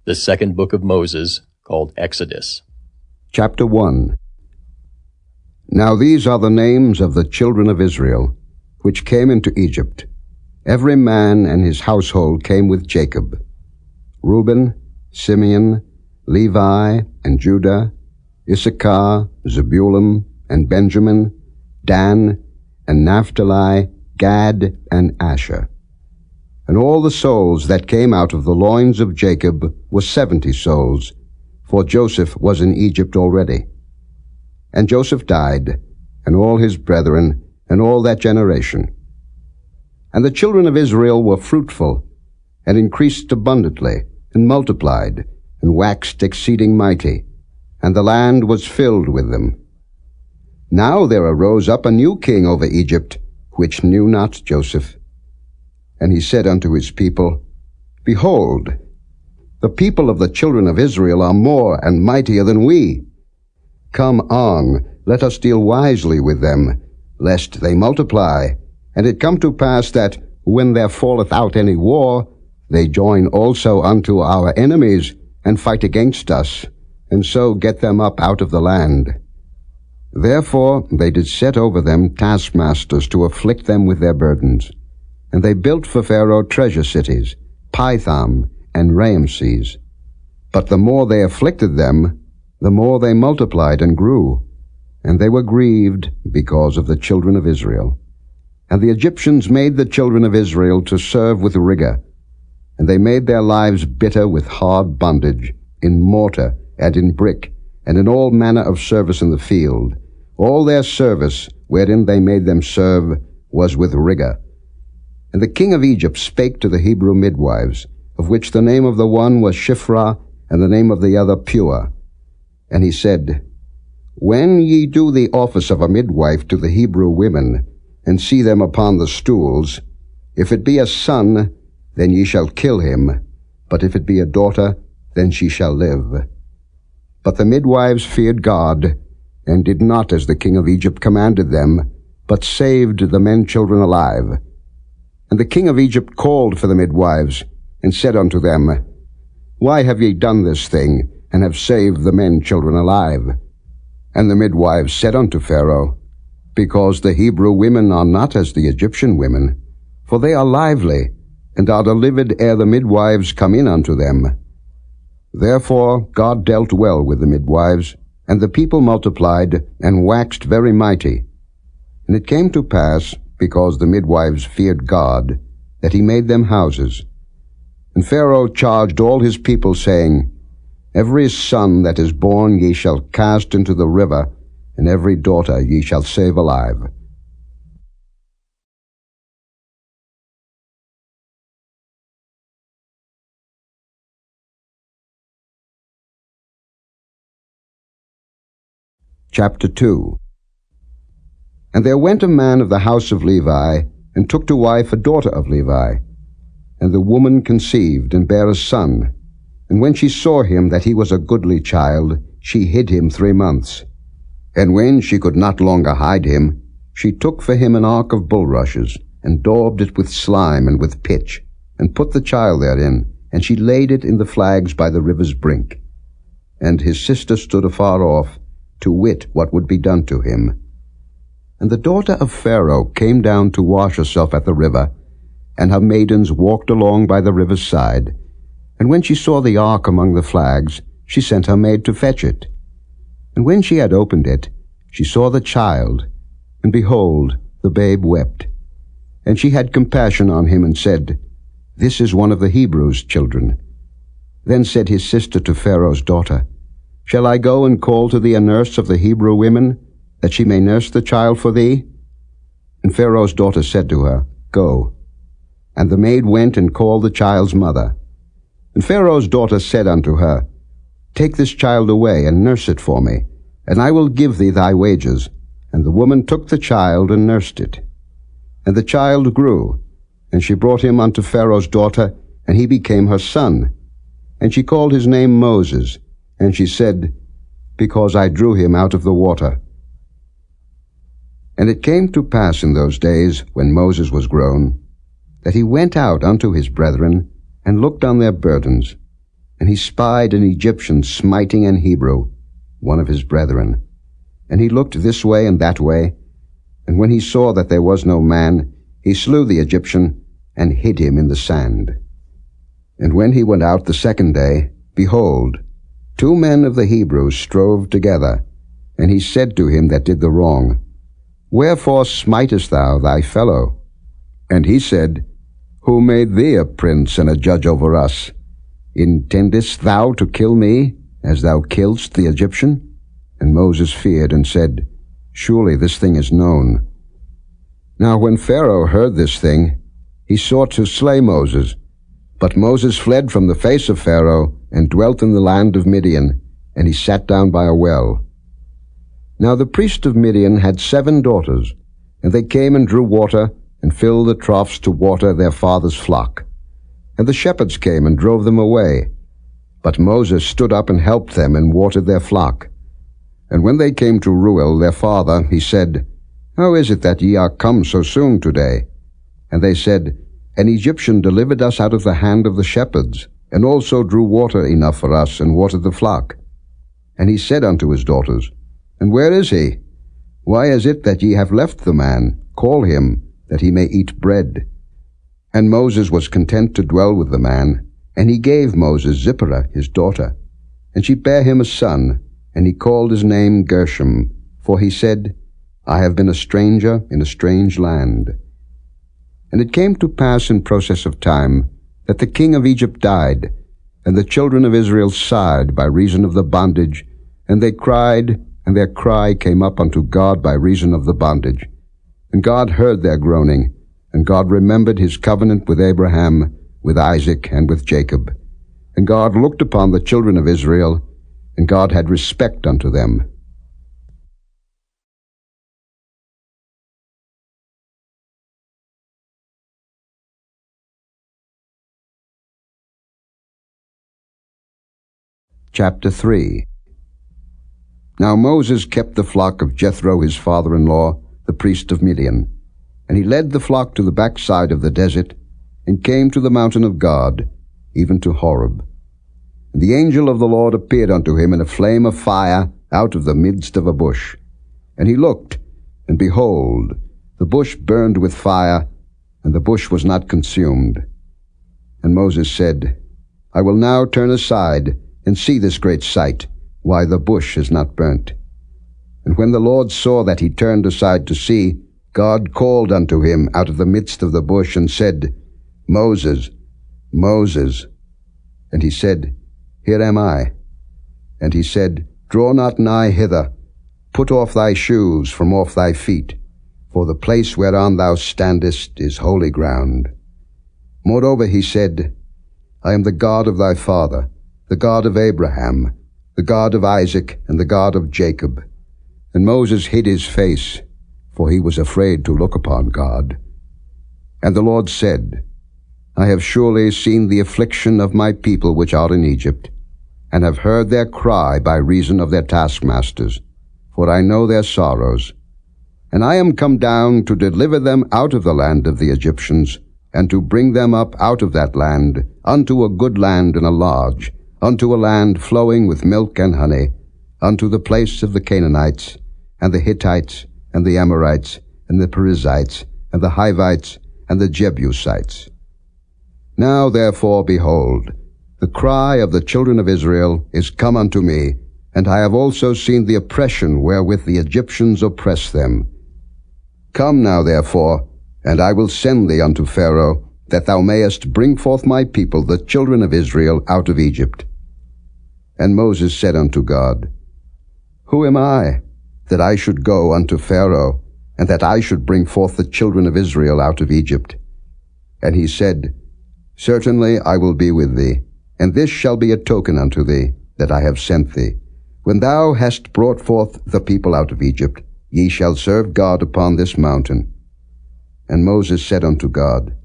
The second book of Moses, called Exodus. Chapter 1. Now these are the names of the children of Israel, which came into Egypt. Every man and his household came with Jacob: Reuben, Simeon, Levi, and Judah, Issachar, Zebulun, and Benjamin, Dan, and Naphtali, Gad, and Asher. And all the souls that came out of the loins of Jacob were 70 souls, for Joseph was in Egypt already. And Joseph died, and all his brethren, and all that generation. And the children of Israel were fruitful, and increased abundantly, and multiplied, and waxed exceeding mighty, and the land was filled with them. Now there arose up a new king over Egypt, which knew not Joseph. And he said unto his people, Behold, the people of the children of Israel are more and mightier than we. Come on, let us deal wisely with them, lest they multiply. And it come to pass that, when there falleth out any war, they join also unto our enemies, and fight against us, and so get them up out of the land. Therefore they did set over them taskmasters to afflict them with their burdens. And they built for Pharaoh treasure cities, Pithom and Raamses. But the more they afflicted them, the more they multiplied and grew, and they were grieved because of the children of Israel. And the Egyptians made the children of Israel to serve with rigor, and they made their lives bitter with hard bondage, in mortar and in brick, and in all manner of service in the field. All their service, wherein they made them serve, was with rigor. And the king of Egypt spake to the Hebrew midwives, of which the name of the one was Shiphrah, and the name of the other Pua. And he said, When ye do the office of a midwife to the Hebrew women, and see them upon the stools, if it be a son, then ye shall kill him, but if it be a daughter, then she shall live. But the midwives feared God, and did not as the king of Egypt commanded them, but saved the men children alive. And the king of Egypt called for the midwives, and said unto them, Why have ye done this thing, and have saved the men children alive? And the midwives said unto Pharaoh, Because the Hebrew women are not as the Egyptian women, for they are lively, and are delivered ere the midwives come in unto them. Therefore God dealt well with the midwives, and the people multiplied, and waxed very mighty. And it came to pass, because the midwives feared God, that he made them houses. And Pharaoh charged all his people, saying, Every son that is born ye shall cast into the river, and every daughter ye shall save alive. Chapter 2. And there went a man of the house of Levi, and took to wife a daughter of Levi. And the woman conceived, and bare a son. And when she saw him that he was a goodly child, she hid him 3 months. And when she could not longer hide him, she took for him an ark of bulrushes, and daubed it with slime and with pitch, and put the child therein, and she laid it in the flags by the river's brink. And his sister stood afar off, to wit what would be done to him. And the daughter of Pharaoh came down to wash herself at the river, and her maidens walked along by the river's side. And when she saw the ark among the flags, she sent her maid to fetch it. And when she had opened it, she saw the child, and behold, the babe wept. And she had compassion on him, and said, This is one of the Hebrews' children. Then said his sister to Pharaoh's daughter, Shall I go and call to thee a nurse of the Hebrew women, that she may nurse the child for thee? And Pharaoh's daughter said to her, Go. And the maid went and called the child's mother. And Pharaoh's daughter said unto her, Take this child away, and nurse it for me, and I will give thee thy wages. And the woman took the child, and nursed it. And the child grew, and she brought him unto Pharaoh's daughter, and he became her son. And she called his name Moses, and she said, Because I drew him out of the water. And it came to pass in those days, when Moses was grown, that he went out unto his brethren, and looked on their burdens. And he spied an Egyptian smiting an Hebrew, one of his brethren. And he looked this way and that way, and when he saw that there was no man, he slew the Egyptian, and hid him in the sand. And when he went out the second day, behold, 2 men of the Hebrews strove together. And he said to him that did the wrong, Wherefore smitest thou thy fellow? And he said, Who made thee a prince and a judge over us? Intendest thou to kill me, as thou killedst the Egyptian? And Moses feared and said, Surely this thing is known. Now when Pharaoh heard this thing, he sought to slay Moses. But Moses fled from the face of Pharaoh, and dwelt in the land of Midian, and he sat down by a well. Now the priest of Midian had 7 daughters, and they came and drew water, and filled the troughs to water their father's flock. And the shepherds came and drove them away. But Moses stood up and helped them, and watered their flock. And when they came to Reuel their father, he said, How is it that ye are come so soon today? And they said, An Egyptian delivered us out of the hand of the shepherds, and also drew water enough for us, and watered the flock. And he said unto his daughters, And where is he? Why is it that ye have left the man? Call him, that he may eat bread. And Moses was content to dwell with the man, and he gave Moses Zipporah his daughter. And she bare him a son, and he called his name Gershom, for he said, I have been a stranger in a strange land. And it came to pass in process of time, that the king of Egypt died, and the children of Israel sighed by reason of the bondage, and they cried, and their cry came up unto God by reason of the bondage. And God heard their groaning, and God remembered his covenant with Abraham, with Isaac, and with Jacob. And God looked upon the children of Israel, and God had respect unto them. Chapter 3. Now Moses kept the flock of Jethro his father-in-law, the priest of Midian. And he led the flock to the backside of the desert, and came to the mountain of God, even to Horeb. And the angel of the Lord appeared unto him in a flame of fire out of the midst of a bush. And he looked, and behold, the bush burned with fire, and the bush was not consumed. And Moses said, I will now turn aside, and see this great sight, why the bush is not burnt. And when the Lord saw that he turned aside to see, God called unto him out of the midst of the bush, and said, Moses, Moses. And he said, Here am I. And he said, Draw not nigh hither. Put off thy shoes from off thy feet, for the place whereon thou standest is holy ground. Moreover he said, I am the God of thy father, the God of Abraham, the God of Isaac, and the God of Jacob. And Moses hid his face, for he was afraid to look upon God. And the Lord said, I have surely seen the affliction of my people which are in Egypt, and have heard their cry by reason of their taskmasters, for I know their sorrows. And I am come down to deliver them out of the land of the Egyptians, and to bring them up out of that land unto a good land and a large, unto a land flowing with milk and honey, unto the place of the Canaanites, and the Hittites, and the Amorites, and the Perizzites, and the Hivites, and the Jebusites. Now therefore, behold, the cry of the children of Israel is come unto me, and I have also seen the oppression wherewith the Egyptians oppress them. Come now therefore, and I will send thee unto Pharaoh, that thou mayest bring forth my people, the children of Israel, out of Egypt. And Moses said unto God, Who am I, that I should go unto Pharaoh, and that I should bring forth the children of Israel out of Egypt? And he said, Certainly I will be with thee, and this shall be a token unto thee, that I have sent thee. When thou hast brought forth the people out of Egypt, ye shall serve God upon this mountain. And Moses said unto God,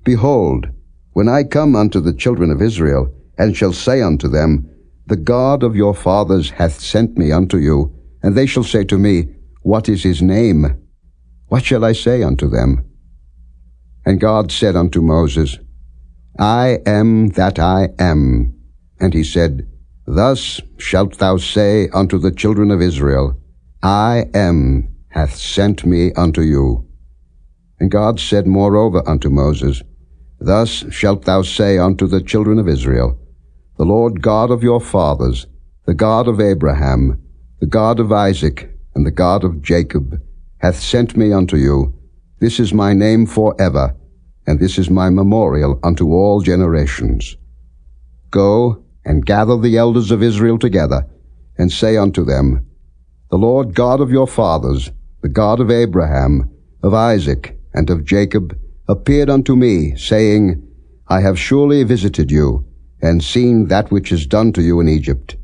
Behold, when I come unto the children of Israel, and shall say unto them, The God of your fathers hath sent me unto you, and they shall say to me, What is his name? What shall I say unto them? And God said unto Moses, I am that I am. And he said, Thus shalt thou say unto the children of Israel, I am hath sent me unto you. And God said moreover unto Moses, Thus shalt thou say unto the children of Israel, The Lord God of your fathers, the God of Abraham, the God of Isaac, and the God of Jacob, hath sent me unto you. This is my name forever, and this is my memorial unto all generations. Go and gather the elders of Israel together, and say unto them, The Lord God of your fathers, the God of Abraham, of Isaac, and of Jacob, appeared unto me, saying, I have surely visited you, and seen that which is done to you in Egypt.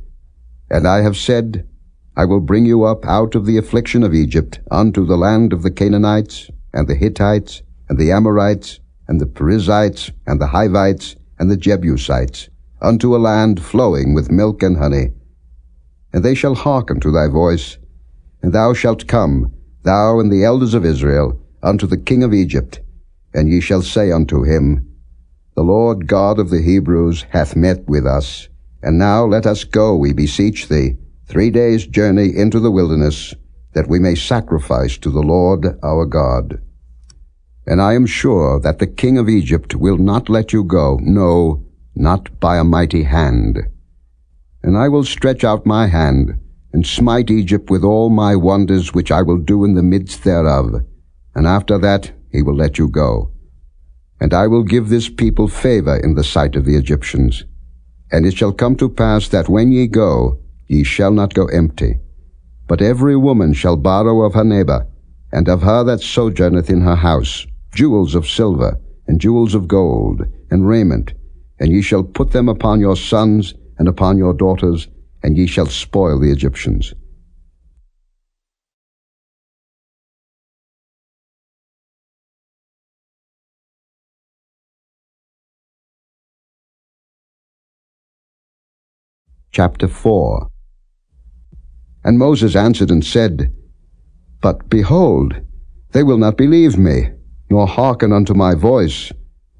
And I have said, I will bring you up out of the affliction of Egypt unto the land of the Canaanites, and the Hittites, and the Amorites, and the Perizzites, and the Hivites, and the Jebusites, unto a land flowing with milk and honey. And they shall hearken to thy voice, and thou shalt come, thou and the elders of Israel, unto the king of Egypt, and ye shall say unto him, The Lord God of the Hebrews hath met with us, and now let us go, we beseech thee, 3 days' journey into the wilderness, that we may sacrifice to the Lord our God. And I am sure that the king of Egypt will not let you go, no, not by a mighty hand. And I will stretch out my hand, and smite Egypt with all my wonders which I will do in the midst thereof, and after that he will let you go. And I will give this people favor in the sight of the Egyptians. And it shall come to pass that when ye go, ye shall not go empty. But every woman shall borrow of her neighbor, and of her that sojourneth in her house, jewels of silver, and jewels of gold, and raiment, and ye shall put them upon your sons and upon your daughters, and ye shall spoil the Egyptians. Chapter 4. And Moses answered and said, But behold, they will not believe me, nor hearken unto my voice,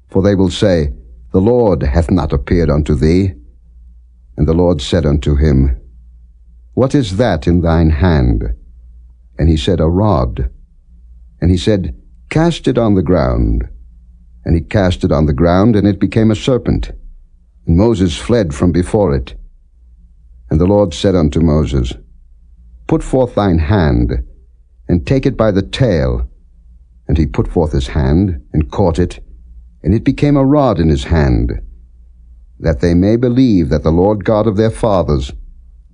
for they will say, The Lord hath not appeared unto thee. And the Lord said unto him, What is that in thine hand? And he said, A rod. And he said, Cast it on the ground. And he cast it on the ground, and it became a serpent. And Moses fled from before it. And the Lord said unto Moses, Put forth thine hand, and take it by the tail. And he put forth his hand, and caught it, and it became a rod in his hand, that they may believe that the Lord God of their fathers,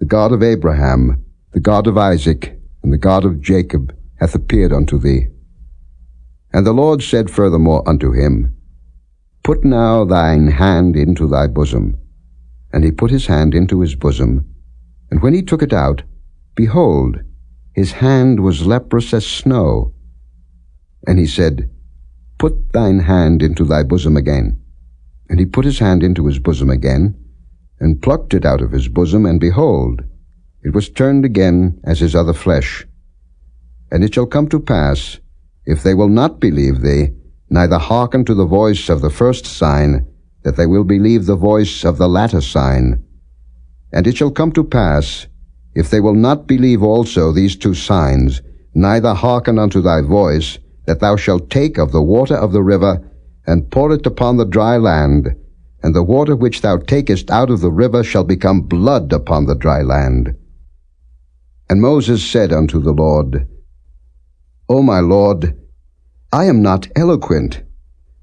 the God of Abraham, the God of Isaac, and the God of Jacob, hath appeared unto thee. And the Lord said furthermore unto him, Put now thine hand into thy bosom. And he put his hand into his bosom, and when he took it out, behold, his hand was leprous as snow. And he said, Put thine hand into thy bosom again. And he put his hand into his bosom again, and plucked it out of his bosom, and behold, it was turned again as his other flesh. And it shall come to pass, if they will not believe thee, neither hearken to the voice of the first sign, that they will believe the voice of the latter sign. And it shall come to pass, if they will not believe also these 2 signs, neither hearken unto thy voice, that thou shalt take of the water of the river, and pour it upon the dry land, and the water which thou takest out of the river shall become blood upon the dry land. And Moses said unto the Lord, O my Lord, I am not eloquent,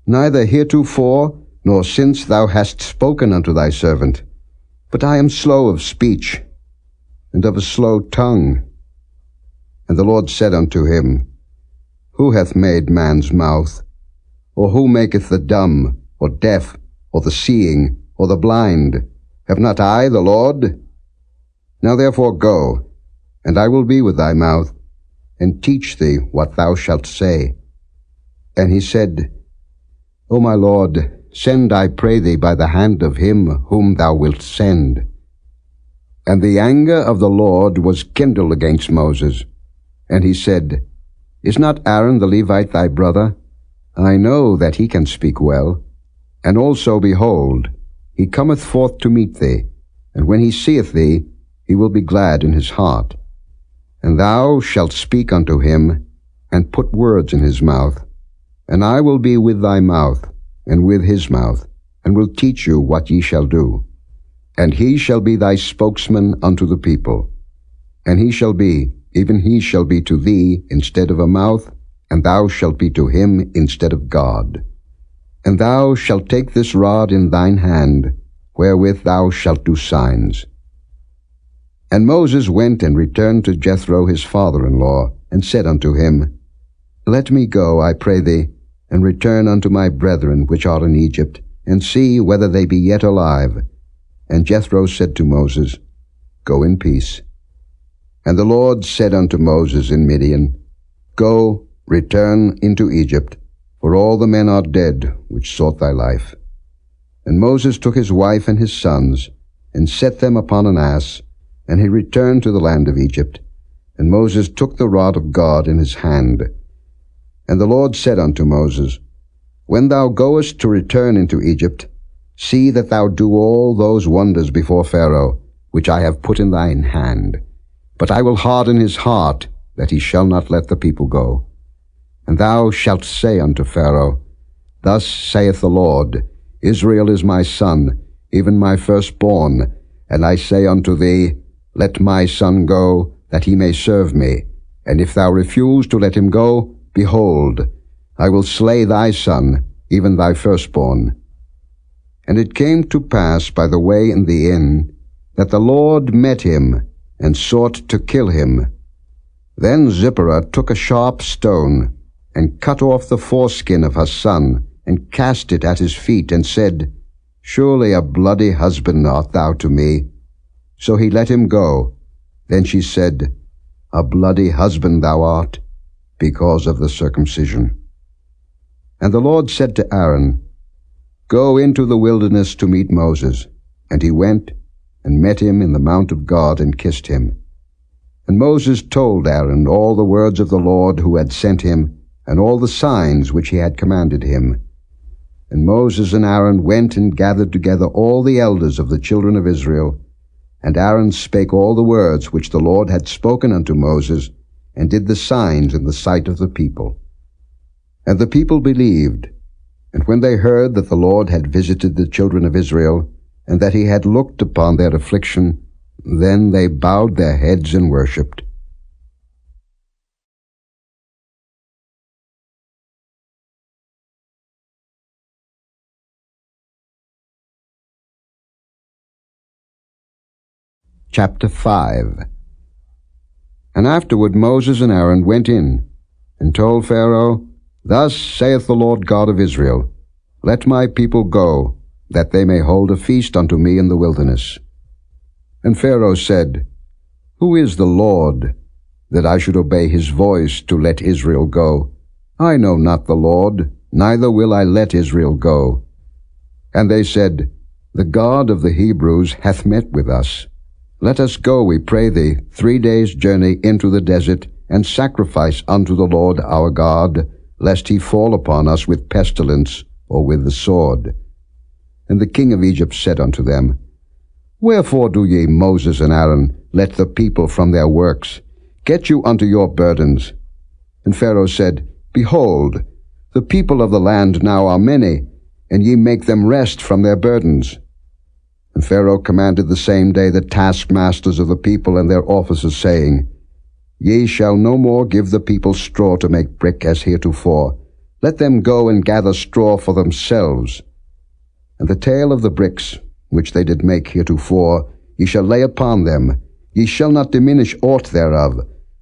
neither heretofore, nor since thou hast spoken unto thy servant, but I am slow of speech, and of a slow tongue. And the Lord said unto him, Who hath made man's mouth? Or who maketh the dumb, or deaf, or the seeing, or the blind? Have not I the Lord? Now therefore go, and I will be with thy mouth, and teach thee what thou shalt say. And he said, O my Lord, send, I pray thee, by the hand of him whom thou wilt send. And the anger of the Lord was kindled against Moses. And he said, Is not Aaron the Levite thy brother? I know that he can speak well. And also, behold, he cometh forth to meet thee, and when he seeth thee, he will be glad in his heart. And thou shalt speak unto him, and put words in his mouth. And I will be with thy mouth, and with his mouth, and will teach you what ye shall do. And he shall be thy spokesman unto the people. And he shall be, even he shall be to thee instead of a mouth, and thou shalt be to him instead of God. And thou shalt take this rod in thine hand, wherewith thou shalt do signs. And Moses went and returned to Jethro his father-in-law, and said unto him, Let me go, I pray thee, and return unto my brethren which are in Egypt, and see whether they be yet alive. And Jethro said to Moses, Go in peace. And the Lord said unto Moses in Midian, Go, return into Egypt, for all the men are dead which sought thy life. And Moses took his wife and his sons, and set them upon an ass, and he returned to the land of Egypt. And Moses took the rod of God in his hand. And the Lord said unto Moses, When thou goest to return into Egypt, see that thou do all those wonders before Pharaoh, which I have put in thine hand. But I will harden his heart, that he shall not let the people go. And thou shalt say unto Pharaoh, Thus saith the Lord, Israel is my son, even my firstborn. And I say unto thee, Let my son go, that he may serve me. And if thou refuse to let him go, behold, I will slay thy son, even thy firstborn. And it came to pass by the way in the inn, that the Lord met him, and sought to kill him. Then Zipporah took a sharp stone, and cut off the foreskin of her son, and cast it at his feet, and said, Surely a bloody husband art thou to me. So he let him go. Then she said, A bloody husband thou art, because of the circumcision. And the Lord said to Aaron, Go into the wilderness to meet Moses. And he went, and met him in the mount of God, and kissed him. And Moses told Aaron all the words of the Lord who had sent him, and all the signs which he had commanded him. And Moses and Aaron went and gathered together all the elders of the children of Israel. And Aaron spake all the words which the Lord had spoken unto Moses, and did the signs in the sight of the people. And the people believed. And when they heard that the Lord had visited the children of Israel, and that he had looked upon their affliction, then they bowed their heads and worshipped. Chapter 5. And afterward Moses and Aaron went in, and told Pharaoh, Thus saith the Lord God of Israel, Let my people go, that they may hold a feast unto me in the wilderness. And Pharaoh said, Who is the Lord, that I should obey his voice to let Israel go? I know not the Lord, neither will I let Israel go. And they said, The God of the Hebrews hath met with us. Let us go, we pray thee, 3 days' journey into the desert, and sacrifice unto the Lord our God, lest he fall upon us with pestilence, or with the sword. And the king of Egypt said unto them, Wherefore do ye, Moses and Aaron, let the people from their works? Get you unto your burdens. And Pharaoh said, Behold, the people of the land now are many, and ye make them rest from their burdens. And Pharaoh commanded the same day the taskmasters of the people and their officers, saying, Ye shall no more give the people straw to make brick as heretofore. Let them go and gather straw for themselves. And the tale of the bricks, which they did make heretofore, ye shall lay upon them. Ye shall not diminish aught thereof,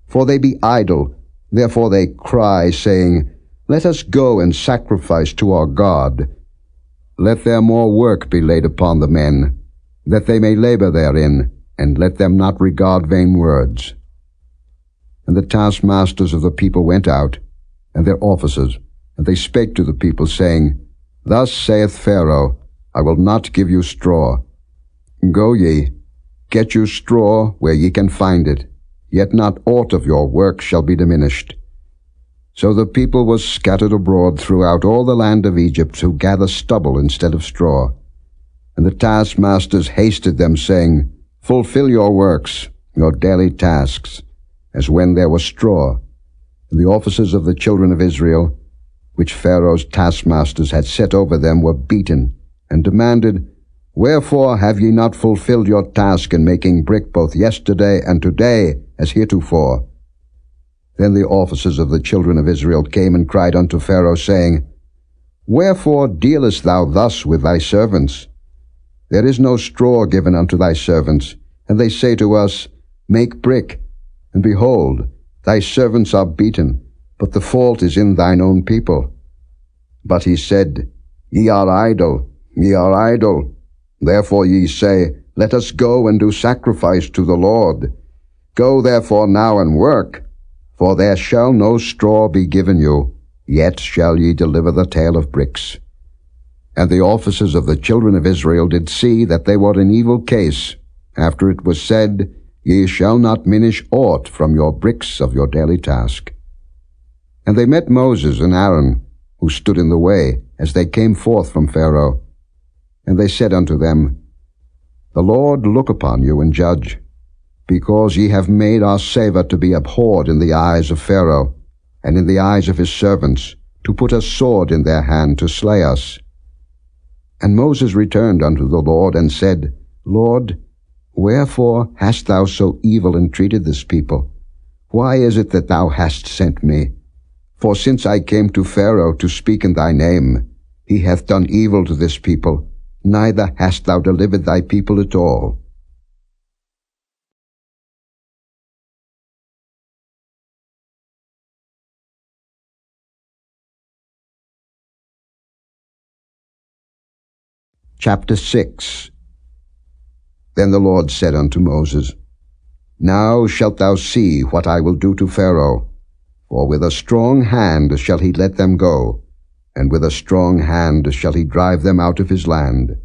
for they be idle. Therefore they cry, saying, Let us go and sacrifice to our God. Let their more work be laid upon the men, that they may labor therein, and let them not regard vain words. And the taskmasters of the people went out, and their officers, and they spake to the people, saying, Thus saith Pharaoh, I will not give you straw. Go ye, get you straw where ye can find it, yet not aught of your work shall be diminished. So the people was scattered abroad throughout all the land of Egypt, to gather stubble instead of straw. And the taskmasters hasted them, saying, Fulfill your works, your daily tasks, as when there was straw. And the officers of the children of Israel, which Pharaoh's taskmasters had set over them, were beaten, and demanded, Wherefore have ye not fulfilled your task in making brick both yesterday and today, as heretofore? Then the officers of the children of Israel came and cried unto Pharaoh, saying, Wherefore dealest thou thus with thy servants? There is no straw given unto thy servants, and they say to us, Make brick. And behold, thy servants are beaten, but the fault is in thine own people. But he said, Ye are idle, ye are idle. Therefore ye say, Let us go and do sacrifice to the Lord. Go therefore now and work, for there shall no straw be given you, yet shall ye deliver the tale of bricks. And the officers of the children of Israel did see that they were in evil case, after it was said, Ye shall not minish aught from your bricks of your daily task. And they met Moses and Aaron, who stood in the way, as they came forth from Pharaoh. And they said unto them, The Lord look upon you and judge, because ye have made our savour to be abhorred in the eyes of Pharaoh, and in the eyes of his servants, to put a sword in their hand to slay us. And Moses returned unto the Lord, and said, Lord, wherefore hast thou so evil entreated this people? Why is it that thou hast sent me? For since I came to Pharaoh to speak in thy name, he hath done evil to this people, neither hast thou delivered thy people at all. Chapter 6. Then the Lord said unto Moses, Now shalt thou see what I will do to Pharaoh, for with a strong hand shall he let them go, and with a strong hand shall he drive them out of his land.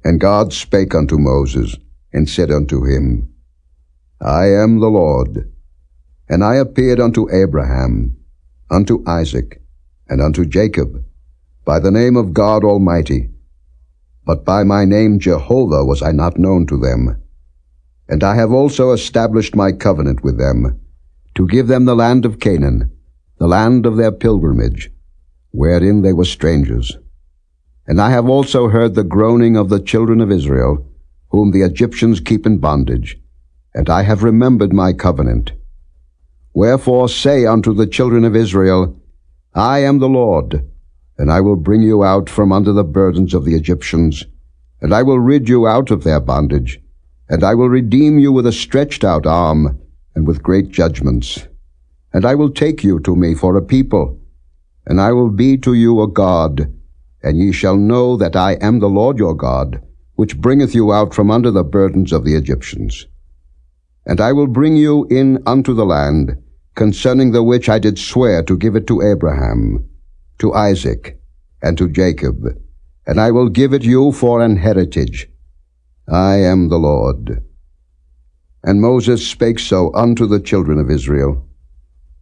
And God spake unto Moses, and said unto him, I am the Lord. And I appeared unto Abraham, unto Isaac, and unto Jacob, by the name of God Almighty, but by my name Jehovah was I not known to them. And I have also established my covenant with them, to give them the land of Canaan, the land of their pilgrimage, wherein they were strangers. And I have also heard the groaning of the children of Israel, whom the Egyptians keep in bondage, and I have remembered my covenant. Wherefore say unto the children of Israel, I am the Lord, and I will bring you out from under the burdens of the Egyptians, and I will rid you out of their bondage, and I will redeem you with a stretched out arm, and with great judgments. And I will take you to me for a people, and I will be to you a God, and ye shall know that I am the Lord your God, which bringeth you out from under the burdens of the Egyptians. And I will bring you in unto the land, concerning the which I did swear to give it to Abraham, to Isaac, and to Jacob, and I will give it you for an heritage. I am the Lord. And Moses spake so unto the children of Israel,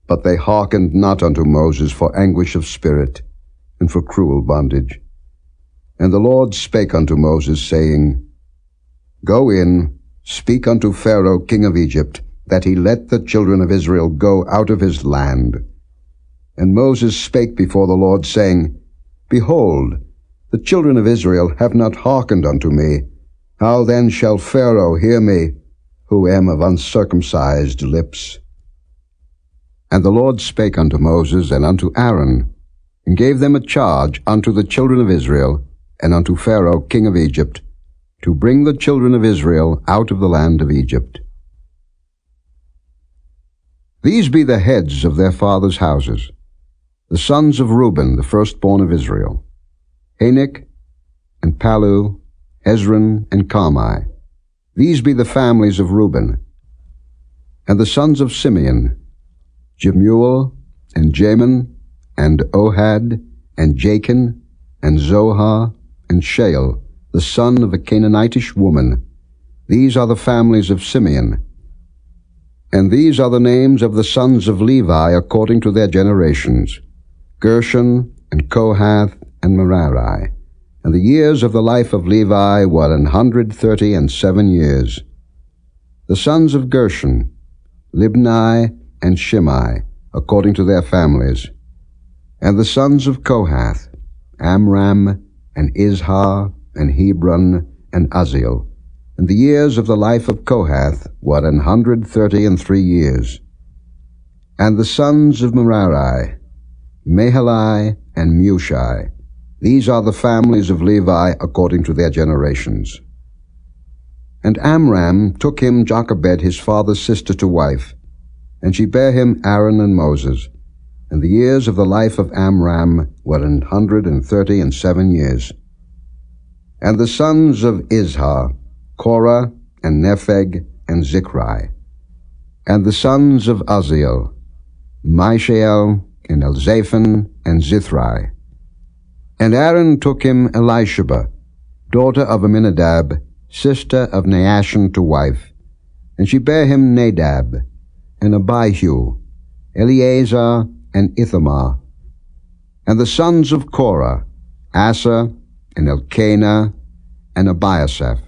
but they hearkened not unto Moses for anguish of spirit, and for cruel bondage. And the Lord spake unto Moses, saying, Go in, speak unto Pharaoh king of Egypt, that he let the children of Israel go out of his land. And Moses spake before the Lord, saying, Behold, the children of Israel have not hearkened unto me. How then shall Pharaoh hear me, who am of uncircumcised lips? And the Lord spake unto Moses and unto Aaron, and gave them a charge unto the children of Israel, and unto Pharaoh king of Egypt, to bring the children of Israel out of the land of Egypt. These be the heads of their fathers' houses, the sons of Reuben, the firstborn of Israel, Anak, and Palu, Hezron, and Carmi. These be the families of Reuben. And the sons of Simeon, Jemuel, and Jamin, and Ohad, and Jachin, and Zohar, and Shael, the son of a Canaanitish woman. These are the families of Simeon. And these are the names of the sons of Levi according to their generations, Gershon, and Kohath, and Merari. And the years of the life of Levi were 137 years. The sons of Gershon, Libni and Shimei, according to their families. And the sons of Kohath, Amram and Izhar and Hebron and Uzziel. And the years of the life of Kohath were 133 years. And the sons of Merari, Mahali and Mushi. These are the families of Levi according to their generations. And Amram took him Jochebed his father's sister to wife, and she bare him Aaron and Moses. And the years of the life of Amram were 137 years. And the sons of Izhar, Korah and Nepheg and Zichri. And the sons of Uzziel, Mishael and Elzaphan and Zithri. And Aaron took him Elisheba, daughter of Amminadab, sister of Naashon, to wife, and she bare him Nadab, and Abihu, Eleazar, and Ithamar. And the sons of Korah, Asa, and Elkanah, and Abiasaph.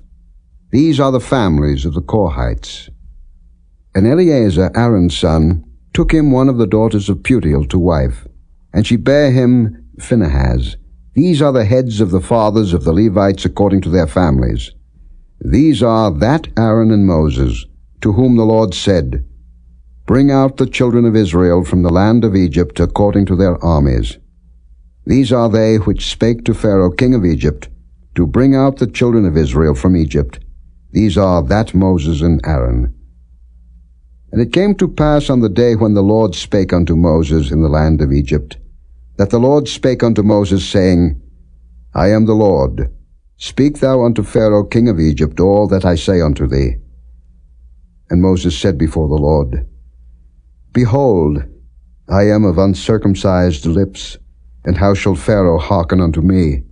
These are the families of the Korhites. And Eleazar, Aaron's son, took him one of the daughters of Putiel to wife, and she bare him Phinehas. These are the heads of the fathers of the Levites according to their families. These are that Aaron and Moses, to whom the Lord said, Bring out the children of Israel from the land of Egypt according to their armies. These are they which spake to Pharaoh king of Egypt, to bring out the children of Israel from Egypt. These are that Moses and Aaron. And it came to pass on the day when the Lord spake unto Moses in the land of Egypt, that the Lord spake unto Moses, saying, I am the Lord. Speak thou unto Pharaoh king of Egypt all that I say unto thee. And Moses said before the Lord, Behold, I am of uncircumcised lips, and how shall Pharaoh hearken unto me?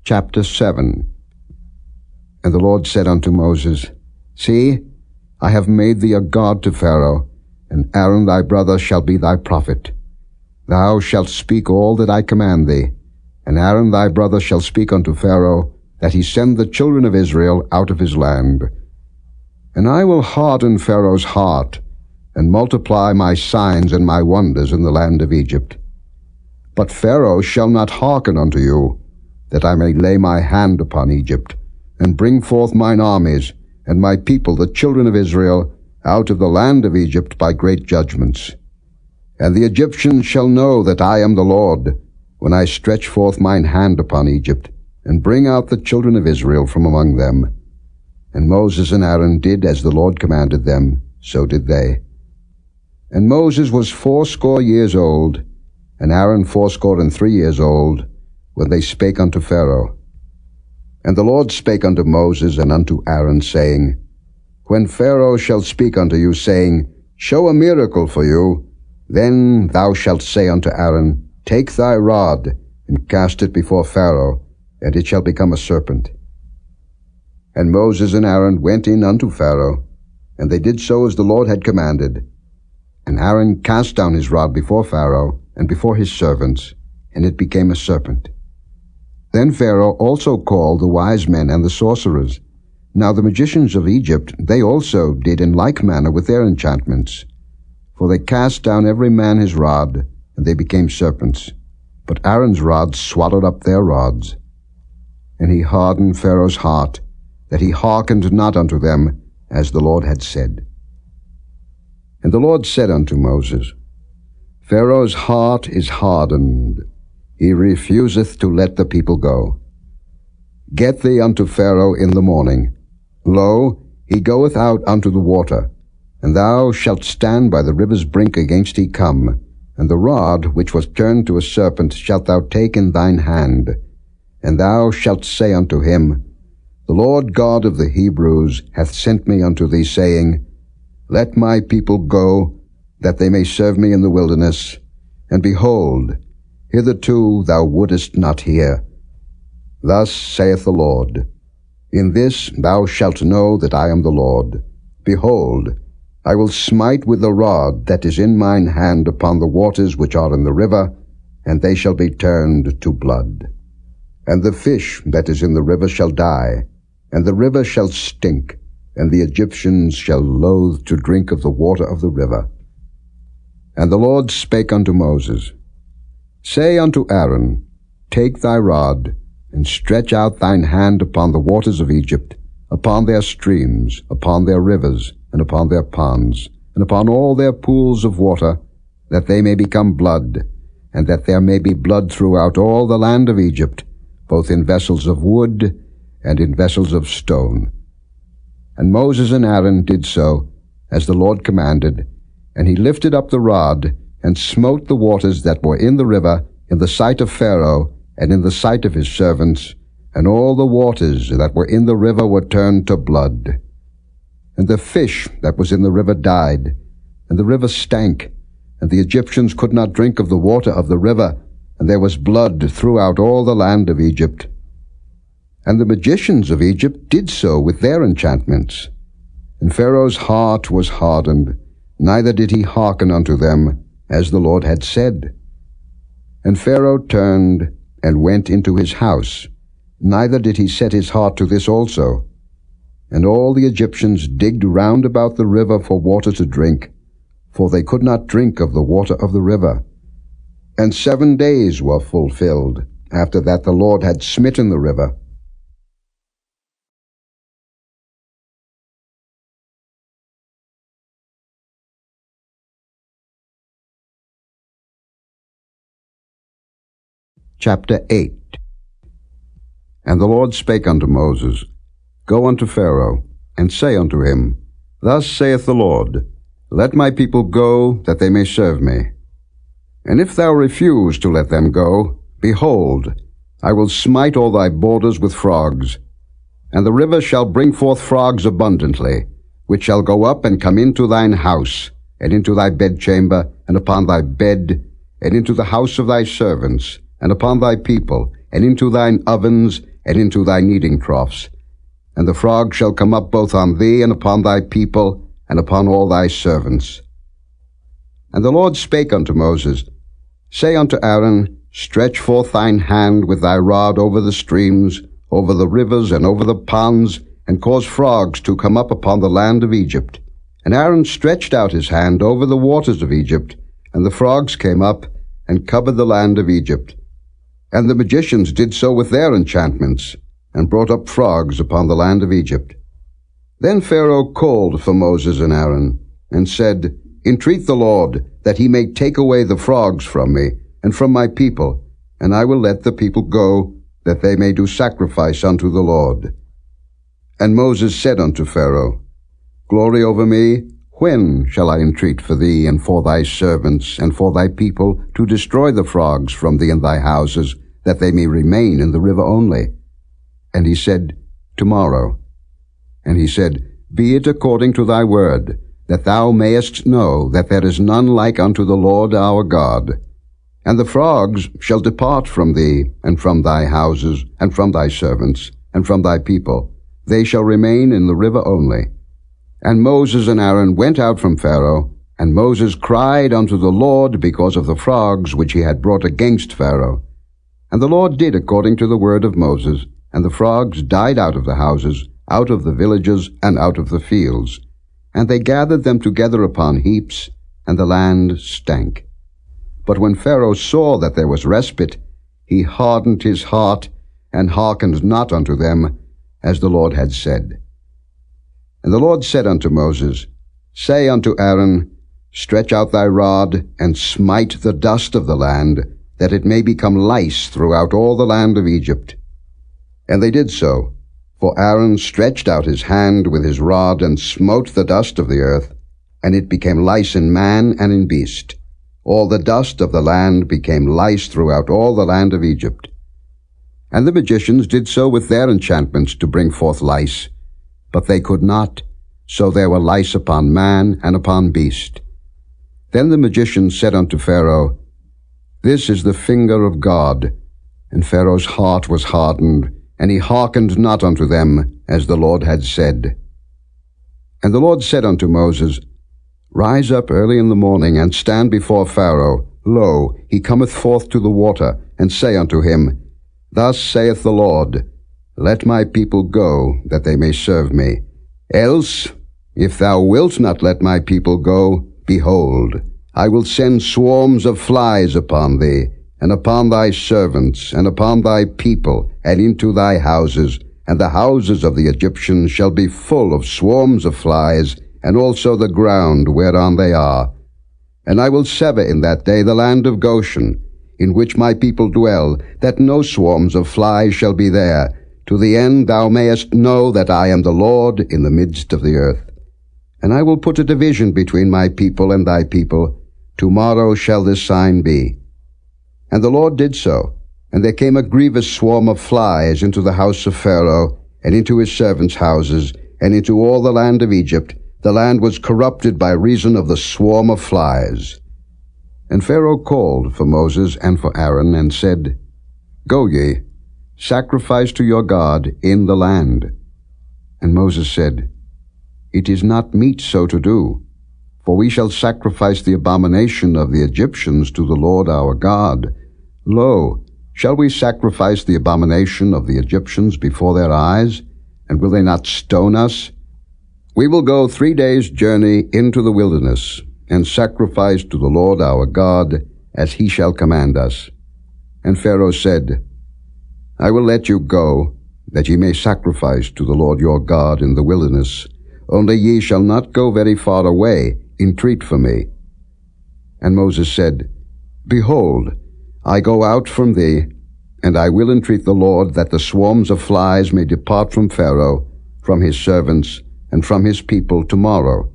Chapter 7. And the Lord said unto Moses, See, I have made thee a god to Pharaoh, and Aaron thy brother shall be thy prophet. Thou shalt speak all that I command thee, and Aaron thy brother shall speak unto Pharaoh, that he send the children of Israel out of his land. And I will harden Pharaoh's heart, and multiply my signs and my wonders in the land of Egypt. But Pharaoh shall not hearken unto you, that I may lay my hand upon Egypt, and bring forth mine armies, and my people the children of Israel, out of the land of Egypt by great judgments. And the Egyptians shall know that I am the Lord, when I stretch forth mine hand upon Egypt, and bring out the children of Israel from among them. And Moses and Aaron did as the Lord commanded them, so did they. And Moses was 80 years old, and Aaron 83 years old, when they spake unto Pharaoh. And the Lord spake unto Moses and unto Aaron, saying, When Pharaoh shall speak unto you, saying, Show a miracle for you, then thou shalt say unto Aaron, Take thy rod, and cast it before Pharaoh, and it shall become a serpent. And Moses and Aaron went in unto Pharaoh, and they did so as the Lord had commanded. And Aaron cast down his rod before Pharaoh, and before his servants, and it became a serpent. Then Pharaoh also called the wise men and the sorcerers. Now the magicians of Egypt, they also did in like manner with their enchantments. For they cast down every man his rod, and they became serpents. But Aaron's rod swallowed up their rods. And he hardened Pharaoh's heart, that he hearkened not unto them, as the Lord had said. And the Lord said unto Moses, Pharaoh's heart is hardened. He refuseth to let the people go. Get thee unto Pharaoh in the morning. Lo, he goeth out unto the water, and thou shalt stand by the river's brink against he come, and the rod which was turned to a serpent shalt thou take in thine hand, and thou shalt say unto him, The Lord God of the Hebrews hath sent me unto thee, saying, Let my people go, that they may serve me in the wilderness. And behold, hitherto thou wouldest not hear. Thus saith the Lord, In this thou shalt know that I am the Lord. Behold, I will smite with the rod that is in mine hand upon the waters which are in the river, and they shall be turned to blood. And the fish that is in the river shall die, and the river shall stink, and the Egyptians shall loathe to drink of the water of the river. And the Lord spake unto Moses, Say unto Aaron, Take thy rod, and stretch out thine hand upon the waters of Egypt, upon their streams, upon their rivers, and upon their ponds, and upon all their pools of water, that they may become blood, and that there may be blood throughout all the land of Egypt, both in vessels of wood and in vessels of stone. And Moses and Aaron did so, as the Lord commanded, and he lifted up the rod, and smote the waters that were in the river in the sight of Pharaoh, and in the sight of his servants, and all the waters that were in the river were turned to blood. And the fish that was in the river died, and the river stank, and the Egyptians could not drink of the water of the river, and there was blood throughout all the land of Egypt. And the magicians of Egypt did so with their enchantments. And Pharaoh's heart was hardened, neither did he hearken unto them, as the Lord had said. And Pharaoh turned and went into his house, neither did he set his heart to this also. And all the Egyptians digged round about the river for water to drink, for they could not drink of the water of the river. And 7 days were fulfilled, after that the Lord had smitten the river. Chapter 8. And the Lord spake unto Moses, Go unto Pharaoh, and say unto him, Thus saith the Lord, Let my people go, that they may serve me. And if thou refuse to let them go, behold, I will smite all thy borders with frogs. And the river shall bring forth frogs abundantly, which shall go up and come into thine house, and into thy bedchamber, and upon thy bed, and into the house of thy servants, and upon thy people, and into thine ovens, and into thy kneading troughs. And the frog shall come up both on thee, and upon thy people, and upon all thy servants. And the Lord spake unto Moses, Say unto Aaron, Stretch forth thine hand with thy rod over the streams, over the rivers, and over the ponds, and cause frogs to come up upon the land of Egypt. And Aaron stretched out his hand over the waters of Egypt, and the frogs came up, and covered the land of Egypt. And the magicians did so with their enchantments, and brought up frogs upon the land of Egypt. Then Pharaoh called for Moses and Aaron, and said, Entreat the Lord, that he may take away the frogs from me, and from my people, and I will let the people go, that they may do sacrifice unto the Lord. And Moses said unto Pharaoh, Glory over me, when shall I entreat for thee, and for thy servants, and for thy people, to destroy the frogs from thee and thy houses, that they may remain in the river only? And he said, Tomorrow. And he said, Be it according to thy word, that thou mayest know that there is none like unto the Lord our God. And the frogs shall depart from thee, and from thy houses, and from thy servants, and from thy people. They shall remain in the river only. And Moses and Aaron went out from Pharaoh, and Moses cried unto the Lord because of the frogs which he had brought against Pharaoh. And the Lord did according to the word of Moses, and the frogs died out of the houses, out of the villages, and out of the fields. And they gathered them together upon heaps, and the land stank. But when Pharaoh saw that there was respite, he hardened his heart, and hearkened not unto them, as the Lord had said. And the Lord said unto Moses, Say unto Aaron, Stretch out thy rod, and smite the dust of the land, that it may become lice throughout all the land of Egypt. And they did so, for Aaron stretched out his hand with his rod, and smote the dust of the earth, and it became lice in man and in beast. All the dust of the land became lice throughout all the land of Egypt. And the magicians did so with their enchantments to bring forth lice, but they could not, so there were lice upon man and upon beast. Then the magicians said unto Pharaoh, This is the finger of God. And Pharaoh's heart was hardened, and he hearkened not unto them, as the Lord had said. And the Lord said unto Moses, Rise up early in the morning, and stand before Pharaoh. Lo, he cometh forth to the water, and say unto him, Thus saith the Lord, Let my people go, that they may serve me. Else, if thou wilt not let my people go, behold, I will send swarms of flies upon thee, and upon thy servants, and upon thy people, and into thy houses, and the houses of the Egyptians shall be full of swarms of flies, and also the ground whereon they are. And I will sever in that day the land of Goshen, in which my people dwell, that no swarms of flies shall be there, to the end thou mayest know that I am the Lord in the midst of the earth. And I will put a division between my people and thy people. Tomorrow shall this sign be. And the Lord did so, and there came a grievous swarm of flies into the house of Pharaoh, and into his servants' houses, and into all the land of Egypt. The land was corrupted by reason of the swarm of flies. And Pharaoh called for Moses and for Aaron, and said, Go ye, sacrifice to your God in the land. And Moses said, It is not meet so to do, for we shall sacrifice the abomination of the Egyptians to the Lord our God. Lo, shall we sacrifice the abomination of the Egyptians before their eyes? And will they not stone us? We will go 3 days' journey into the wilderness, and sacrifice to the Lord our God, as he shall command us. And Pharaoh said, I will let you go, that ye may sacrifice to the Lord your God in the wilderness. Only ye shall not go very far away. Entreat for me. And Moses said, Behold, I go out from thee, and I will entreat the Lord that the swarms of flies may depart from Pharaoh, from his servants, and from his people tomorrow.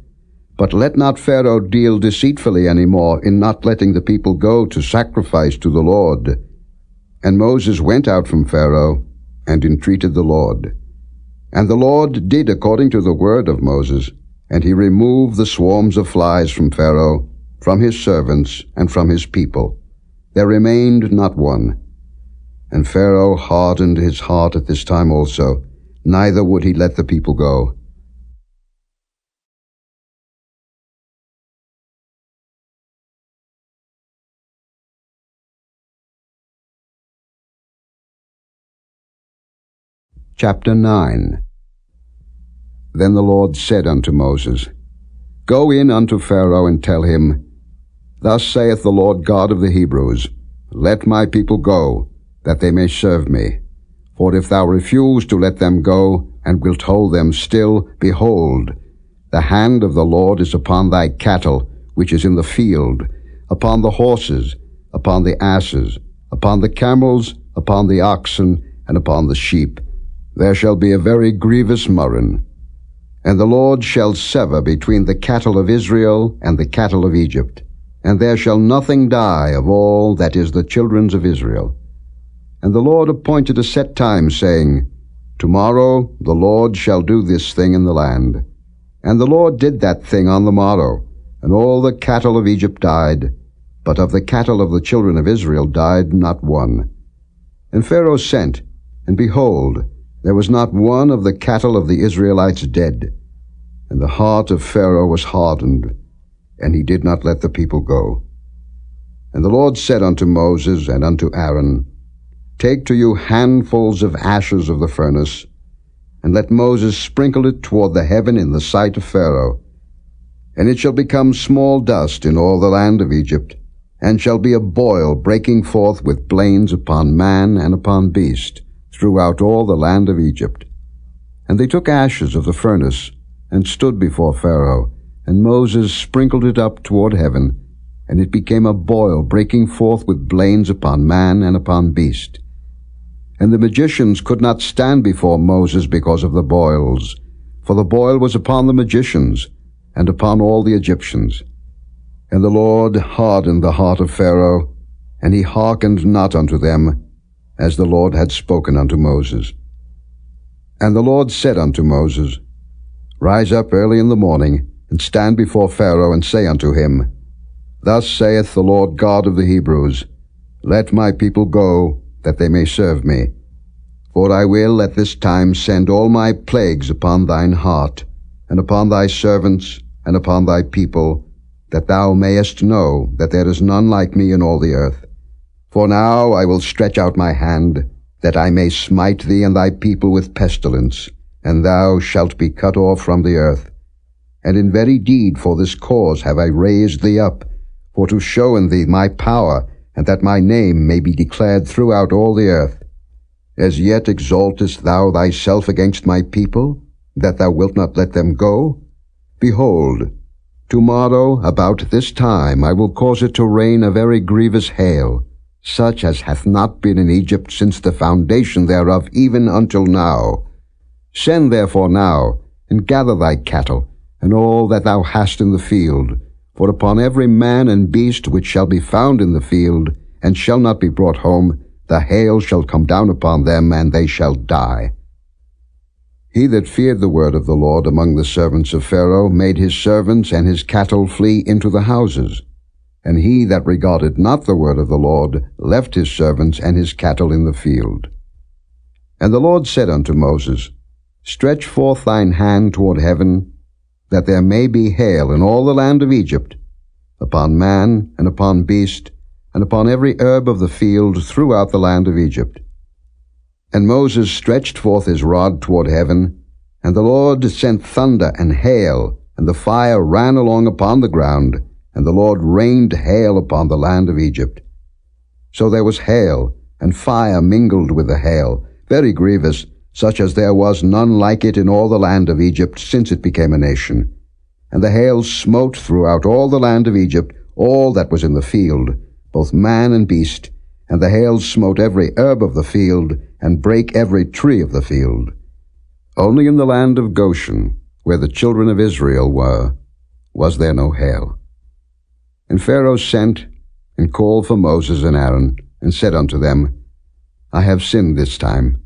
But let not Pharaoh deal deceitfully any more in not letting the people go to sacrifice to the Lord. And Moses went out from Pharaoh, and entreated the Lord. And the Lord did according to the word of Moses, and he removed the swarms of flies from Pharaoh, from his servants, and from his people. There remained not one. And Pharaoh hardened his heart at this time also, neither would he let the people go. Chapter 9. Then the Lord said unto Moses, Go in unto Pharaoh, and tell him, Thus saith the Lord God of the Hebrews, Let my people go, that they may serve me. For if thou refuse to let them go, and wilt hold them still, behold, the hand of the Lord is upon thy cattle, which is in the field, upon the horses, upon the asses, upon the camels, upon the oxen, and upon the sheep. There shall be a very grievous murrain. And the Lord shall sever between the cattle of Israel and the cattle of Egypt, and there shall nothing die of all that is the children's of Israel. And the Lord appointed a set time, saying, Tomorrow the Lord shall do this thing in the land. And the Lord did that thing on the morrow, and all the cattle of Egypt died, but of the cattle of the children of Israel died not one. And Pharaoh sent, and behold, there was not one of the cattle of the Israelites dead. And the heart of Pharaoh was hardened, and he did not let the people go. And the Lord said unto Moses and unto Aaron, Take to you handfuls of ashes of the furnace, and let Moses sprinkle it toward the heaven in the sight of Pharaoh. And it shall become small dust in all the land of Egypt, and shall be a boil breaking forth with blains upon man and upon beast, throughout all the land of Egypt. And they took ashes of the furnace, and stood before Pharaoh, and Moses sprinkled it up toward heaven, and it became a boil breaking forth with blains upon man and upon beast. And the magicians could not stand before Moses because of the boils, for the boil was upon the magicians, and upon all the Egyptians. And the Lord hardened the heart of Pharaoh, and he hearkened not unto them, as the Lord had spoken unto Moses. And the Lord said unto Moses, Rise up early in the morning, and stand before Pharaoh, and say unto him, Thus saith the Lord God of the Hebrews, Let my people go, that they may serve me. For I will at this time send all my plagues upon thine heart, and upon thy servants, and upon thy people, that thou mayest know that there is none like me in all the earth. For now I will stretch out my hand, that I may smite thee and thy people with pestilence, and thou shalt be cut off from the earth. And in very deed for this cause have I raised thee up, for to show in thee my power, and that my name may be declared throughout all the earth. As yet exaltest thou thyself against my people, that thou wilt not let them go? Behold, tomorrow about this time I will cause it to rain a very grievous hail, such as hath not been in Egypt since the foundation thereof even until now. Send therefore now, and gather thy cattle, and all that thou hast in the field, for upon every man and beast which shall be found in the field, and shall not be brought home, the hail shall come down upon them, and they shall die. He that feared the word of the Lord among the servants of Pharaoh made his servants and his cattle flee into the houses. And he that regarded not the word of the Lord left his servants and his cattle in the field. And the Lord said unto Moses, Stretch forth thine hand toward heaven, that there may be hail in all the land of Egypt, upon man, and upon beast, and upon every herb of the field throughout the land of Egypt. And Moses stretched forth his rod toward heaven, and the Lord sent thunder and hail, and the fire ran along upon the ground, and the Lord rained hail upon the land of Egypt. So there was hail, and fire mingled with the hail, very grievous, such as there was none like it in all the land of Egypt since it became a nation. And the hail smote throughout all the land of Egypt all that was in the field, both man and beast, and the hail smote every herb of the field, and brake every tree of the field. Only in the land of Goshen, where the children of Israel were, was there no hail. And Pharaoh sent, and called for Moses and Aaron, and said unto them, I have sinned this time.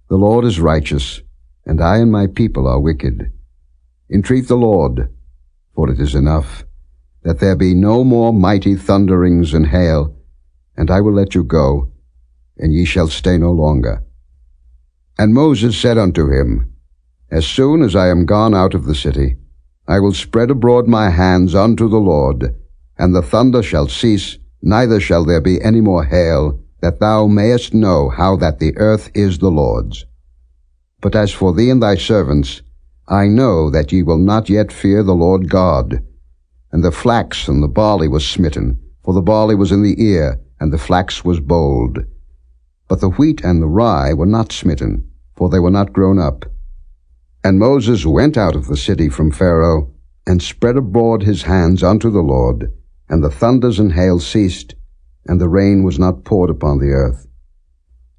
The Lord is righteous, and I and my people are wicked. Entreat the Lord, for it is enough, that there be no more mighty thunderings and hail, and I will let you go, and ye shall stay no longer. And Moses said unto him, As soon as I am gone out of the city, I will spread abroad my hands unto the Lord, and the thunder shall cease, neither shall there be any more hail, that thou mayest know how that the earth is the Lord's. But as for thee and thy servants, I know that ye will not yet fear the Lord God. And the flax and the barley was smitten, for the barley was in the ear, and the flax was bold. But the wheat and the rye were not smitten, for they were not grown up. And Moses went out of the city from Pharaoh, and spread abroad his hands unto the Lord, and the thunders and hail ceased, and the rain was not poured upon the earth.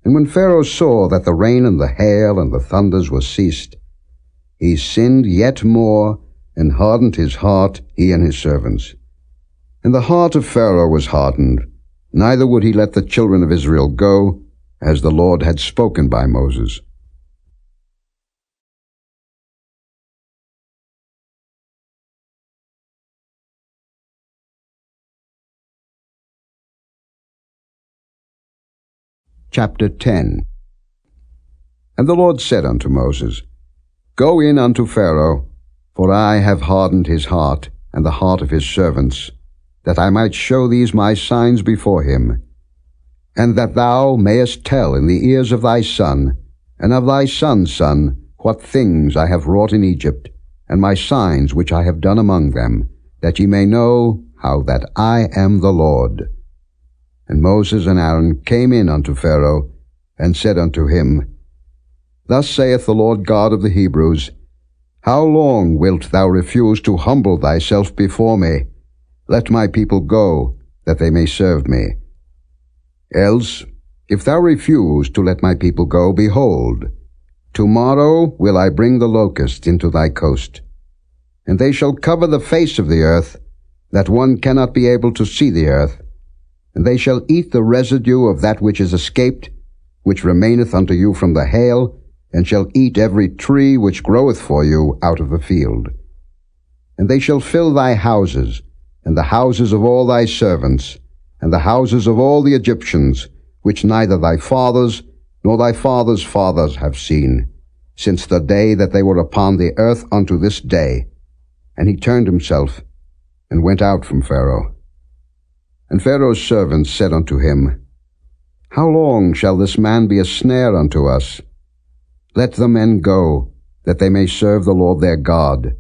And when Pharaoh saw that the rain and the hail and the thunders were ceased, he sinned yet more, and hardened his heart, he and his servants. And the heart of Pharaoh was hardened, neither would he let the children of Israel go, as the Lord had spoken by Moses. Chapter 10. And the Lord said unto Moses, Go in unto Pharaoh, for I have hardened his heart, and the heart of his servants, that I might show these my signs before him, and that thou mayest tell in the ears of thy son, and of thy son's son, what things I have wrought in Egypt, and my signs which I have done among them, that ye may know how that I am the Lord. And Moses and Aaron came in unto Pharaoh, and said unto him, Thus saith the Lord God of the Hebrews, How long wilt thou refuse to humble thyself before me? Let my people go, that they may serve me. Else, if thou refuse to let my people go, behold, tomorrow will I bring the locusts into thy coast, and they shall cover the face of the earth, that one cannot be able to see the earth, and they shall eat the residue of that which is escaped, which remaineth unto you from the hail, and shall eat every tree which groweth for you out of the field. And they shall fill thy houses, and the houses of all thy servants, and the houses of all the Egyptians, which neither thy fathers nor thy fathers' fathers have seen, since the day that they were upon the earth unto this day. And he turned himself, and went out from Pharaoh. And Pharaoh's servants said unto him, How long shall this man be a snare unto us? Let the men go, that they may serve the Lord their God.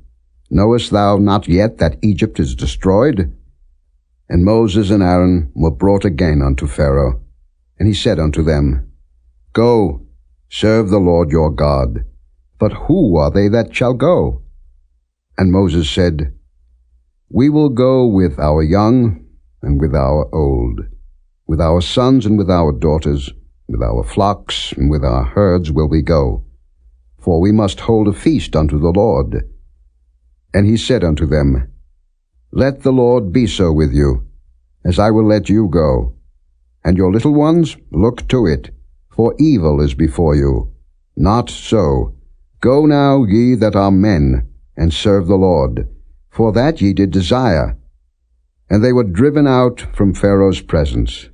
Knowest thou not yet that Egypt is destroyed? And Moses and Aaron were brought again unto Pharaoh. And he said unto them, Go, serve the Lord your God. But who are they that shall go? And Moses said, We will go with our young and with our old, with our sons and with our daughters, with our flocks and with our herds will we go, for we must hold a feast unto the Lord. And he said unto them, Let the Lord be so with you, as I will let you go. And your little ones, look to it, for evil is before you. Not so. Go now, ye that are men, and serve the Lord, for that ye did desire. And they were driven out from Pharaoh's presence.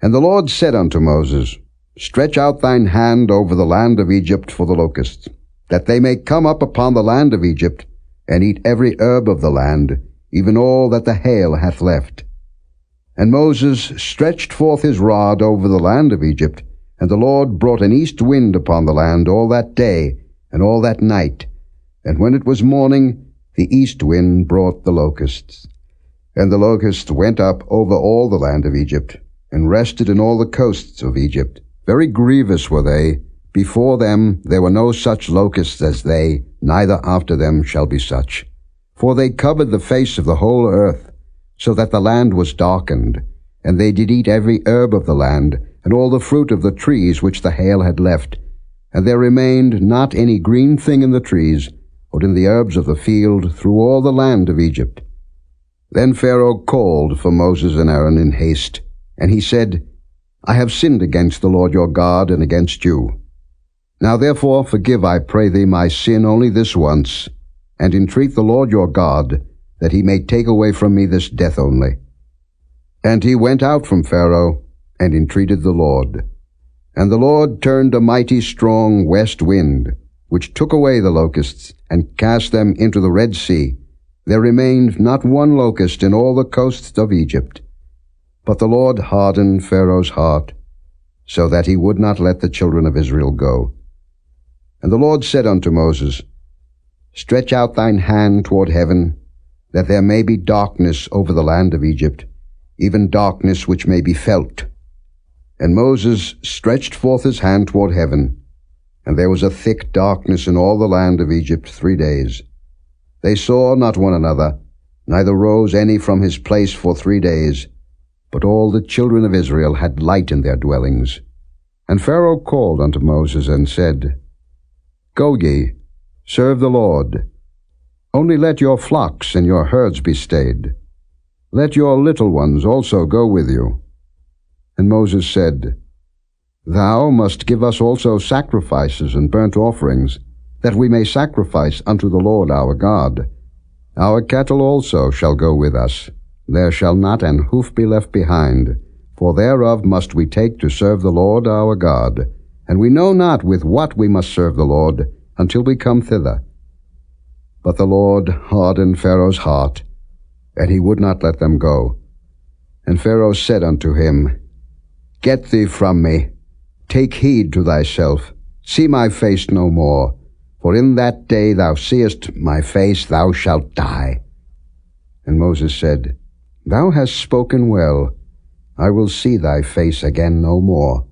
And the Lord said unto Moses, Stretch out thine hand over the land of Egypt for the locusts, that they may come up upon the land of Egypt, and eat every herb of the land, even all that the hail hath left. And Moses stretched forth his rod over the land of Egypt, and the Lord brought an east wind upon the land all that day and all that night. And when it was morning, the east wind brought the locusts. And the locusts went up over all the land of Egypt, and rested in all the coasts of Egypt. Very grievous were they. Before them there were no such locusts as they, neither after them shall be such. For they covered the face of the whole earth, so that the land was darkened. And they did eat every herb of the land, and all the fruit of the trees which the hail had left. And there remained not any green thing in the trees, or in the herbs of the field, through all the land of Egypt. Then Pharaoh called for Moses and Aaron in haste, and he said, I have sinned against the Lord your God, and against you. Now therefore forgive, I pray thee, my sin only this once, and entreat the Lord your God, that he may take away from me this death only. And he went out from Pharaoh, and entreated the Lord. And the Lord turned a mighty strong west wind, which took away the locusts, and cast them into the Red Sea. There remained not one locust in all the coasts of Egypt. But the Lord hardened Pharaoh's heart, so that he would not let the children of Israel go. And the Lord said unto Moses, Stretch out thine hand toward heaven, that there may be darkness over the land of Egypt, even darkness which may be felt. And Moses stretched forth his hand toward heaven, and there was a thick darkness in all the land of Egypt 3 days. They saw not one another, neither rose any from his place for 3 days, but all the children of Israel had light in their dwellings. And Pharaoh called unto Moses, and said, Go ye, serve the Lord. Only let your flocks and your herds be stayed. Let your little ones also go with you. And Moses said, Thou must give us also sacrifices and burnt offerings, that we may sacrifice unto the Lord our God. Our cattle also shall go with us. There shall not an hoof be left behind, for thereof must we take to serve the Lord our God. And we know not with what we must serve the Lord, until we come thither. But the Lord hardened Pharaoh's heart, and he would not let them go. And Pharaoh said unto him, Get thee from me, take heed to thyself, see my face no more, for in that day thou seest my face thou shalt die. And Moses said, Thou hast spoken well, I will see thy face again no more.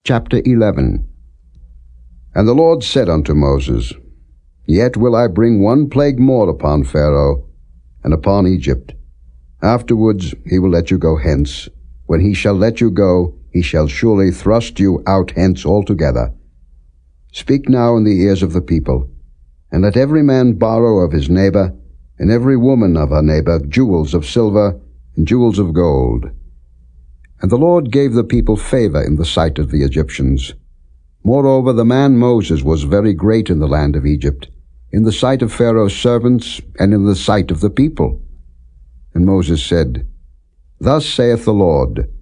Chapter 11. And the Lord said unto Moses, Yet will I bring one plague more upon Pharaoh, and upon Egypt. Afterwards he will let you go hence. When he shall let you go, he shall surely thrust you out hence altogether. Speak now in the ears of the people, and let every man borrow of his neighbor, and every woman of her neighbor, jewels of silver and jewels of gold. And the Lord gave the people favor in the sight of the Egyptians. Moreover, the man Moses was very great in the land of Egypt, in the sight of Pharaoh's servants, and in the sight of the people. And Moses said, Thus saith the Lord,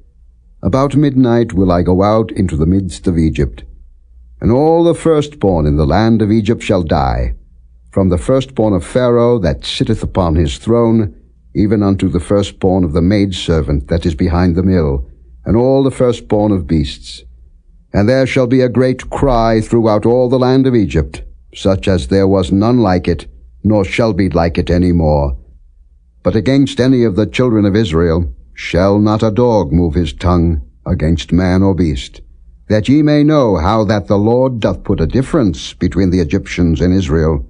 About midnight will I go out into the midst of Egypt, and all the firstborn in the land of Egypt shall die, from the firstborn of Pharaoh that sitteth upon his throne, even unto the firstborn of the maidservant that is behind the mill, and all the firstborn of beasts. And there shall be a great cry throughout all the land of Egypt, such as there was none like it, nor shall be like it any more. But against any of the children of Israel shall not a dog move his tongue against man or beast, that ye may know how that the Lord doth put a difference between the Egyptians and Israel.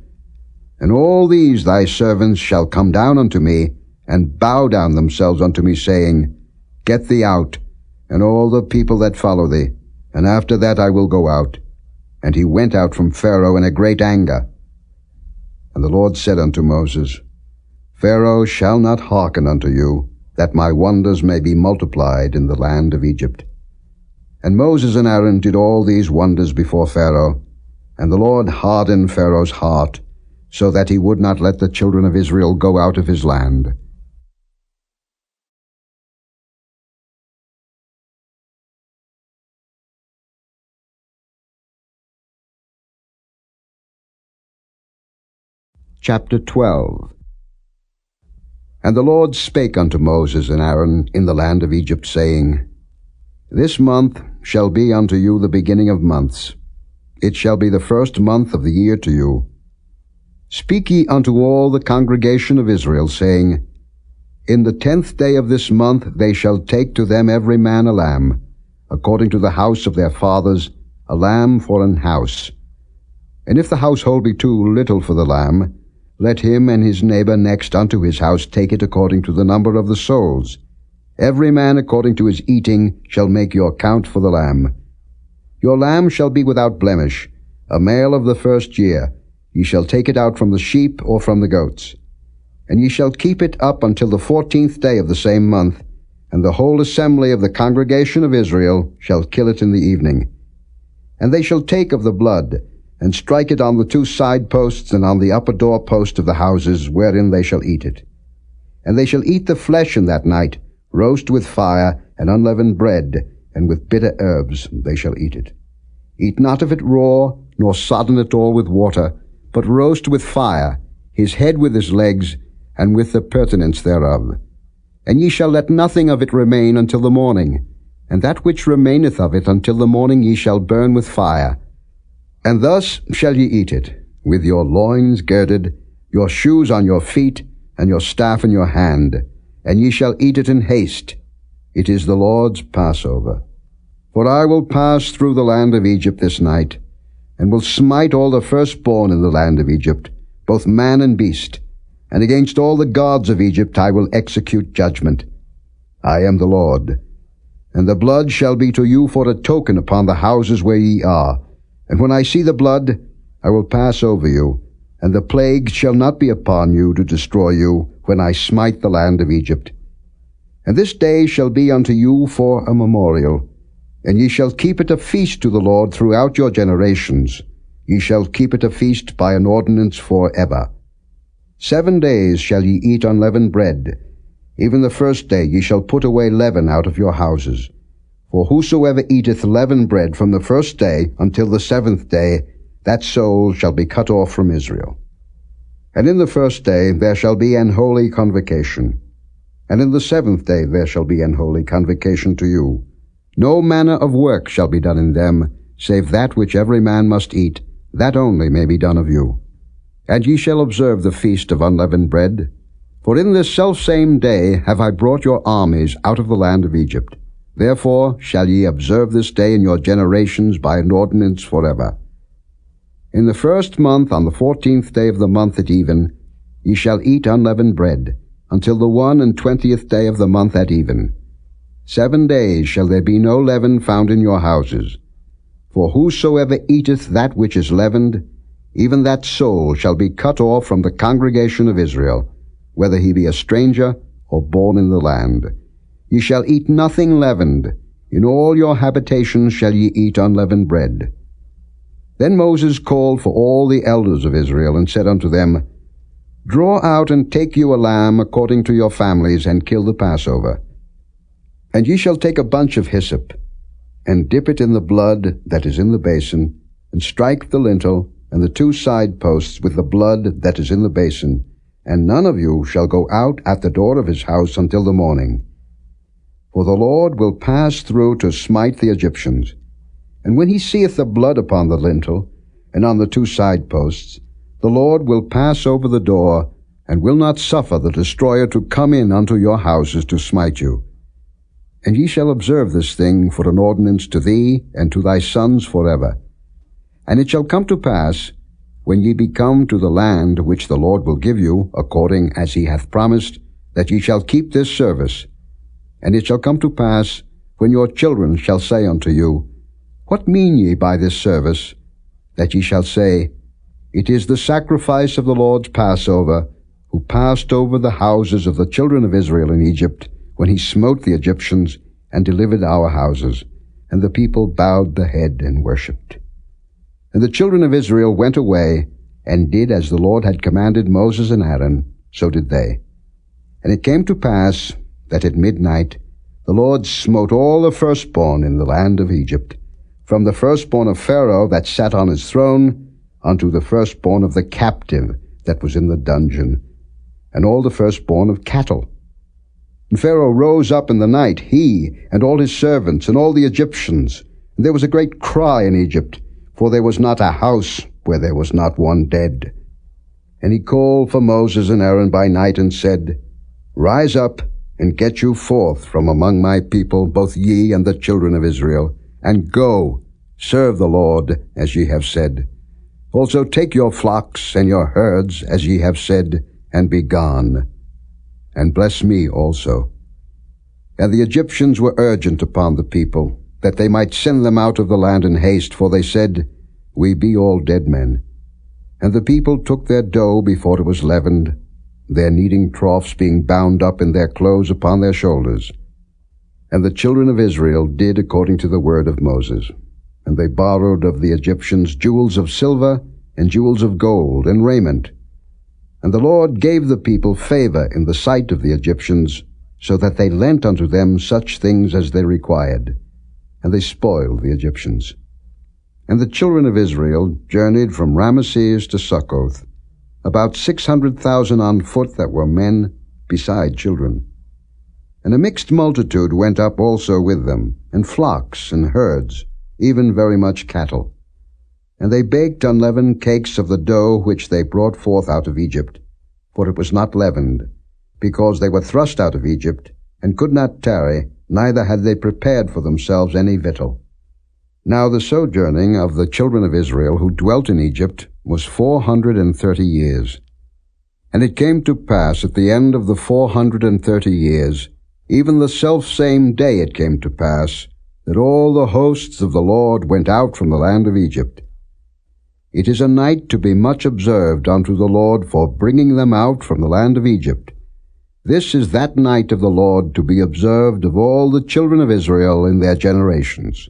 And all these thy servants shall come down unto me, and bow down themselves unto me, saying, Get thee out, and all the people that follow thee, and after that I will go out. And he went out from Pharaoh in a great anger. And the Lord said unto Moses, Pharaoh shall not hearken unto you, that my wonders may be multiplied in the land of Egypt. And Moses and Aaron did all these wonders before Pharaoh, and the Lord hardened Pharaoh's heart, so that he would not let the children of Israel go out of his land. Chapter 12. And the Lord spake unto Moses and Aaron in the land of Egypt, saying, This month shall be unto you the beginning of months. It shall be the first month of the year to you. Speak ye unto all the congregation of Israel, saying, In the 10th day of this month they shall take to them every man a lamb, according to the house of their fathers, a lamb for an house. And if the household be too little for the lamb, let him and his neighbor next unto his house take it according to the number of the souls. Every man according to his eating shall make your count for the lamb. Your lamb shall be without blemish, a male of the first year. Ye shall take it out from the sheep or from the goats. And ye shall keep it up until the 14th day of the same month, and the whole assembly of the congregation of Israel shall kill it in the evening. And they shall take of the blood, and strike it on the 2 side posts and on the upper door post of the houses wherein they shall eat it. And they shall eat the flesh in that night, roast with fire, and unleavened bread, and with bitter herbs they shall eat it. Eat not of it raw, nor sodden it all with water, but roast with fire, his head with his legs, and with the purtenance thereof. And ye shall let nothing of it remain until the morning, and that which remaineth of it until the morning ye shall burn with fire. And thus shall ye eat it, with your loins girded, your shoes on your feet, and your staff in your hand, and ye shall eat it in haste. It is the Lord's Passover. For I will pass through the land of Egypt this night, and will smite all the firstborn in the land of Egypt, both man and beast, and against all the gods of Egypt I will execute judgment. I am the Lord. And the blood shall be to you for a token upon the houses where ye are. And when I see the blood, I will pass over you, and the plague shall not be upon you to destroy you, when I smite the land of Egypt. And this day shall be unto you for a memorial, and ye shall keep it a feast to the Lord throughout your generations. Ye shall keep it a feast by an ordinance for ever. 7 days shall ye eat unleavened bread. Even the first day ye shall put away leaven out of your houses. For whosoever eateth leavened bread from the first day until the 7th day, that soul shall be cut off from Israel. And in the first day there shall be an holy convocation, and in the 7th day there shall be an holy convocation to you. No manner of work shall be done in them, save that which every man must eat, that only may be done of you. And ye shall observe the feast of unleavened bread. For in this selfsame day have I brought your armies out of the land of Egypt. Therefore shall ye observe this day in your generations by an ordinance forever. In the 1st month, on the 14th day of the month at even, ye shall eat unleavened bread, until the 21st day of the month at even. 7 days shall there be no leaven found in your houses. For whosoever eateth that which is leavened, even that soul shall be cut off from the congregation of Israel, whether he be a stranger or born in the land. Ye shall eat nothing leavened. In all your habitations shall ye eat unleavened bread. Then Moses called for all the elders of Israel, and said unto them, Draw out and take you a lamb according to your families, and kill the Passover. And ye shall take a bunch of hyssop, and dip it in the blood that is in the basin, and strike the lintel and the 2 side posts with the blood that is in the basin, and none of you shall go out at the door of his house until the morning. For the Lord will pass through to smite the Egyptians. And when he seeth the blood upon the lintel, and on the 2 side posts, the Lord will pass over the door, and will not suffer the destroyer to come in unto your houses to smite you. And ye shall observe this thing for an ordinance to thee and to thy sons forever. And it shall come to pass, when ye be come to the land which the Lord will give you, according as he hath promised, that ye shall keep this service. And it shall come to pass, when your children shall say unto you, What mean ye by this service? That ye shall say, It is the sacrifice of the Lord's Passover, who passed over the houses of the children of Israel in Egypt, when he smote the Egyptians, and delivered our houses. And the people bowed the head and worshipped. And the children of Israel went away, and did as the Lord had commanded Moses and Aaron, so did they. And it came to pass, that at midnight the Lord smote all the firstborn in the land of Egypt, from the firstborn of Pharaoh that sat on his throne, unto the firstborn of the captive that was in the dungeon, and all the firstborn of cattle. And Pharaoh rose up in the night, he, and all his servants, and all the Egyptians. And there was a great cry in Egypt, for there was not a house where there was not one dead. And he called for Moses and Aaron by night, and said, Rise up, and get you forth from among my people, both ye and the children of Israel, and go, serve the Lord, as ye have said. Also take your flocks and your herds, as ye have said, and be gone. And bless me also. And the Egyptians were urgent upon the people, that they might send them out of the land in haste, for they said, We be all dead men. And the people took their dough before it was leavened, their kneading troughs being bound up in their clothes upon their shoulders. And the children of Israel did according to the word of Moses. And they borrowed of the Egyptians jewels of silver, and jewels of gold, and raiment. And the Lord gave the people favor in the sight of the Egyptians, so that they lent unto them such things as they required. And they spoiled the Egyptians. And the children of Israel journeyed from Ramesses to Succoth, about 600,000 on foot that were men, beside children. And a mixed multitude went up also with them, and flocks and herds, even very much cattle. And they baked unleavened cakes of the dough which they brought forth out of Egypt, for it was not leavened, because they were thrust out of Egypt, and could not tarry, neither had they prepared for themselves any victual. Now the sojourning of the children of Israel who dwelt in Egypt was 430 years. And it came to pass at the end of the 430 years, even the selfsame day it came to pass, that all the hosts of the Lord went out from the land of Egypt. It is a night to be much observed unto the Lord for bringing them out from the land of Egypt. This is that night of the Lord to be observed of all the children of Israel in their generations.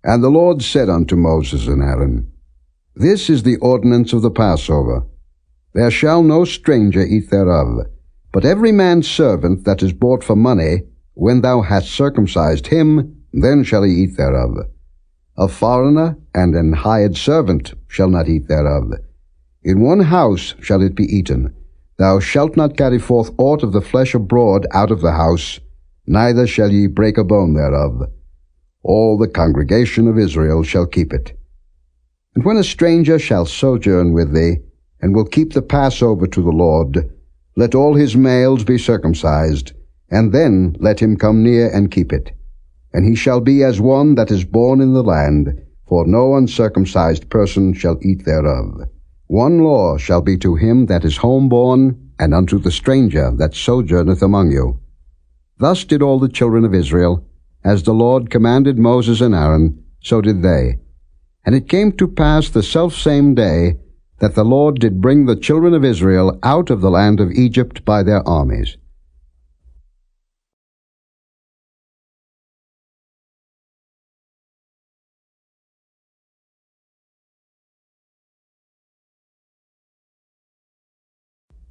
And the Lord said unto Moses and Aaron, This is the ordinance of the Passover. There shall no stranger eat thereof, but every man's servant that is bought for money, when thou hast circumcised him, then shall he eat thereof. A foreigner and an hired servant shall not eat thereof. In one house shall it be eaten. Thou shalt not carry forth aught of the flesh abroad out of the house, neither shall ye break a bone thereof. All the congregation of Israel shall keep it. And when a stranger shall sojourn with thee, and will keep the Passover to the Lord, let all his males be circumcised, and then let him come near and keep it. And he shall be as one that is born in the land, for no uncircumcised person shall eat thereof. One law shall be to him that is homeborn, and unto the stranger that sojourneth among you. Thus did all the children of Israel, as the Lord commanded Moses and Aaron, so did they. And it came to pass the selfsame day, that the Lord did bring the children of Israel out of the land of Egypt by their armies.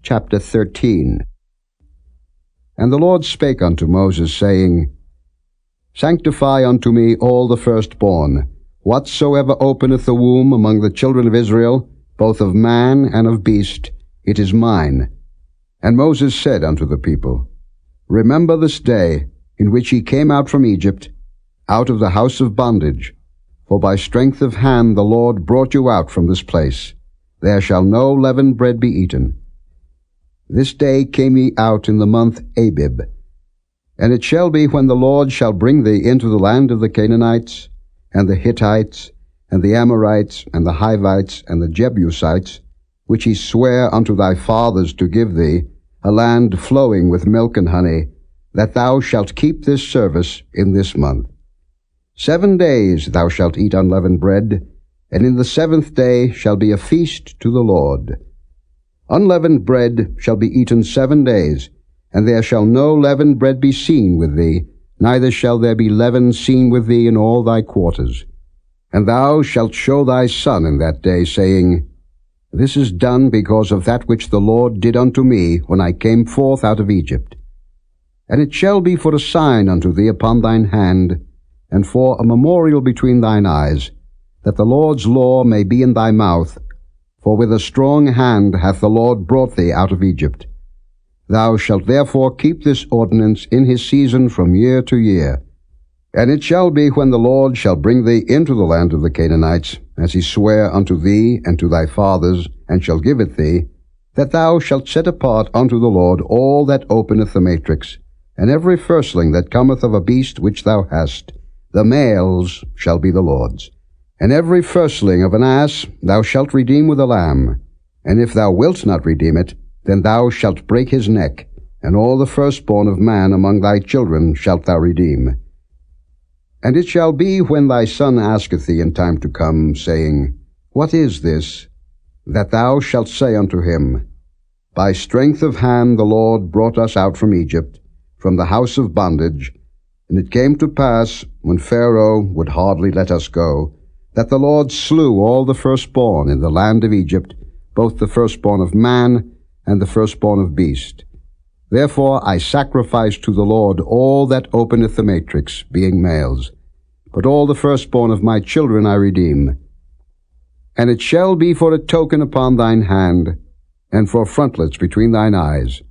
Chapter 13. And the Lord spake unto Moses, saying, Sanctify unto me all the firstborn, whatsoever openeth the womb among the children of Israel, both of man and of beast, it is mine. And Moses said unto the people, Remember this day, in which ye came out from Egypt, out of the house of bondage. For by strength of hand the Lord brought you out from this place. There shall no leavened bread be eaten. This day came ye out in the month Abib. And it shall be, when the Lord shall bring thee into the land of the Canaanites, and the Hittites, and the Amorites, and the Hivites, and the Jebusites, which he sware unto thy fathers to give thee, a land flowing with milk and honey, that thou shalt keep this service in this month. 7 days thou shalt eat unleavened bread, and in the 7th day shall be a feast to the Lord. Unleavened bread shall be eaten 7 days, and there shall no leavened bread be seen with thee, neither shall there be leaven seen with thee in all thy quarters. And thou shalt show thy son in that day, saying, This is done because of that which the Lord did unto me when I came forth out of Egypt. And it shall be for a sign unto thee upon thine hand, and for a memorial between thine eyes, that the Lord's law may be in thy mouth, for with a strong hand hath the Lord brought thee out of Egypt. Thou shalt therefore keep this ordinance in his season from year to year. And it shall be, when the Lord shall bring thee into the land of the Canaanites, as he sware unto thee and to thy fathers, and shall give it thee, that thou shalt set apart unto the Lord all that openeth the matrix, and every firstling that cometh of a beast which thou hast, the males shall be the Lord's. And every firstling of an ass thou shalt redeem with a lamb. And if thou wilt not redeem it, then thou shalt break his neck, and all the firstborn of man among thy children shalt thou redeem. And it shall be, when thy son asketh thee in time to come, saying, What is this? That thou shalt say unto him, By strength of hand the Lord brought us out from Egypt, from the house of bondage. And it came to pass, when Pharaoh would hardly let us go, that the Lord slew all the firstborn in the land of Egypt, both the firstborn of man and the firstborn of beast. Therefore I sacrifice to the Lord all that openeth the matrix, being males. But all the firstborn of my children I redeem. And it shall be for a token upon thine hand, and for frontlets between thine eyes.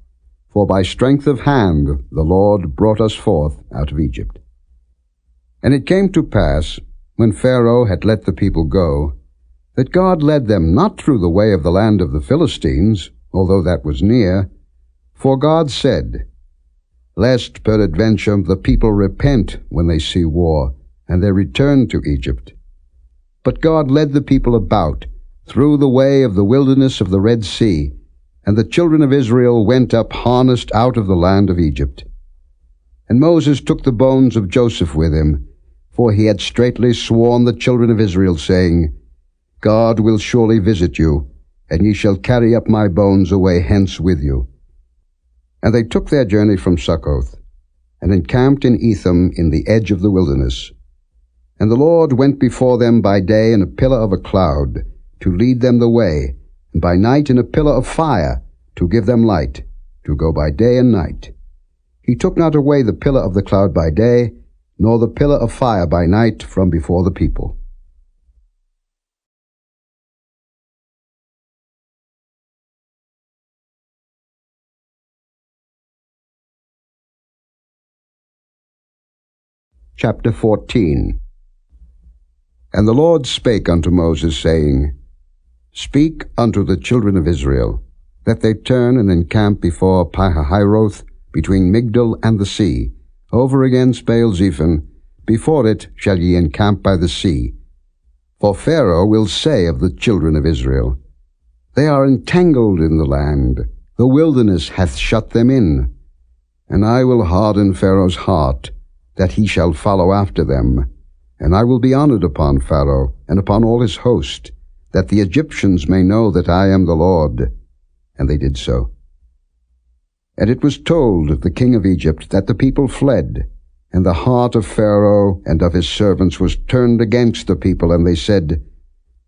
For by strength of hand the Lord brought us forth out of Egypt. And it came to pass, when Pharaoh had let the people go, that God led them not through the way of the land of the Philistines, although that was near. For God said, Lest peradventure the people repent when they see war, and they return to Egypt. But God led the people about through the way of the wilderness of the Red Sea, and the children of Israel went up harnessed out of the land of Egypt. And Moses took the bones of Joseph with him, for he had straitly sworn the children of Israel, saying, God will surely visit you, and ye shall carry up my bones away hence with you. And they took their journey from Succoth, and encamped in Etham in the edge of the wilderness. And the Lord went before them by day in a pillar of a cloud, to lead them the way, and by night in a pillar of fire, to give them light, to go by day and night. He took not away the pillar of the cloud by day, nor the pillar of fire by night from before the people. Chapter 14. And the Lord spake unto Moses, saying, Speak unto the children of Israel, that they turn and encamp before Pihahiroth, between Migdol and the sea, over against Baal-zephon. Before it shall ye encamp by the sea. For Pharaoh will say of the children of Israel, They are entangled in the land, the wilderness hath shut them in. And I will harden Pharaoh's heart, that he shall follow after them. And I will be honored upon Pharaoh, and upon all his host, that the Egyptians may know that I am the Lord. And they did so. And it was told the king of Egypt that the people fled, and the heart of Pharaoh and of his servants was turned against the people, and they said,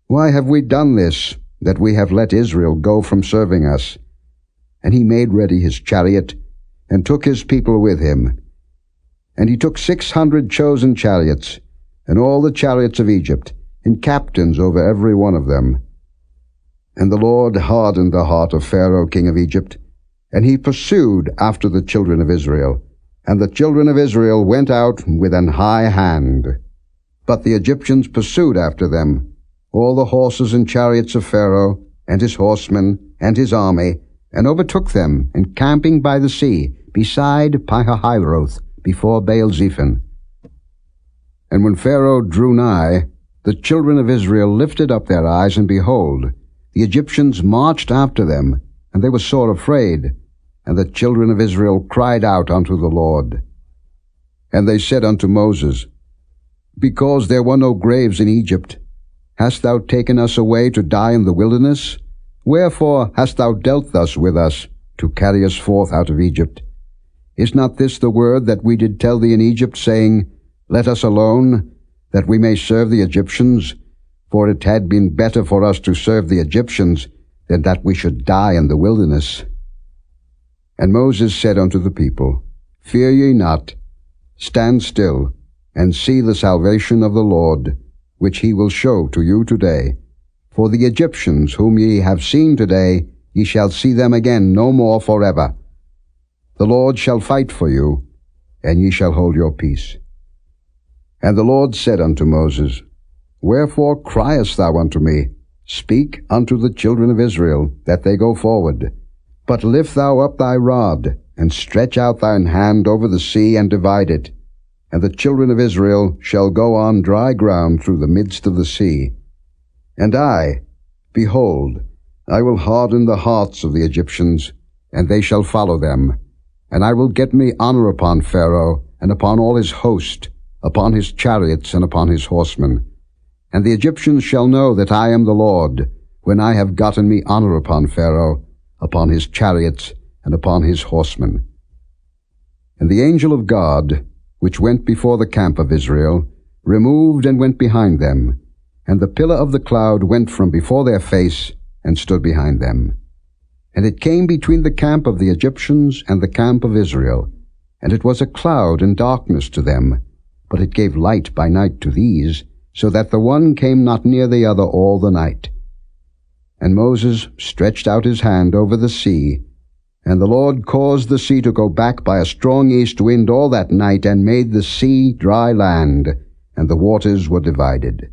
Why have we done this, that we have let Israel go from serving us? And he made ready his chariot, and took his people with him. And he took 600 chosen chariots, and all the chariots of Egypt, and captains over every one of them. And the Lord hardened the heart of Pharaoh king of Egypt, and he pursued after the children of Israel. And the children of Israel went out with an high hand. But the Egyptians pursued after them, all the horses and chariots of Pharaoh, and his horsemen, and his army, and overtook them, encamping by the sea, beside Pihahiroth, before Baal-zephon. And when Pharaoh drew nigh, the children of Israel lifted up their eyes, and behold, the Egyptians marched after them, and they were sore afraid. And the children of Israel cried out unto the Lord. And they said unto Moses, Because there were no graves in Egypt, hast thou taken us away to die in the wilderness? Wherefore hast thou dealt thus with us, to carry us forth out of Egypt? Is not this the word that we did tell thee in Egypt, saying, Let us alone, that we may serve the Egyptians? For it had been better for us to serve the Egyptians, than that we should die in the wilderness. And Moses said unto the people, Fear ye not, stand still, and see the salvation of the Lord, which he will show to you today. For the Egyptians whom ye have seen today, ye shall see them again no more forever. The Lord shall fight for you, and ye shall hold your peace. And the Lord said unto Moses, Wherefore criest thou unto me? Speak unto the children of Israel, that they go forward. But lift thou up thy rod, and stretch out thine hand over the sea, and divide it. And the children of Israel shall go on dry ground through the midst of the sea. And I, behold, I will harden the hearts of the Egyptians, and they shall follow them. And I will get me honor upon Pharaoh, and upon all his host, upon his chariots, and upon his horsemen. And the Egyptians shall know that I am the Lord, when I have gotten me honor upon Pharaoh, upon his chariots, and upon his horsemen. And the angel of God, which went before the camp of Israel, removed and went behind them, and the pillar of the cloud went from before their face, and stood behind them. And it came between the camp of the Egyptians and the camp of Israel, and it was a cloud and darkness to them, but it gave light by night to these, so that the one came not near the other all the night. And Moses stretched out his hand over the sea, and the Lord caused the sea to go back by a strong east wind all that night, and made the sea dry land, and the waters were divided.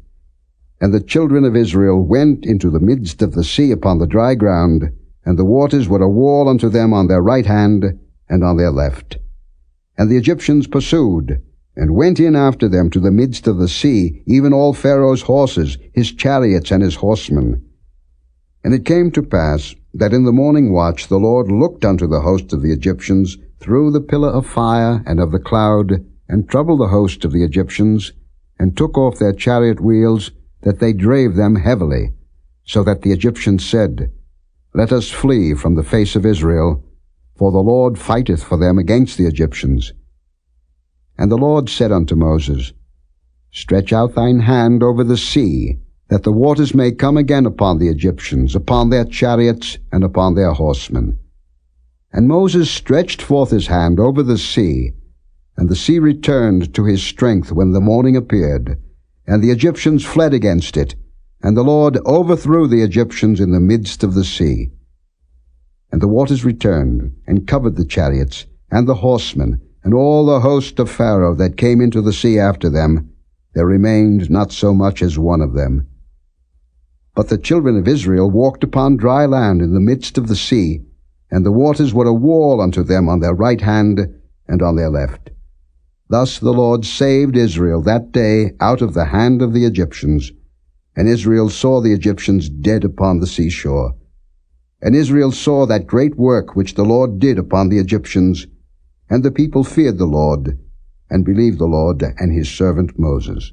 And the children of Israel went into the midst of the sea upon the dry ground, and the waters were a wall unto them on their right hand and on their left. And the Egyptians pursued, and went in after them to the midst of the sea, even all Pharaoh's horses, his chariots, and his horsemen. And it came to pass that in the morning watch the Lord looked unto the host of the Egyptians through the pillar of fire and of the cloud, and troubled the host of the Egyptians, and took off their chariot wheels, that they drave them heavily, so that the Egyptians said, Let us flee from the face of Israel, for the Lord fighteth for them against the Egyptians. And the Lord said unto Moses, Stretch out thine hand over the sea, that the waters may come again upon the Egyptians, upon their chariots, and upon their horsemen. And Moses stretched forth his hand over the sea, and the sea returned to his strength when the morning appeared, and the Egyptians fled against it, and the Lord overthrew the Egyptians in the midst of the sea. And the waters returned, and covered the chariots, and the horsemen, and all the host of Pharaoh that came into the sea after them. There remained not so much as one of them. But the children of Israel walked upon dry land in the midst of the sea, and the waters were a wall unto them on their right hand and on their left. Thus the Lord saved Israel that day out of the hand of the Egyptians. And Israel saw the Egyptians dead upon the seashore. And Israel saw that great work which the Lord did upon the Egyptians. And the people feared the Lord, and believed the Lord and his servant Moses.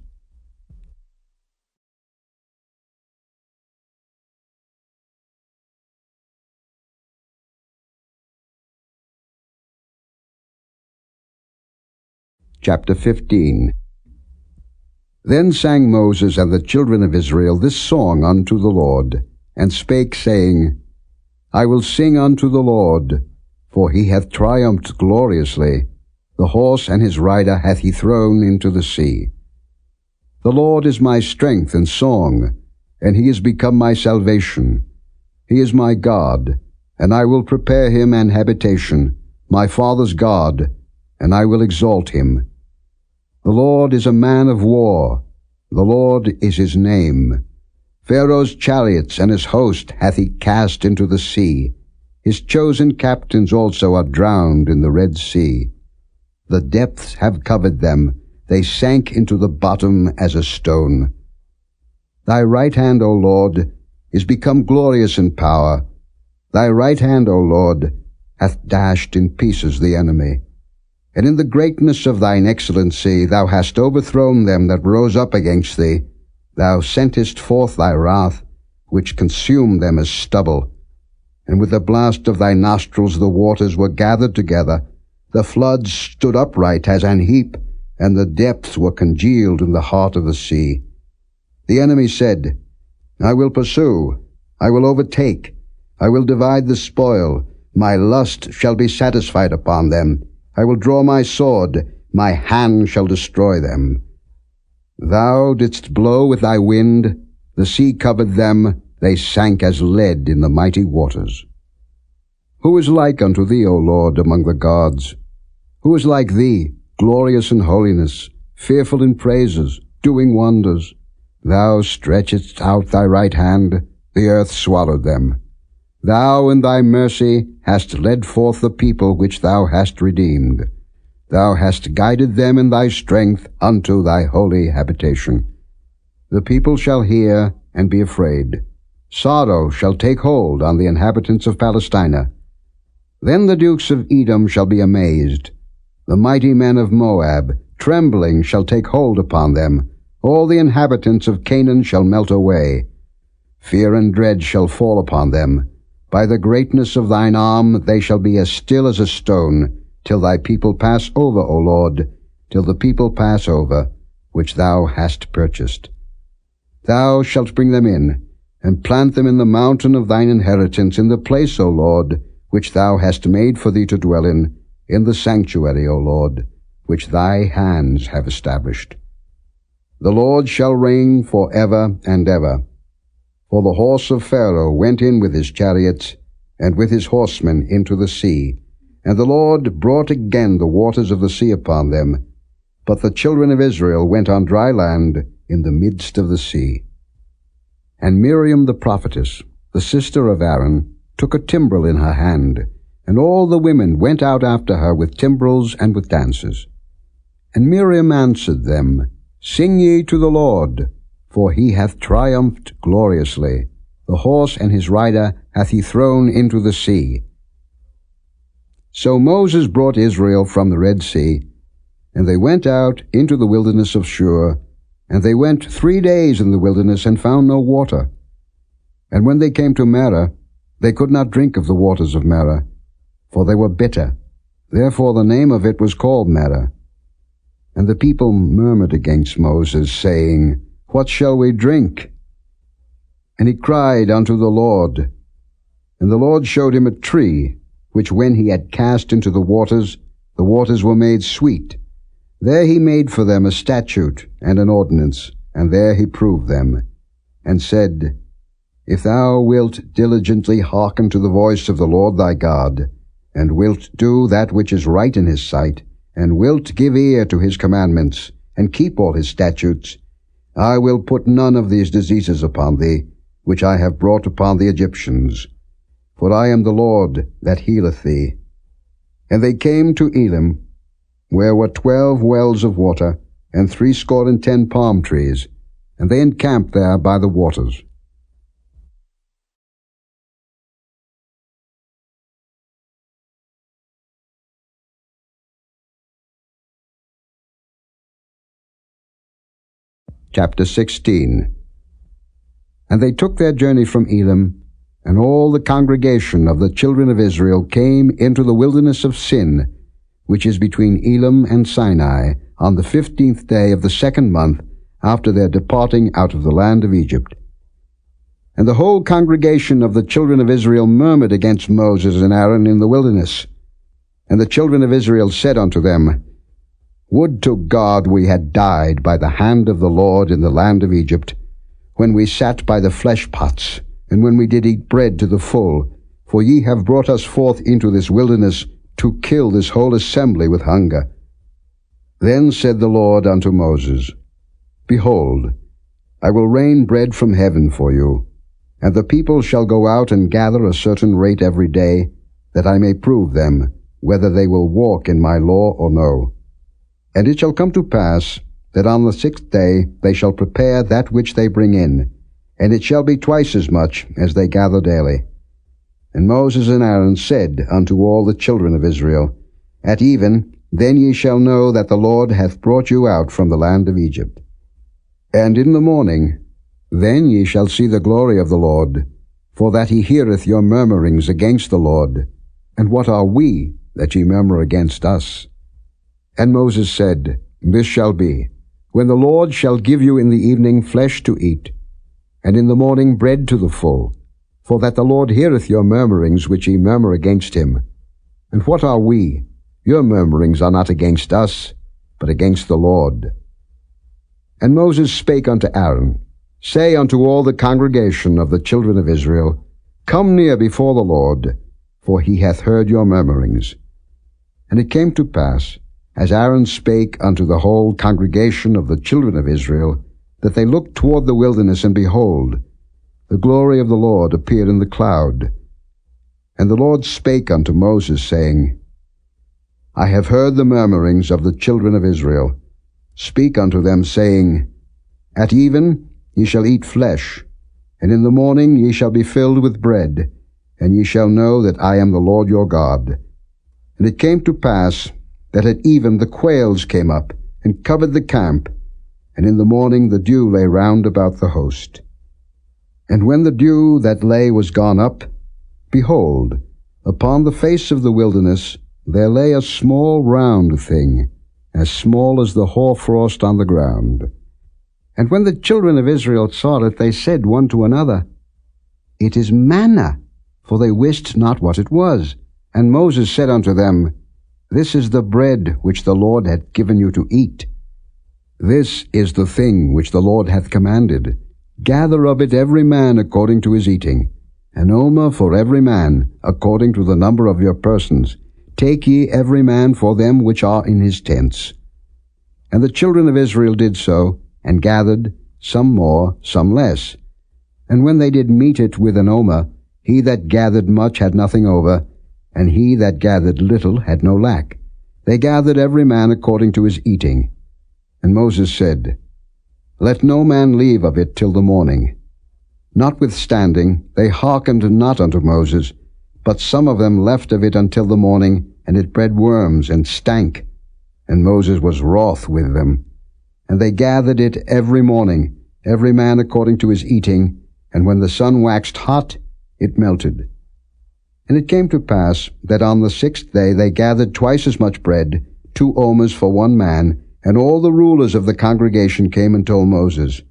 Chapter 15. Then sang Moses and the children of Israel this song unto the Lord, and spake, saying, I will sing unto the Lord, for he hath triumphed gloriously. The horse and his rider hath he thrown into the sea. The Lord is my strength and song, and he is become my salvation. He is my God, and I will prepare him an habitation, my father's God, and I will exalt him. The Lord is a man of war, the Lord is his name. Pharaoh's chariots and his host hath he cast into the sea. His chosen captains also are drowned in the Red Sea. The depths have covered them, they sank into the bottom as a stone. Thy right hand, O Lord, is become glorious in power. Thy right hand, O Lord, hath dashed in pieces the enemy. And in the greatness of thine excellency thou hast overthrown them that rose up against thee. Thou sentest forth thy wrath, which consumed them as stubble. And with the blast of thy nostrils the waters were gathered together. The floods stood upright as an heap, and the depths were congealed in the heart of the sea. The enemy said, I will pursue, I will overtake, I will divide the spoil, my lust shall be satisfied upon them. I will draw my sword, my hand shall destroy them. Thou didst blow with thy wind, the sea covered them, they sank as lead in the mighty waters. Who is like unto thee, O Lord, among the gods? Who is like thee, glorious in holiness, fearful in praises, doing wonders? Thou stretchedst out thy right hand, the earth swallowed them. Thou in thy mercy hast led forth the people which thou hast redeemed. Thou hast guided them in thy strength unto thy holy habitation. The people shall hear and be afraid. Sorrow shall take hold on the inhabitants of Palestina. Then the dukes of Edom shall be amazed. The mighty men of Moab, trembling, shall take hold upon them. All the inhabitants of Canaan shall melt away. Fear and dread shall fall upon them. By the greatness of thine arm they shall be as still as a stone, till thy people pass over, O Lord, till the people pass over, which thou hast purchased. Thou shalt bring them in, and plant them in the mountain of thine inheritance, in the place, O Lord, which thou hast made for thee to dwell in the sanctuary, O Lord, which thy hands have established. The Lord shall reign for ever and ever. For the horse of Pharaoh went in with his chariots, and with his horsemen into the sea, and the Lord brought again the waters of the sea upon them. But the children of Israel went on dry land in the midst of the sea. And Miriam the prophetess, the sister of Aaron, took a timbrel in her hand, and all the women went out after her with timbrels and with dances. And Miriam answered them, Sing ye to the Lord, for he hath triumphed gloriously. The horse and his rider hath he thrown into the sea. So Moses brought Israel from the Red Sea, and they went out into the wilderness of Shur, and they went 3 days in the wilderness and found no water. And when they came to Marah, they could not drink of the waters of Marah, for they were bitter. Therefore the name of it was called Marah. And the people murmured against Moses, saying, What shall we drink? And he cried unto the Lord. And the Lord showed him a tree, which when he had cast into the waters were made sweet. There he made for them a statute and an ordinance, and there he proved them, and said, If thou wilt diligently hearken to the voice of the Lord thy God, and wilt do that which is right in his sight, and wilt give ear to his commandments, and keep all his statutes, I will put none of these diseases upon thee, which I have brought upon the Egyptians. For I am the Lord that healeth thee. And they came to Elim, where were 12 wells of water, and 70 palm trees, and they encamped there by the waters. Chapter 16. And they took their journey from Elim, and all the congregation of the children of Israel came into the wilderness of Sin, which is between Elim and Sinai, on the 15th day of the 2nd month after their departing out of the land of Egypt. And the whole congregation of the children of Israel murmured against Moses and Aaron in the wilderness. And the children of Israel said unto them, Would to God we had died by the hand of the Lord in the land of Egypt, when we sat by the flesh pots, and when we did eat bread to the full, for ye have brought us forth into this wilderness to kill this whole assembly with hunger. Then said the Lord unto Moses, Behold, I will rain bread from heaven for you, and the people shall go out and gather a certain rate every day, that I may prove them, whether they will walk in my law or no. And it shall come to pass, that on the 6th day they shall prepare that which they bring in, and it shall be twice as much as they gather daily. And Moses and Aaron said unto all the children of Israel, At even, then ye shall know that the Lord hath brought you out from the land of Egypt. And in the morning, then ye shall see the glory of the Lord, for that he heareth your murmurings against the Lord. And what are we, that ye murmur against us? And Moses said, This shall be, when the Lord shall give you in the evening flesh to eat, and in the morning bread to the full, for that the Lord heareth your murmurings which ye murmur against him. And what are we? Your murmurings are not against us, but against the Lord. And Moses spake unto Aaron, Say unto all the congregation of the children of Israel, Come near before the Lord, for he hath heard your murmurings. And it came to pass, as Aaron spake unto the whole congregation of the children of Israel, that they looked toward the wilderness, and behold, the glory of the Lord appeared in the cloud. And the Lord spake unto Moses, saying, I have heard the murmurings of the children of Israel. Speak unto them, saying, At even ye shall eat flesh, and in the morning ye shall be filled with bread, and ye shall know that I am the Lord your God. And it came to pass, that at even the quails came up, and covered the camp, and in the morning the dew lay round about the host. And when the dew that lay was gone up, behold, upon the face of the wilderness there lay a small round thing, as small as the hoarfrost on the ground. And when the children of Israel saw it, they said one to another, It is manna, for they wist not what it was. And Moses said unto them, This is the bread which the Lord hath given you to eat. This is the thing which the Lord hath commanded. Gather of it every man according to his eating, an omer for every man, according to the number of your persons. Take ye every man for them which are in his tents. And the children of Israel did so, and gathered, some more, some less. And when they did meet it with an omer, he that gathered much had nothing over, and he that gathered little had no lack. They gathered every man according to his eating. And Moses said, Let no man leave of it till the morning. Notwithstanding, they hearkened not unto Moses, but some of them left of it until the morning, and it bred worms, and stank. And Moses was wroth with them. And they gathered it every morning, every man according to his eating, and when the sun waxed hot, it melted. And it came to pass that on the 6th day they gathered twice as much bread, 2 omers for one man, and all the rulers of the congregation came and told Moses.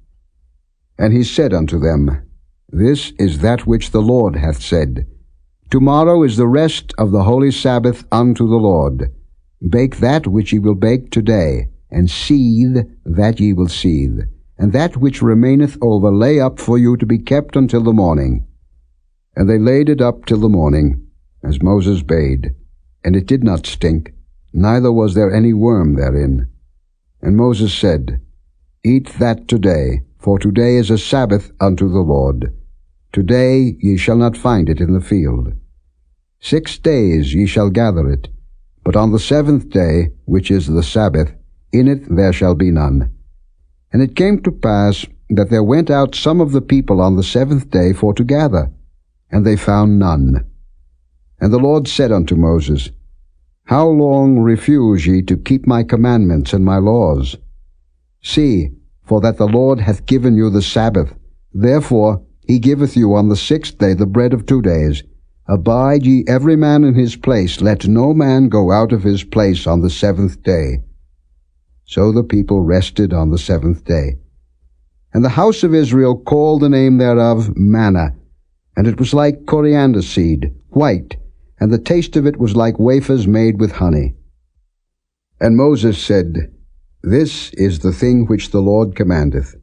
And he said unto them, This is that which the Lord hath said. Tomorrow is the rest of the holy Sabbath unto the Lord. Bake that which ye will bake today, and seethe that ye will seethe, and that which remaineth over lay up for you to be kept until the morning. And they laid it up till the morning, as Moses bade, and it did not stink, neither was there any worm therein. And Moses said, Eat that today, for today is a Sabbath unto the Lord. Today ye shall not find it in the field. 6 days ye shall gather it, but on the 7th day, which is the Sabbath, in it there shall be none. And it came to pass that there went out some of the people on the 7th day for to gather, and they found none. And the Lord said unto Moses, How long refuse ye to keep my commandments and my laws? See, for that the Lord hath given you the Sabbath. Therefore he giveth you on the 6th day the bread of 2 days. Abide ye every man in his place. Let no man go out of his place on the 7th day. So the people rested on the 7th day. And the house of Israel called the name thereof manna, and it was like coriander seed, white, and the taste of it was like wafers made with honey. And Moses said, This is the thing which the Lord commandeth.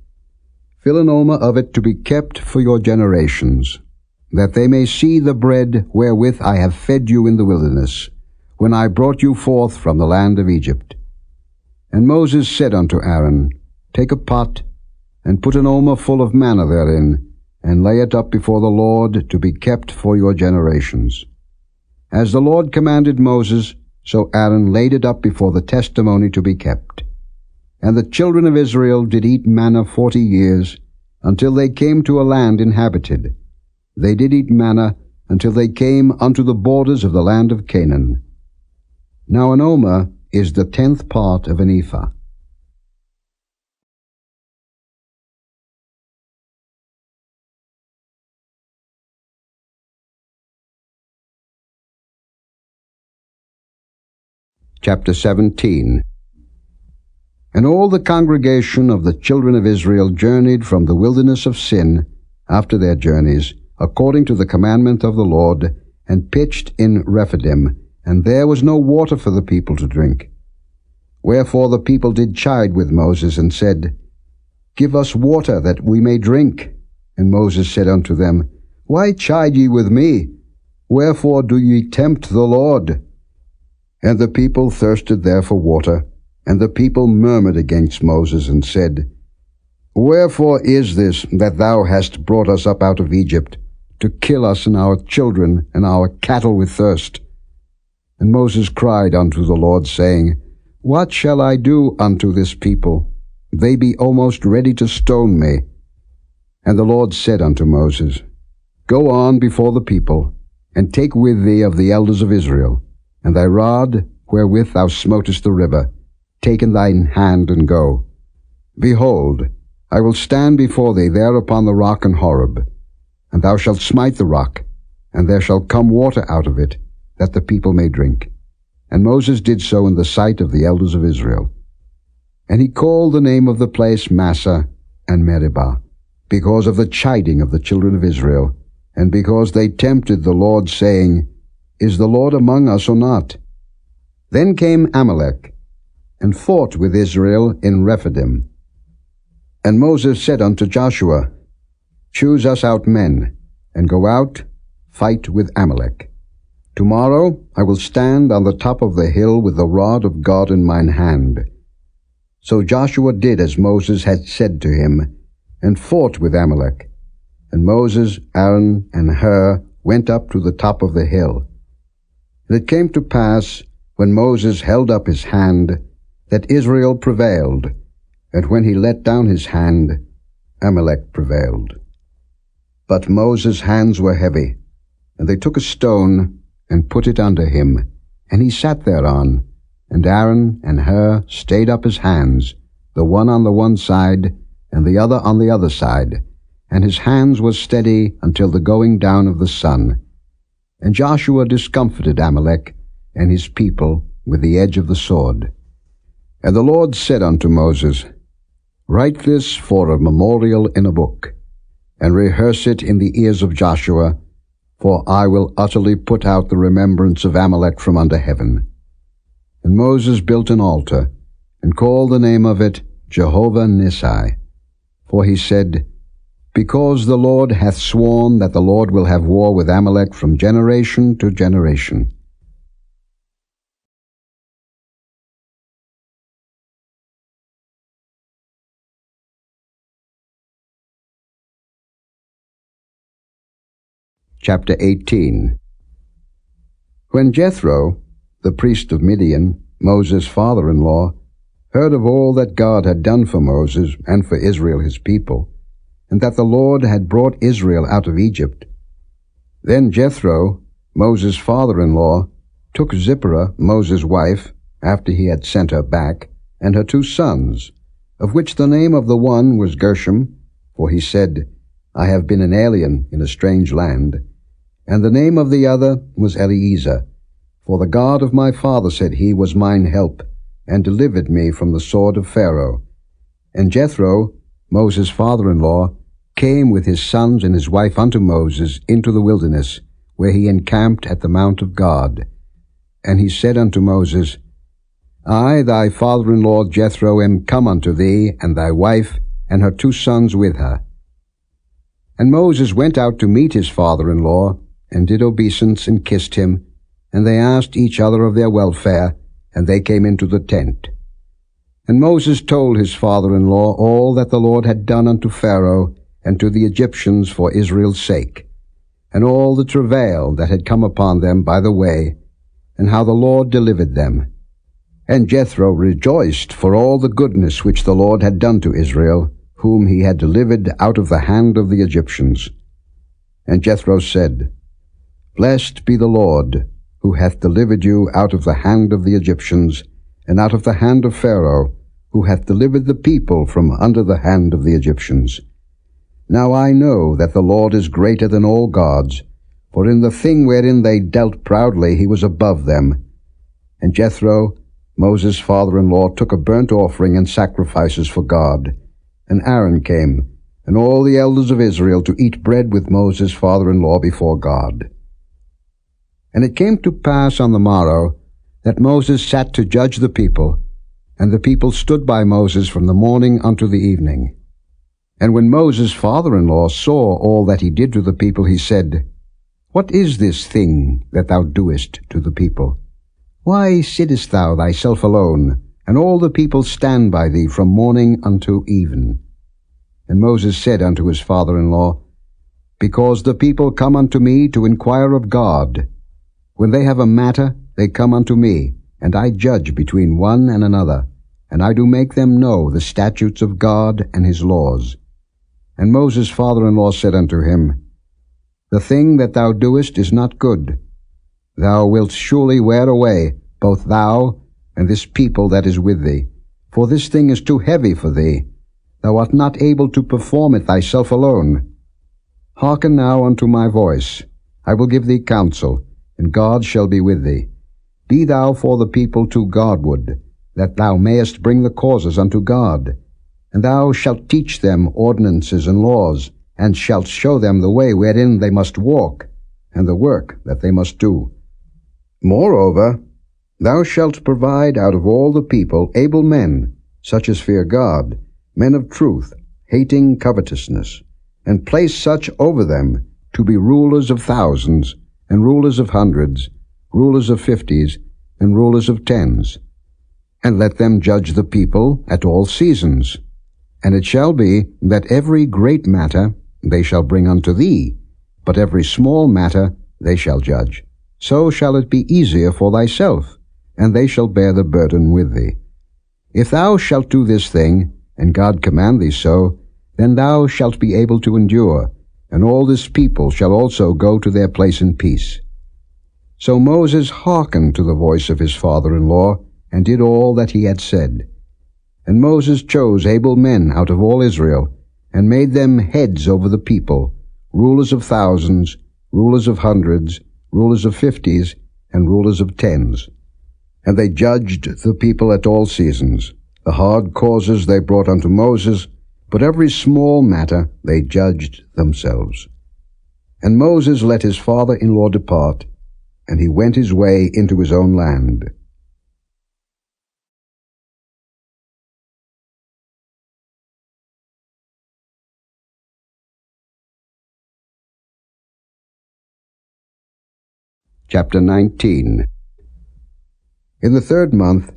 Fill an omer of it to be kept for your generations, that they may see the bread wherewith I have fed you in the wilderness, when I brought you forth from the land of Egypt. And Moses said unto Aaron, Take a pot, and put an omer full of manna therein, and lay it up before the Lord to be kept for your generations. As the Lord commanded Moses, so Aaron laid it up before the testimony to be kept. And the children of Israel did eat manna 40 years, until they came to a land inhabited. They did eat manna until they came unto the borders of the land of Canaan. Now an omer is the 10th part of an ephah. Chapter 17. And all the congregation of the children of Israel journeyed from the wilderness of Sin after their journeys, according to the commandment of the Lord, and pitched in Rephidim, and there was no water for the people to drink. Wherefore the people did chide with Moses, and said, Give us water, that we may drink. And Moses said unto them, Why chide ye with me? Wherefore do ye tempt the Lord? And the people thirsted there for water, and the people murmured against Moses, and said, Wherefore is this that thou hast brought us up out of Egypt, to kill us and our children and our cattle with thirst? And Moses cried unto the Lord, saying, What shall I do unto this people? They be almost ready to stone me. And the Lord said unto Moses, Go on before the people, and take with thee of the elders of Israel, and thy rod wherewith thou smotest the river, take in thine hand, and go. Behold, I will stand before thee there upon the rock in Horeb, and thou shalt smite the rock, and there shall come water out of it, that the people may drink. And Moses did so in the sight of the elders of Israel. And he called the name of the place Massah and Meribah, because of the chiding of the children of Israel, and because they tempted the Lord, saying, Is the Lord among us or not? Then came Amalek, and fought with Israel in Rephidim. And Moses said unto Joshua, Choose us out men, and go out, fight with Amalek. Tomorrow I will stand on the top of the hill with the rod of God in mine hand. So Joshua did as Moses had said to him, and fought with Amalek. And Moses, Aaron, and Hur went up to the top of the hill. And it came to pass, when Moses held up his hand, that Israel prevailed, and when he let down his hand, Amalek prevailed. But Moses' hands were heavy, and they took a stone, and put it under him, and he sat thereon, and Aaron and Hur stayed up his hands, the one on the one side, and the other on the other side, and his hands were steady until the going down of the sun. And Joshua discomfited Amalek and his people with the edge of the sword. And the Lord said unto Moses, Write this for a memorial in a book, and rehearse it in the ears of Joshua, for I will utterly put out the remembrance of Amalek from under heaven. And Moses built an altar, and called the name of it Jehovah Nissi. For he said, Because the Lord hath sworn that the Lord will have war with Amalek from generation to generation. Chapter 18. When Jethro, the priest of Midian, Moses' father-in-law, heard of all that God had done for Moses and for Israel his people, and that the Lord had brought Israel out of Egypt, then Jethro, Moses' father-in-law, took Zipporah, Moses' wife, after he had sent her back, and her 2 sons, of which the name of the one was Gershom, for he said, I have been an alien in a strange land, and the name of the other was Eliezer, for the God of my father, said he, was mine help, and delivered me from the sword of Pharaoh. And Jethro, Moses' father-in-law, came with his sons and his wife unto Moses into the wilderness, where he encamped at the mount of God. And he said unto Moses, I, thy father-in-law Jethro, am come unto thee, and thy wife, and her 2 sons with her. And Moses went out to meet his father-in-law, and did obeisance, and kissed him, and they asked each other of their welfare, and they came into the tent. And Moses told his father-in-law all that the Lord had done unto Pharaoh and to the Egyptians for Israel's sake, and all the travail that had come upon them by the way, and how the Lord delivered them. And Jethro rejoiced for all the goodness which the Lord had done to Israel, whom he had delivered out of the hand of the Egyptians. And Jethro said, Blessed be the Lord, who hath delivered you out of the hand of the Egyptians, and out of the hand of Pharaoh, who hath delivered the people from under the hand of the Egyptians. Now I know that the Lord is greater than all gods, for in the thing wherein they dealt proudly he was above them. And Jethro, Moses' father-in-law, took a burnt offering and sacrifices for God. And Aaron came, and all the elders of Israel, to eat bread with Moses' father-in-law before God. And it came to pass on the morrow that Moses sat to judge the people, and the people stood by Moses from the morning unto the evening. And when Moses' father-in-law saw all that he did to the people, he said, What is this thing that thou doest to the people? Why sittest thou thyself alone, and all the people stand by thee from morning unto even? And Moses said unto his father-in-law, Because the people come unto me to inquire of God. When they have a matter, they come unto me, and I judge between one and another, and I do make them know the statutes of God and his laws. And Moses' father-in-law said unto him, The thing that thou doest is not good. Thou wilt surely wear away, both thou and this people that is with thee. For this thing is too heavy for thee. Thou art not able to perform it thyself alone. Hearken now unto my voice. I will give thee counsel, and God shall be with thee. Be thou for the people too Godward, that thou mayest bring the causes unto God. And thou shalt teach them ordinances and laws, and shalt show them the way wherein they must walk, and the work that they must do. Moreover, thou shalt provide out of all the people able men, such as fear God, men of truth, hating covetousness, and place such over them to be rulers of thousands, and rulers of hundreds, rulers of 50s, and rulers of 10s. And let them judge the people at all seasons. And it shall be that every great matter they shall bring unto thee, but every small matter they shall judge. So shall it be easier for thyself, and they shall bear the burden with thee. If thou shalt do this thing, and God command thee so, then thou shalt be able to endure, and all this people shall also go to their place in peace. So Moses hearkened to the voice of his father-in-law, and did all that he had said. And Moses chose able men out of all Israel, and made them heads over the people, rulers of thousands, rulers of hundreds, rulers of 50s, and rulers of 10s. And they judged the people at all seasons. The hard causes they brought unto Moses, but every small matter they judged themselves. And Moses let his father-in-law depart, and he went his way into his own land. Chapter 19. In the 3rd month,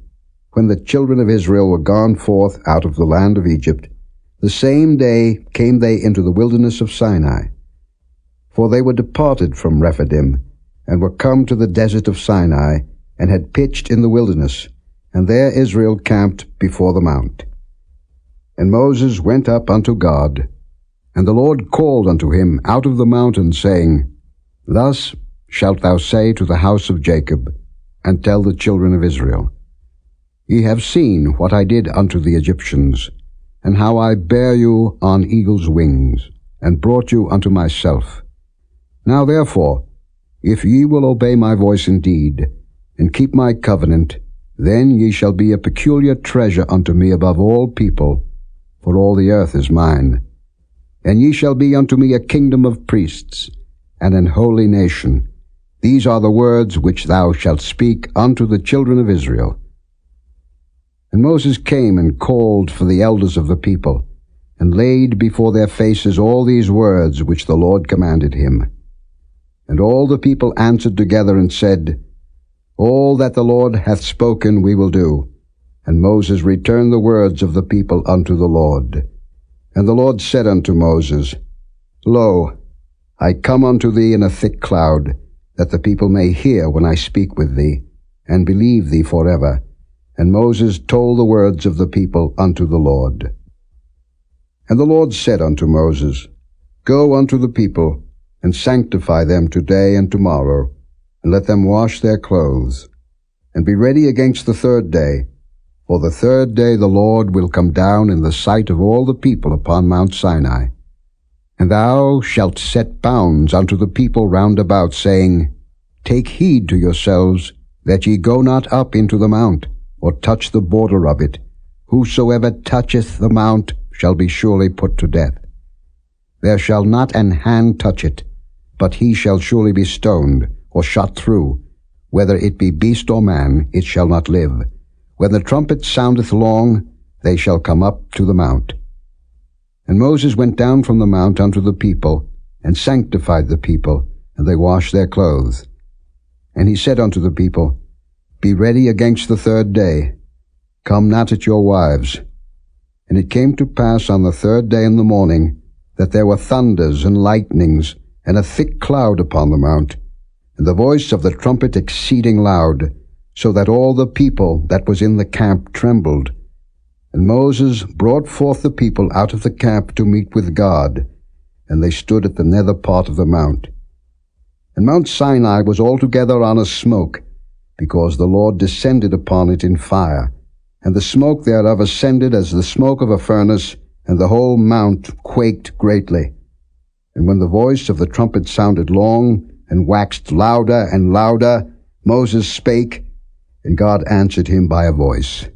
when the children of Israel were gone forth out of the land of Egypt, the same day came they into the wilderness of Sinai. For they were departed from Rephidim, and were come to the desert of Sinai, and had pitched in the wilderness, and there Israel camped before the mount. And Moses went up unto God, and the Lord called unto him out of the mountain, saying, Thus shalt thou say to the house of Jacob, and tell the children of Israel, Ye have seen what I did unto the Egyptians, and how I bare you on eagle's wings, and brought you unto myself. Now therefore, if ye will obey my voice indeed, and keep my covenant, then ye shall be a peculiar treasure unto me above all people, for all the earth is mine. And ye shall be unto me a kingdom of priests, and an holy nation. These are the words which thou shalt speak unto the children of Israel. And Moses came and called for the elders of the people, and laid before their faces all these words which the Lord commanded him. And all the people answered together and said, All that the Lord hath spoken we will do. And Moses returned the words of the people unto the Lord. And the Lord said unto Moses, Lo, I come unto thee in a thick cloud, that the people may hear when I speak with thee, and believe thee forever. And Moses told the words of the people unto the Lord. And the Lord said unto Moses, Go unto the people, and sanctify them today and tomorrow, and let them wash their clothes, and be ready against the third day. For the third day the Lord will come down in the sight of all the people upon Mount Sinai. And thou shalt set bounds unto the people round about, saying, Take heed to yourselves, that ye go not up into the mount, or touch the border of it. Whosoever toucheth the mount shall be surely put to death. There shall not an hand touch it, but he shall surely be stoned, or shot through. Whether it be beast or man, it shall not live. When the trumpet soundeth long, they shall come up to the mount. And Moses went down from the mount unto the people, and sanctified the people, and they washed their clothes. And he said unto the people, Be ready against the third day. Come not at your wives. And it came to pass on the third day in the morning, that there were thunders and lightnings, and a thick cloud upon the mount, and the voice of the trumpet exceeding loud, so that all the people that was in the camp trembled. And Moses brought forth the people out of the camp to meet with God, and they stood at the nether part of the mount. And Mount Sinai was altogether on a smoke, because the Lord descended upon it in fire, and the smoke thereof ascended as the smoke of a furnace, and the whole mount quaked greatly. And when the voice of the trumpet sounded long, and waxed louder and louder, Moses spake, and God answered him by a voice.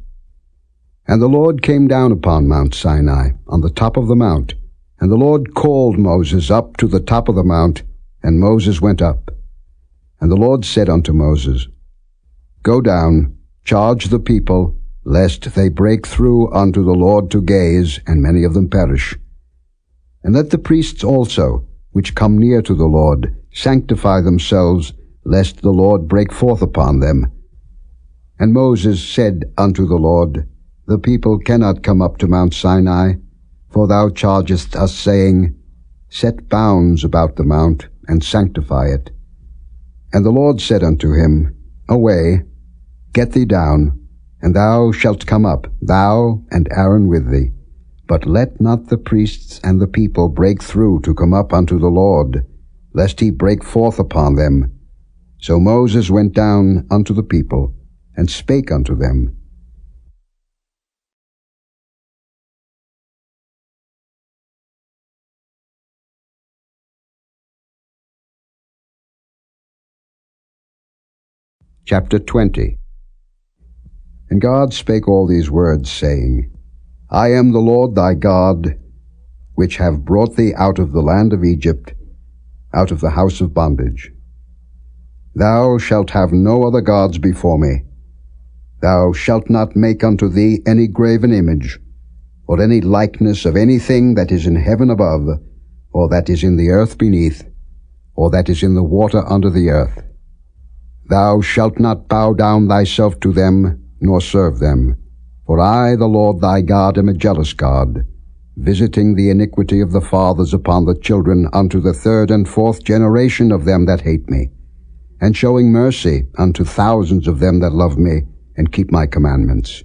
And the Lord came down upon Mount Sinai, on the top of the mount, and the Lord called Moses up to the top of the mount, and Moses went up. And the Lord said unto Moses, Go down, charge the people, lest they break through unto the Lord to gaze, and many of them perish. And let the priests also, which come near to the Lord, sanctify themselves, lest the Lord break forth upon them. And Moses said unto the Lord, The people cannot come up to Mount Sinai, for thou chargest us, saying, Set bounds about the mount, and sanctify it. And the Lord said unto him, Away, get thee down, and thou shalt come up, thou and Aaron with thee. But let not the priests and the people break through to come up unto the Lord, lest he break forth upon them. So Moses went down unto the people, and spake unto them. Chapter 20. And God spake all these words, saying, I am the Lord thy God, which have brought thee out of the land of Egypt, out of the house of bondage. Thou shalt have no other gods before me. Thou shalt not make unto thee any graven image, or any likeness of anything that is in heaven above, or that is in the earth beneath, or that is in the water under the earth. Thou shalt not bow down thyself to them, nor serve them. For I, the Lord thy God, am a jealous God, visiting the iniquity of the fathers upon the children unto the third and fourth generation of them that hate me, and showing mercy unto thousands of them that love me, and keep my commandments.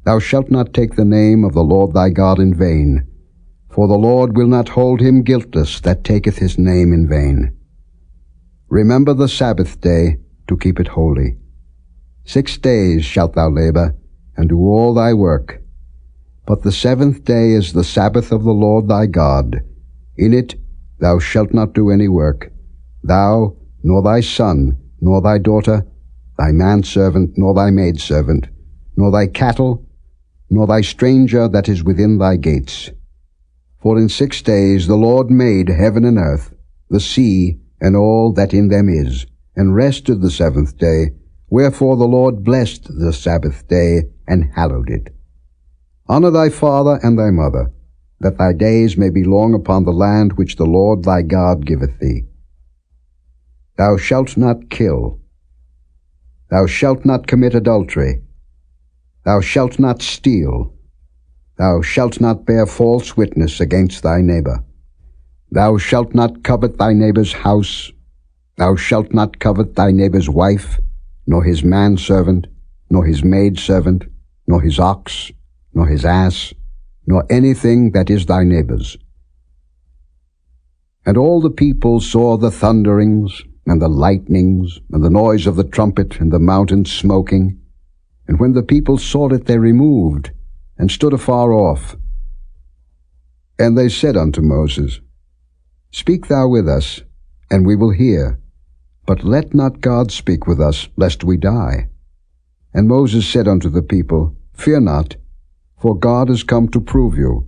Thou shalt not take the name of the Lord thy God in vain, for the Lord will not hold him guiltless that taketh his name in vain. Remember the Sabbath day to keep it holy. 6 days shalt thou labor, and do all thy work. But the seventh day is the Sabbath of the Lord thy God. In it thou shalt not do any work, thou, nor thy son, nor thy daughter, thy manservant, nor thy maidservant, nor thy cattle, nor thy stranger that is within thy gates. For in 6 days the Lord made heaven and earth, the sea, and all that in them is, and rested the 7th day. Wherefore the Lord blessed the Sabbath day, and hallowed it. Honor thy father and thy mother, that thy days may be long upon the land which the Lord thy God giveth thee. Thou shalt not kill. Thou shalt not commit adultery. Thou shalt not steal. Thou shalt not bear false witness against thy neighbor. Thou shalt not covet thy neighbor's house. Thou shalt not covet thy neighbor's wife, nor his manservant, nor his maidservant, nor his ox, nor his ass, nor anything that is thy neighbor's. And all the people saw the thunderings, and the lightnings, and the noise of the trumpet, and the mountain smoking. And when the people saw it, they removed, and stood afar off. And they said unto Moses, Speak thou with us, and we will hear. But let not God speak with us, lest we die. And Moses said unto the people, Fear not, for God is come to prove you,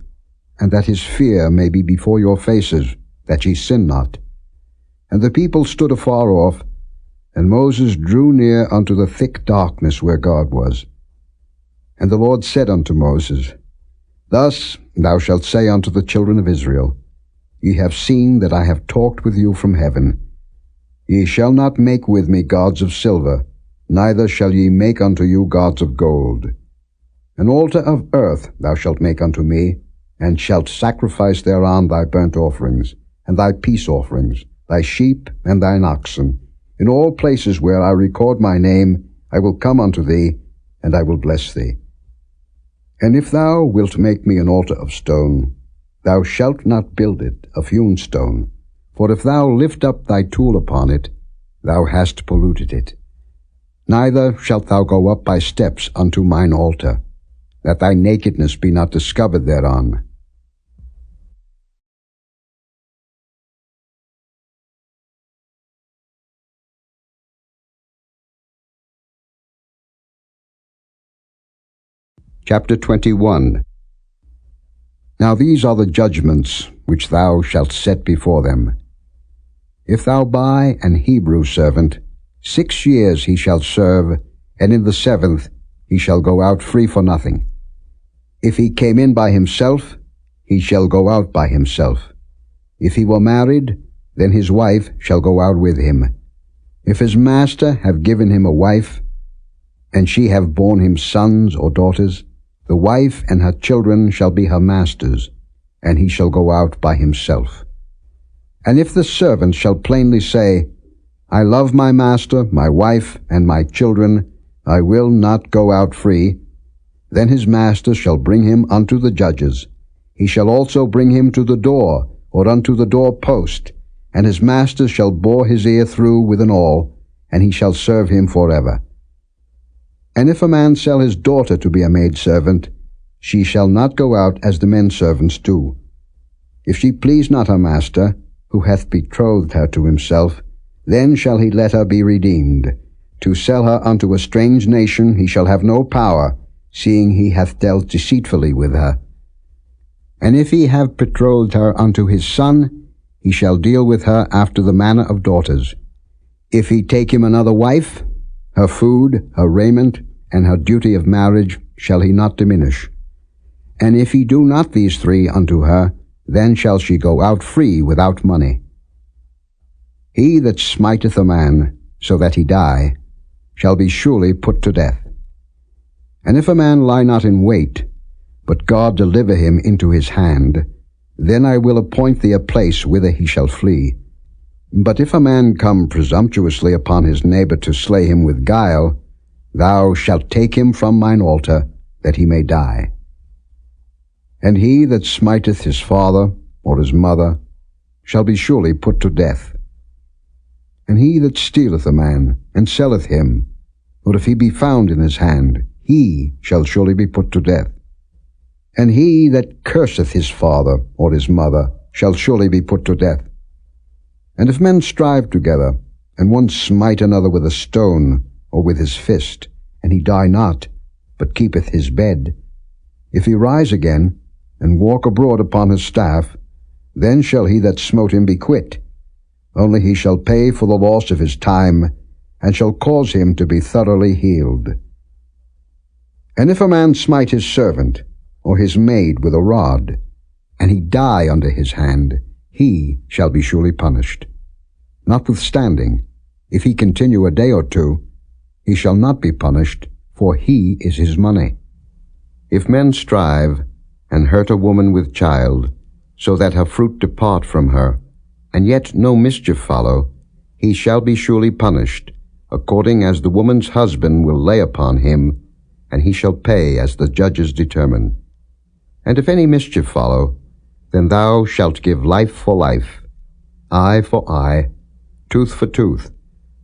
and that his fear may be before your faces, that ye sin not. And the people stood afar off, and Moses drew near unto the thick darkness where God was. And the Lord said unto Moses, Thus thou shalt say unto the children of Israel, Ye have seen that I have talked with you from heaven. Ye shall not make with me gods of silver, neither shall ye make unto you gods of gold. An altar of earth thou shalt make unto me, and shalt sacrifice thereon thy burnt offerings, and thy peace offerings, thy sheep and thine oxen. In all places where I record my name, I will come unto thee, and I will bless thee. And if thou wilt make me an altar of stone, thou shalt not build it of hewn stone, for if thou lift up thy tool upon it, thou hast polluted it. Neither shalt thou go up by steps unto mine altar, that thy nakedness be not discovered thereon. Chapter 21. Now these are the judgments which thou shalt set before them. If thou buy an Hebrew servant, 6 years he shall serve, and in the 7th he shall go out free for nothing. If he came in by himself, he shall go out by himself. If he were married, then his wife shall go out with him. If his master have given him a wife, and she have borne him sons or daughters, the wife and her children shall be her master's, and he shall go out by himself. And if the servant shall plainly say, I love my master, my wife, and my children, I will not go out free, then his master shall bring him unto the judges. He shall also bring him to the door, or unto the door post, and his master shall bore his ear through with an awl, and he shall serve him forever. And if a man sell his daughter to be a maidservant, she shall not go out as the men servants do. If she please not her master, who hath betrothed her to himself, then shall he let her be redeemed. To sell her unto a strange nation he shall have no power, seeing he hath dealt deceitfully with her. And if he have betrothed her unto his son, he shall deal with her after the manner of daughters. If he take him another wife, her food, her raiment, and her duty of marriage shall he not diminish. And if he do not these 3 unto her, then shall she go out free without money. He that smiteth a man, so that he die, shall be surely put to death. And if a man lie not in wait, but God deliver him into his hand, then I will appoint thee a place whither he shall flee. But if a man come presumptuously upon his neighbor to slay him with guile, thou shalt take him from mine altar, that he may die. And he that smiteth his father or his mother shall be surely put to death. And he that stealeth a man, and selleth him, or if he be found in his hand, he shall surely be put to death. And he that curseth his father or his mother shall surely be put to death. And if men strive together, and one smite another with a stone, or with his fist, and he die not, but keepeth his bed, If he rise again, and walk abroad upon his staff, then shall he that smote him be quit. Only he shall pay for the loss of his time, and shall cause him to be thoroughly healed. And if a man smite his servant, or his maid with a rod, and he die under his hand, he shall be surely punished. Notwithstanding, if he continue a day or two, he shall not be punished, for he is his money. If men strive, and hurt a woman with child, so that her fruit depart from her, and yet no mischief follow, he shall be surely punished, according as the woman's husband will lay upon him, and he shall pay as the judges determine. And if any mischief follow, then thou shalt give life for life, eye for eye, tooth for tooth,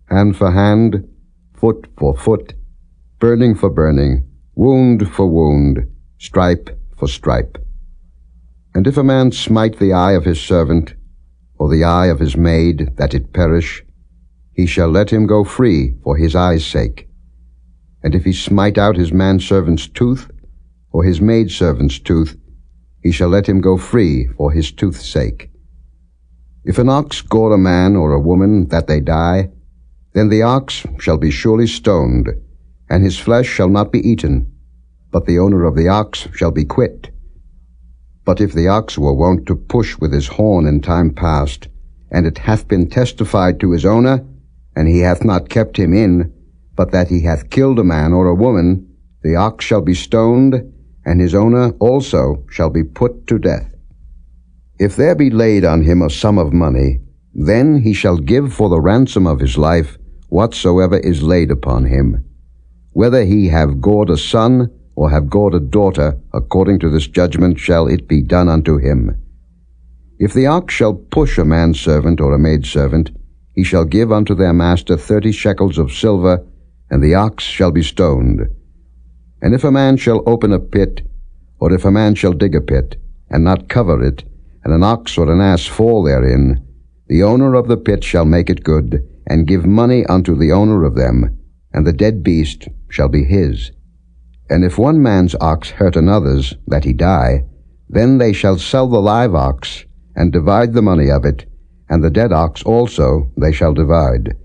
hand for hand, foot for foot, burning for burning, wound for wound, stripe for stripe. And if a man smite the eye of his servant, or the eye of his maid, that it perish, he shall let him go free for his eye's sake. And if he smite out his manservant's tooth, or his maidservant's tooth, he shall let him go free for his tooth's sake. If an ox gore a man or a woman, that they die, then the ox shall be surely stoned, and his flesh shall not be eaten, but the owner of the ox shall be quit. But if the ox were wont to push with his horn in time past, and it hath been testified to his owner, and he hath not kept him in, but that he hath killed a man or a woman, the ox shall be stoned, and his owner also shall be put to death. If there be laid on him a sum of money, then he shall give for the ransom of his life whatsoever is laid upon him. Whether he have gored a son, or have gored a daughter, according to this judgment shall it be done unto him. If the ox shall push a manservant or a maidservant, he shall give unto their master 30 shekels of silver, and the ox shall be stoned. And if a man shall open a pit, or if a man shall dig a pit, and not cover it, and an ox or an ass fall therein, the owner of the pit shall make it good, and give money unto the owner of them, and the dead beast shall be his. And if one man's ox hurt another's, that he die, then they shall sell the live ox, and divide the money of it, and the dead ox also they shall divide.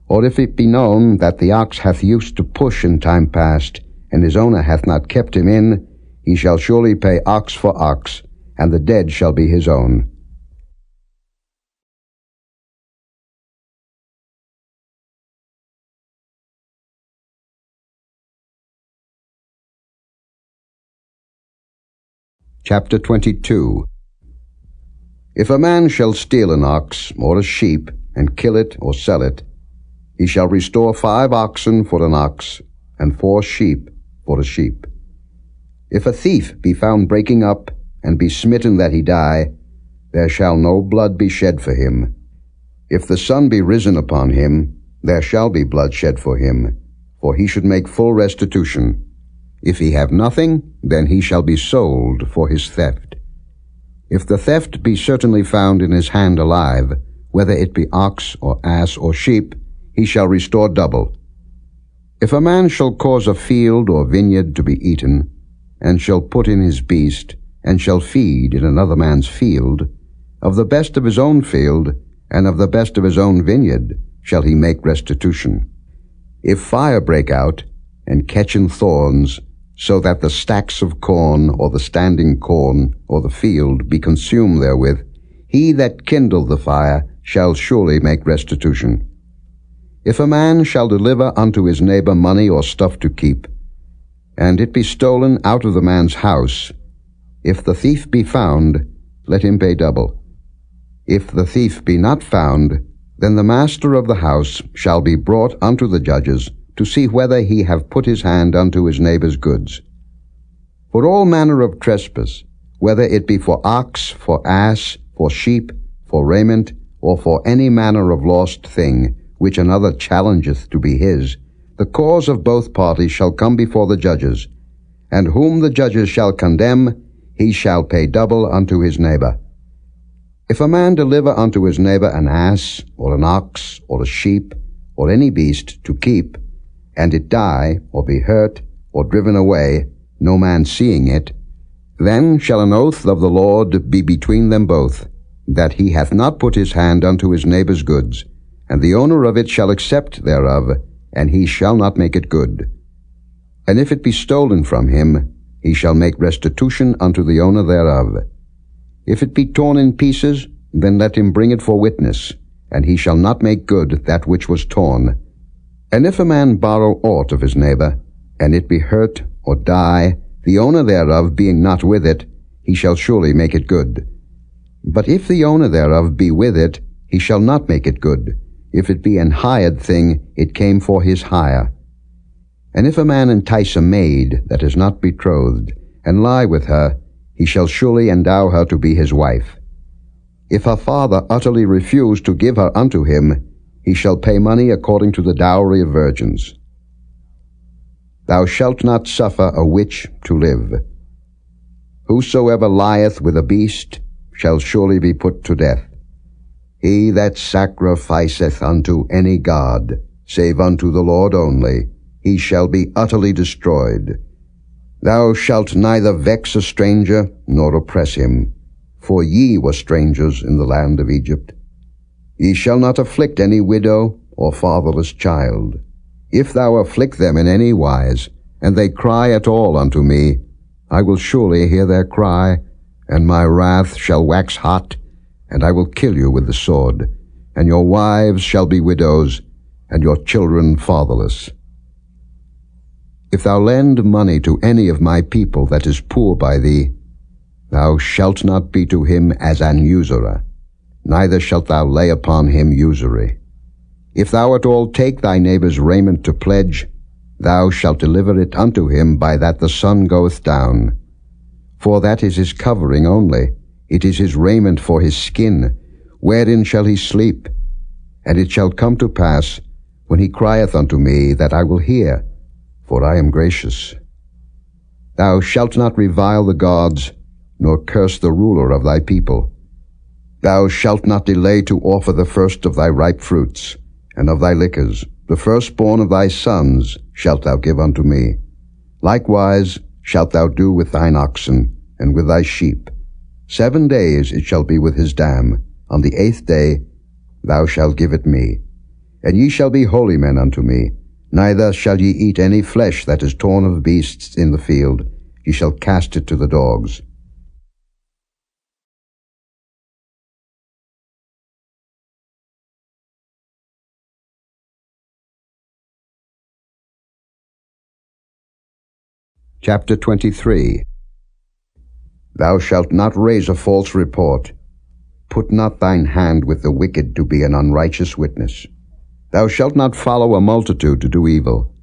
Or if it be known that the ox hath used to push in time past, and his owner hath not kept him in, he shall surely pay ox for ox, and the dead shall be his own. Chapter 22. If a man shall steal an ox or a sheep, and kill it or sell it, he shall restore 5 oxen for an ox, and 4 sheep for a sheep. If a thief be found breaking up, and be smitten that he die, there shall no blood be shed for him. If the sun be risen upon him, there shall be blood shed for him, for he should make full restitution. If he have nothing, then he shall be sold for his theft. If the theft be certainly found in his hand alive, whether it be ox or ass or sheep, he shall restore double. If a man shall cause a field or vineyard to be eaten, and shall put in his beast, and shall feed in another man's field, of the best of his own field, and of the best of his own vineyard, shall he make restitution. If fire break out, and catch in thorns, so that the stacks of corn, or the standing corn, or the field be consumed therewith, he that kindled the fire shall surely make restitution. If a man shall deliver unto his neighbor money or stuff to keep, and it be stolen out of the man's house, if the thief be found, let him pay double. If the thief be not found, then the master of the house shall be brought unto the judges, to see whether he have put his hand unto his neighbor's goods. For all manner of trespass, whether it be for ox, for ass, for sheep, for raiment, or for any manner of lost thing, which another challengeth to be his, the cause of both parties shall come before the judges, and whom the judges shall condemn, he shall pay double unto his neighbor. If a man deliver unto his neighbor an ass, or an ox, or a sheep, or any beast to keep, and it die, or be hurt, or driven away, no man seeing it, then shall an oath of the Lord be between them both, that he hath not put his hand unto his neighbour's goods, and the owner of it shall accept thereof, and he shall not make it good. And if it be stolen from him, he shall make restitution unto the owner thereof. If it be torn in pieces, then let him bring it for witness, and he shall not make good that which was torn. And if a man borrow aught of his neighbour, and it be hurt or die, the owner thereof being not with it, he shall surely make it good. But if the owner thereof be with it, he shall not make it good. If it be an hired thing, it came for his hire. And if a man entice a maid that is not betrothed, and lie with her, he shall surely endow her to be his wife. If her father utterly refuse to give her unto him, he shall pay money according to the dowry of virgins. Thou shalt not suffer a witch to live. Whosoever lieth with a beast shall surely be put to death. He that sacrificeth unto any god, save unto the Lord only, he shall be utterly destroyed. Thou shalt neither vex a stranger, nor oppress him, for ye were strangers in the land of Egypt. Ye shall not afflict any widow or fatherless child. If thou afflict them in any wise, and they cry at all unto me, I will surely hear their cry, and my wrath shall wax hot, and I will kill you with the sword, and your wives shall be widows, and your children fatherless. If thou lend money to any of my people that is poor by thee, thou shalt not be to him as an usurer, neither shalt thou lay upon him usury. If thou at all take thy neighbour's raiment to pledge, thou shalt deliver it unto him by that the sun goeth down. For that is his covering only, it is his raiment for his skin, wherein shall he sleep? And it shall come to pass, when he crieth unto me, that I will hear, for I am gracious. Thou shalt not revile the gods, nor curse the ruler of thy people. Thou shalt not delay to offer the first of thy ripe fruits, and of thy liquors, the firstborn of thy sons shalt thou give unto me. Likewise shalt thou do with thine oxen, and with thy sheep. 7 days it shall be with his dam. On the 8th day thou shalt give it me. And ye shall be holy men unto me. Neither shall ye eat any flesh that is torn of beasts in the field. Ye shall cast it to the dogs. Chapter 23. Thou shalt not raise a false report. Put not thine hand with the wicked to be an unrighteous witness. Thou shalt not follow a multitude to do evil.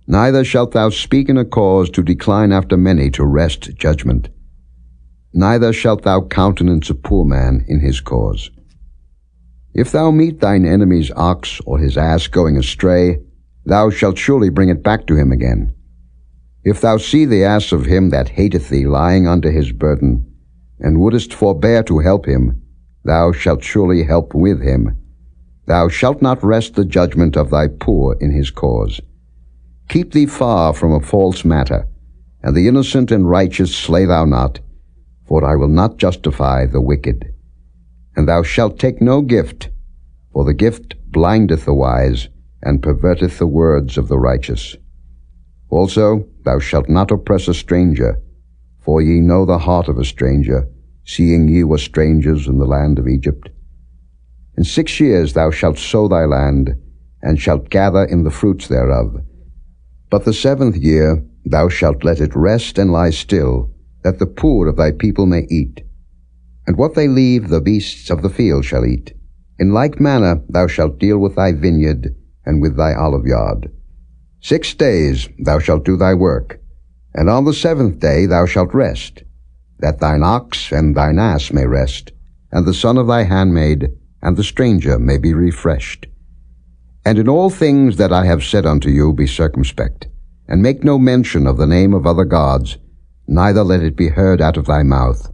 Neither shalt thou speak in a cause to decline after many to wrest judgment. Neither shalt thou countenance a poor man in his cause. If thou meet thine enemy's ox or his ass going astray, thou shalt surely bring it back to him again. If thou see the ass of him that hateth thee lying under his burden, and wouldest forbear to help him, thou shalt surely help with him. Thou shalt not wrest the judgment of thy poor in his cause. Keep thee far from a false matter, and the innocent and righteous slay thou not, for I will not justify the wicked. And thou shalt take no gift, for the gift blindeth the wise, and perverteth the words of the righteous. Also, thou shalt not oppress a stranger, for ye know the heart of a stranger, seeing ye were strangers in the land of Egypt. In 6 years thou shalt sow thy land, and shalt gather in the fruits thereof. But the 7th year thou shalt let it rest and lie still, that the poor of thy people may eat. And what they leave the beasts of the field shall eat. In like manner thou shalt deal with thy vineyard and with thy oliveyard. 6 days thou shalt do thy work, and on the 7th day thou shalt rest, that thine ox and thine ass may rest, and the son of thy handmaid, and the stranger may be refreshed. And in all things that I have said unto you be circumspect, and make no mention of the name of other gods, neither let it be heard out of thy mouth.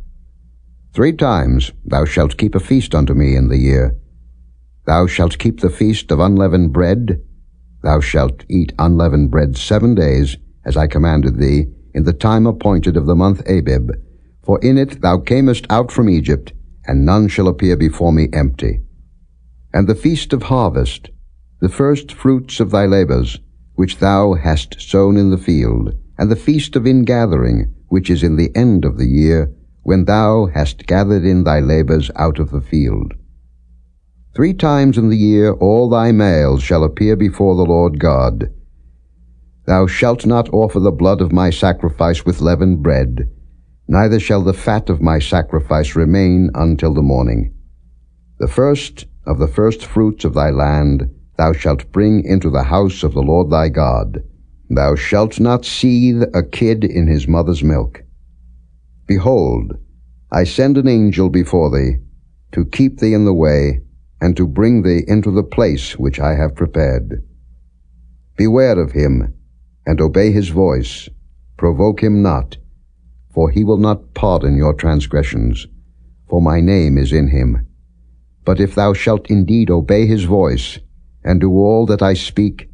3 times thou shalt keep a feast unto me in the year. Thou shalt keep the feast of unleavened bread. Thou shalt eat unleavened bread 7 days, as I commanded thee, in the time appointed of the month Abib, for in it thou camest out from Egypt, and none shall appear before me empty. And the feast of harvest, the first fruits of thy labors, which thou hast sown in the field, and the feast of ingathering, which is in the end of the year, when thou hast gathered in thy labors out of the field. 3 times in the year all thy males shall appear before the Lord God. Thou shalt not offer the blood of my sacrifice with leavened bread, neither shall the fat of my sacrifice remain until the morning. The first of the first fruits of thy land thou shalt bring into the house of the Lord thy God. Thou shalt not seethe a kid in his mother's milk. Behold, I send an angel before thee, to keep thee in the way, and to bring thee into the place which I have prepared. Beware of him, and obey his voice. Provoke him not, for he will not pardon your transgressions, for my name is in him. But if thou shalt indeed obey his voice, and do all that I speak,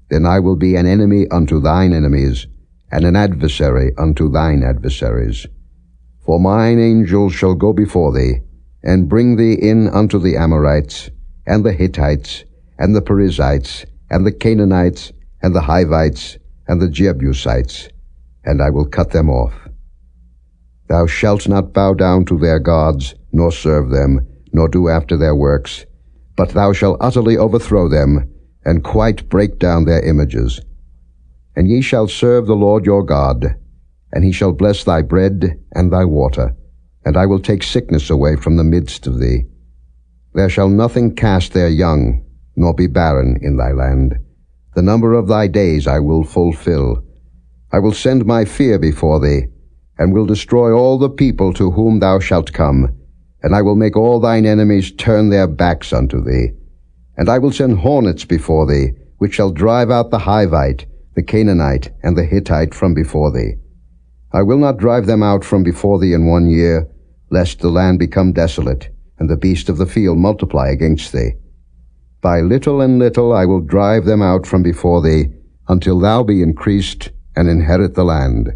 then I will be an enemy unto thine enemies, and an adversary unto thine adversaries. For mine angel shall go before thee, and bring thee in unto the Amorites, and the Hittites, and the Perizzites, and the Canaanites, and the Hivites, and the Jebusites, and I will cut them off. Thou shalt not bow down to their gods, nor serve them, nor do after their works, but thou shalt utterly overthrow them, and quite break down their images. And ye shall serve the Lord your God, and he shall bless thy bread and thy water, and I will take sickness away from the midst of thee. There shall nothing cast their young, nor be barren in thy land. The number of thy days I will fulfill. I will send my fear before thee, and will destroy all the people to whom thou shalt come, and I will make all thine enemies turn their backs unto thee. And I will send hornets before thee, which shall drive out the Hivite, the Canaanite, and the Hittite from before thee. I will not drive them out from before thee in 1 year, lest the land become desolate, and the beasts of the field multiply against thee. By little and little I will drive them out from before thee, until thou be increased, and inherit the land.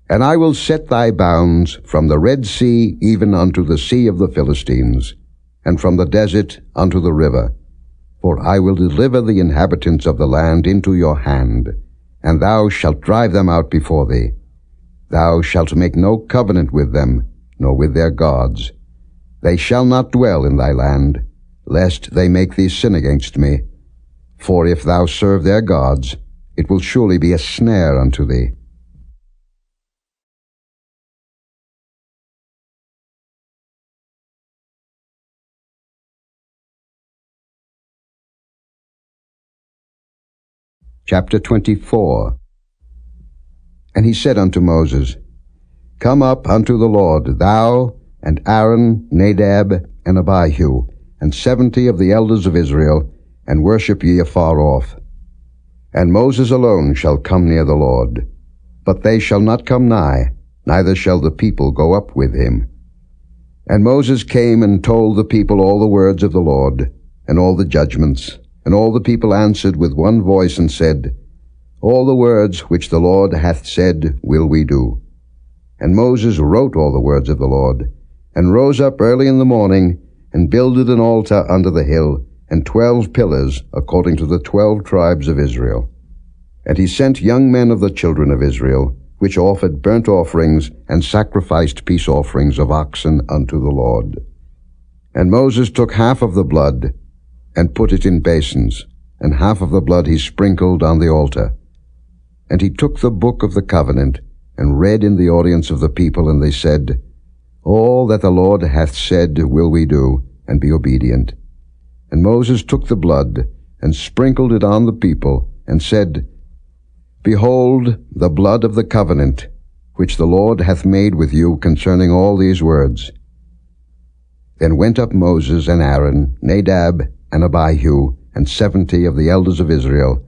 And I will set thy bounds from the Red Sea even unto the sea of the Philistines, and from the desert unto the river. For I will deliver the inhabitants of the land into your hand, and thou shalt drive them out before thee. Thou shalt make no covenant with them, nor with their gods. They shall not dwell in thy land, lest they make thee sin against me. For if thou serve their gods, it will surely be a snare unto thee. Chapter 24. And he said unto Moses, Come up unto the Lord, thou, and Aaron, Nadab, and Abihu, and 70 of the elders of Israel, and worship ye afar off. And Moses alone shall come near the Lord, but they shall not come nigh, neither shall the people go up with him. And Moses came and told the people all the words of the Lord, and all the judgments. And all the people answered with one voice, and said, All the words which the Lord hath said will we do. And Moses wrote all the words of the Lord, and rose up early in the morning, and builded an altar under the hill, and 12 pillars, according to the 12 tribes of Israel. And he sent young men of the children of Israel, which offered burnt offerings, and sacrificed peace offerings of oxen unto the Lord. And Moses took half of the blood, and put it in basins, and half of the blood he sprinkled on the altar. And he took the book of the covenant, and read in the audience of the people, and they said, All that the Lord hath said will we do, and be obedient. And Moses took the blood, and sprinkled it on the people, and said, Behold the blood of the covenant, which the Lord hath made with you concerning all these words. Then went up Moses and Aaron, Nadab, and Abihu, and 70 of the elders of Israel,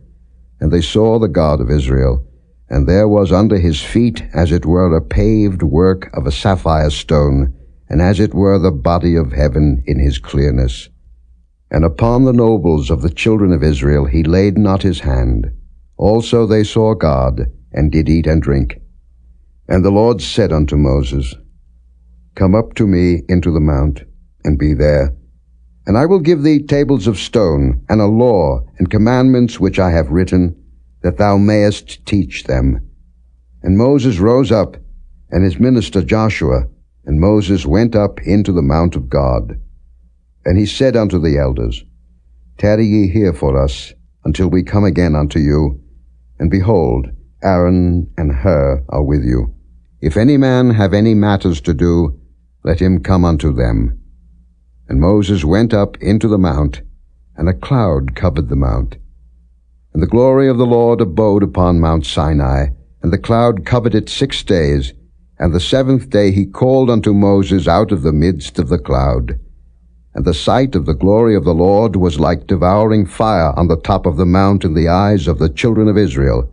and they saw the God of Israel, and there was under his feet as it were a paved work of a sapphire stone, and as it were the body of heaven in his clearness. And upon the nobles of the children of Israel he laid not his hand. Also they saw God, and did eat and drink, And the Lord said unto Moses, Come up to me into the mount, and be there. And I will give thee tables of stone, and a law, and commandments which I have written, that thou mayest teach them. And Moses rose up, and his minister Joshua, and Moses went up into the mount of God. And he said unto the elders, Tarry ye here for us, until we come again unto you. And behold, Aaron and Hur are with you. If any man have any matters to do, let him come unto them. And Moses went up into the mount, and a cloud covered the mount. And the glory of the Lord abode upon Mount Sinai, and the cloud covered it 6 days. And the 7th day he called unto Moses out of the midst of the cloud. And the sight of the glory of the Lord was like devouring fire on the top of the mount in the eyes of the children of Israel.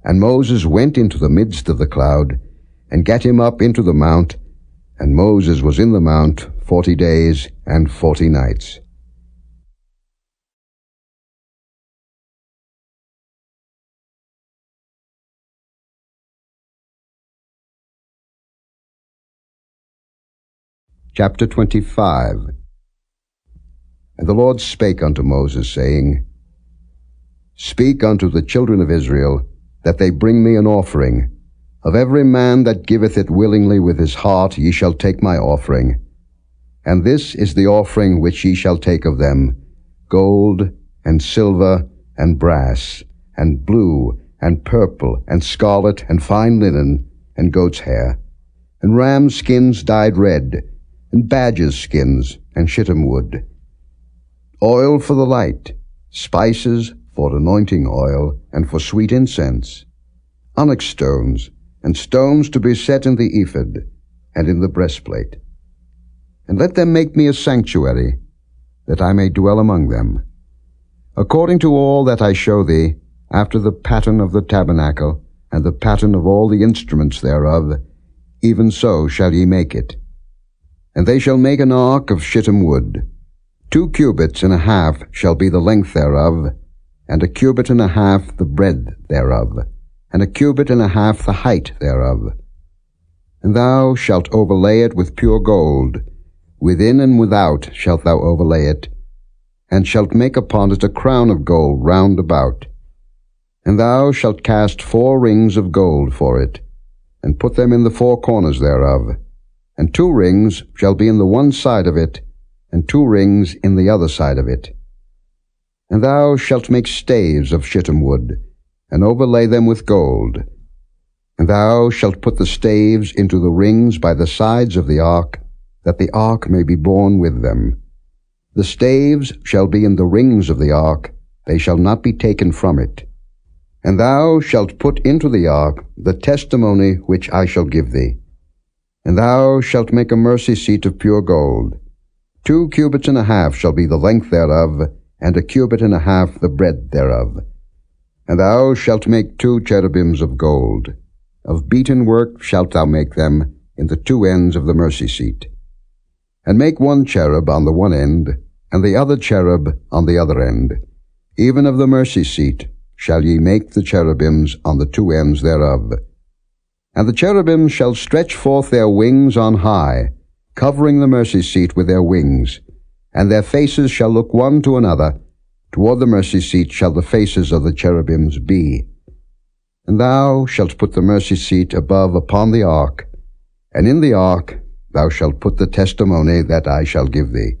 And Moses went into the midst of the cloud, and gat him up into the mount, and Moses was in the mount 40 days and 40 nights. Chapter 25. And the Lord spake unto Moses, saying, Speak unto the children of Israel, that they bring me an offering. Of every man that giveth it willingly with his heart ye shall take my offering. And this is the offering which ye shall take of them, gold, and silver, and brass, and blue, and purple, and scarlet, and fine linen, and goat's hair, and ram skins dyed red, and badgers' skins, and shittim wood, oil for the light, spices for anointing oil, and for sweet incense, onyx stones, and stones to be set in the ephod, and in the breastplate. And let them make me a sanctuary, that I may dwell among them. According to all that I show thee, after the pattern of the tabernacle, and the pattern of all the instruments thereof, even so shall ye make it. And they shall make an ark of shittim wood. 2 cubits and a half shall be the length thereof, and 1 cubit and a half the breadth thereof, and 1 cubit and a half the height thereof. And thou shalt overlay it with pure gold. Within and without shalt thou overlay it, and shalt make upon it a crown of gold round about. And thou shalt cast 4 rings of gold for it, and put them in the 4 corners thereof. And 2 rings shall be in the one side of it, and 2 rings in the other side of it. And thou shalt make staves of shittim wood, and overlay them with gold. And thou shalt put the staves into the rings by the sides of the ark, that the ark may be borne with them. The staves shall be in the rings of the ark, they shall not be taken from it. And thou shalt put into the ark the testimony which I shall give thee. And thou shalt make a mercy seat of pure gold. 2 cubits and a half shall be the length thereof, and 1 cubit and a half the breadth thereof. And thou shalt make 2 cherubims of gold. Of beaten work shalt thou make them in the 2 ends of the mercy seat. And make 1 cherub on the one end, and the other cherub on the other end. Even of the mercy seat shall ye make the cherubims on the 2 ends thereof. And the cherubims shall stretch forth their wings on high, covering the mercy seat with their wings, and their faces shall look one to another. Toward the mercy seat shall the faces of the cherubims be. And thou shalt put the mercy seat above upon the ark, and in the ark thou shalt put the testimony that I shall give thee.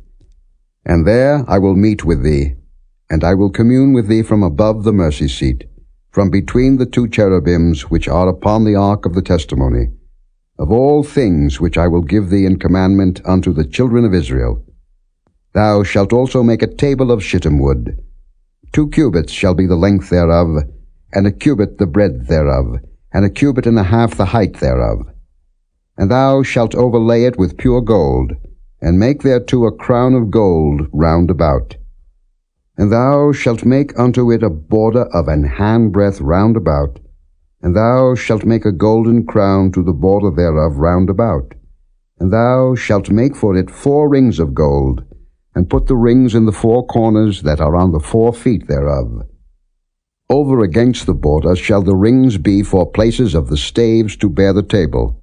And there I will meet with thee, and I will commune with thee from above the mercy seat, from between the 2 cherubims which are upon the ark of the testimony, of all things which I will give thee in commandment unto the children of Israel. Thou shalt also make a table of shittim wood. 2 cubits shall be the length thereof, and 1 cubit the breadth thereof, and 1 cubit and a half the height thereof. And thou shalt overlay it with pure gold, and make thereto a crown of gold round about. And thou shalt make unto it a border of an handbreadth round about, and thou shalt make a golden crown to the border thereof round about. And thou shalt make for it 4 rings of gold, and put the rings in the 4 corners that are on the 4 feet thereof. Over against the border shall the rings be for places of the staves to bear the table.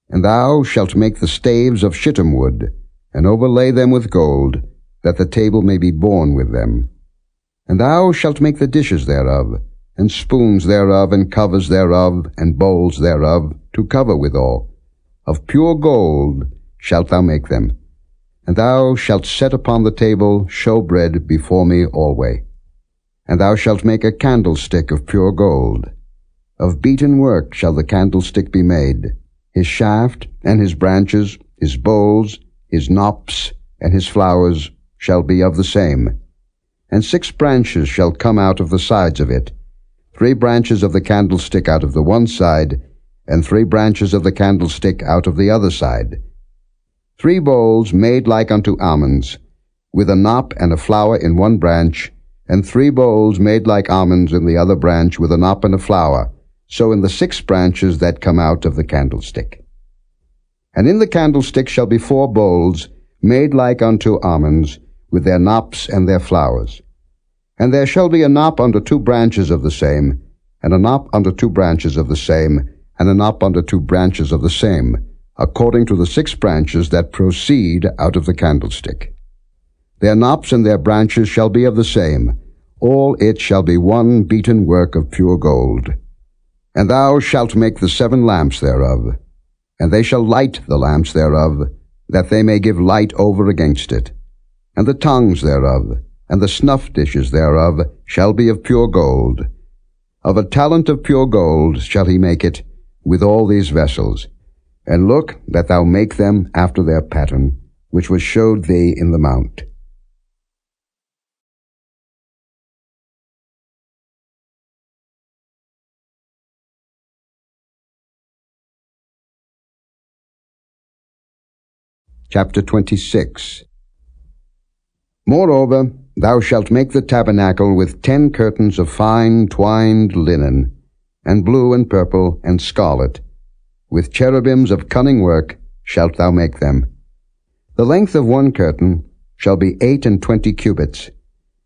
And thou shalt make the staves of shittim wood, and overlay them with gold, that the table may be borne with them. And thou shalt make the dishes thereof, and spoons thereof, and covers thereof, and bowls thereof, to cover withal. Of pure gold shalt thou make them. And thou shalt set upon the table showbread before me alway. And thou shalt make a candlestick of pure gold. Of beaten work shall the candlestick be made. His shaft, and his branches, his bowls, his knops, and his flowers shall be of the same. And 6 branches shall come out of the sides of it, 3 branches of the candlestick out of the one side, and 3 branches of the candlestick out of the other side. 3 bowls made like unto almonds, with a knop and a flower in one branch, and 3 bowls made like almonds in the other branch, with a knop and a flower, so in the 6 branches that come out of the candlestick. And in the candlestick shall be 4 bowls, made like unto almonds, with their knops and their flowers. And there shall be a knop under 2 branches of the same, and a knop under 2 branches of the same, and a knop under 2 branches of the same, according to the 6 branches that proceed out of the candlestick. Their knops and their branches shall be of the same. All it shall be one beaten work of pure gold. And thou shalt make the 7 lamps thereof, and they shall light the lamps thereof, that they may give light over against it. And the tongues thereof, and the snuff dishes thereof, shall be of pure gold. Of a talent of pure gold shall he make it, with all these vessels. And look that thou make them after their pattern, which was showed thee in the mount. Chapter 26. Moreover, thou shalt make the tabernacle with 10 curtains of fine twined linen, and blue and purple and scarlet. With cherubims of cunning work shalt thou make them. The length of one curtain shall be 28 cubits,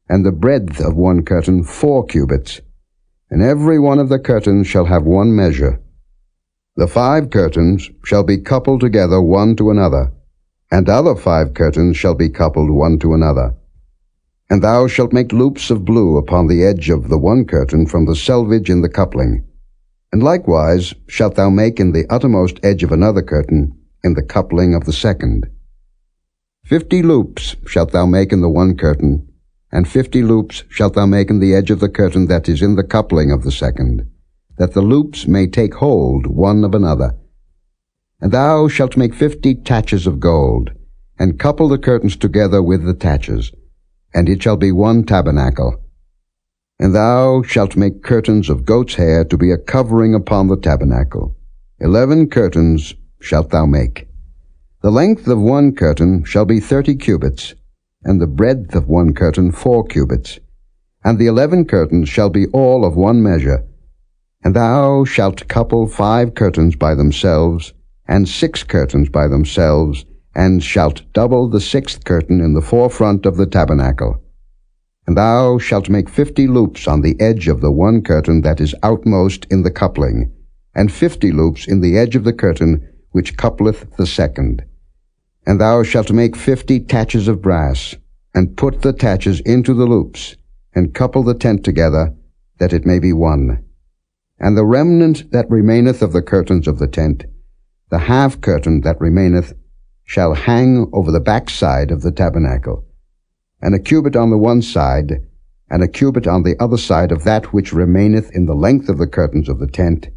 and the breadth of one curtain 4 cubits, and every one of the curtains shall have one measure. The 5 curtains shall be coupled together one to another, and other 5 curtains shall be coupled one to another. And thou shalt make loops of blue upon the edge of the one curtain from the selvage in the coupling. And likewise shalt thou make in the uttermost edge of another curtain in the coupling of the second. 50 loops shalt thou make in the one curtain, and 50 loops shalt thou make in the edge of the curtain that is in the coupling of the second, that the loops may take hold one of another. And thou shalt make 50 taches of gold, and couple the curtains together with the taches, and it shall be one tabernacle. And thou shalt make curtains of goat's hair to be a covering upon the tabernacle. 11 curtains shalt thou make. The length of one curtain shall be 30 cubits, and the breadth of one curtain 4 cubits. And the 11 curtains shall be all of one measure. And thou shalt couple 5 curtains by themselves, and 6 curtains by themselves, and shalt double the 6th curtain in the forefront of the tabernacle. And thou shalt make 50 loops on the edge of the one curtain that is outmost in the coupling, and 50 loops in the edge of the curtain which coupleth the second. And thou shalt make 50 taches of brass, and put the taches into the loops, and couple the tent together, that it may be one. And the remnant that remaineth of the curtains of the tent, the half curtain that remaineth, shall hang over the backside of the tabernacle, and a cubit on the one side, and a cubit on the other side of that which remaineth in the length of the curtains of the tent.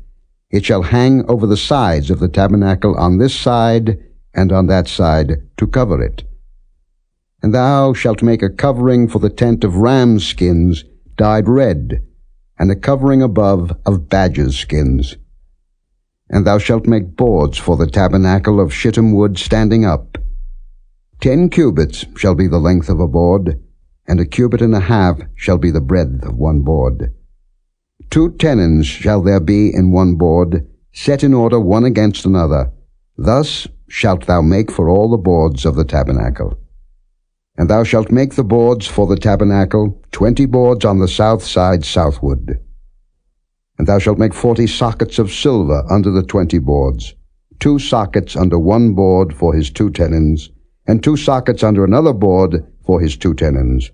It shall hang over the sides of the tabernacle on this side and on that side, to cover it. And thou shalt make a covering for the tent of rams' skins dyed red, and a covering above of badgers' skins. And thou shalt make boards for the tabernacle of shittim wood standing up. 10 cubits shall be the length of a board, and a cubit and a half shall be the breadth of one board. 2 tenons shall there be in one board, set in order one against another. Thus shalt thou make for all the boards of the tabernacle. And thou shalt make the boards for the tabernacle, 20 boards on the south side southward. And thou shalt make 40 sockets of silver under the 20 boards, 2 sockets under one board for his 2 tenons, and 2 sockets under another board for his 2 tenons.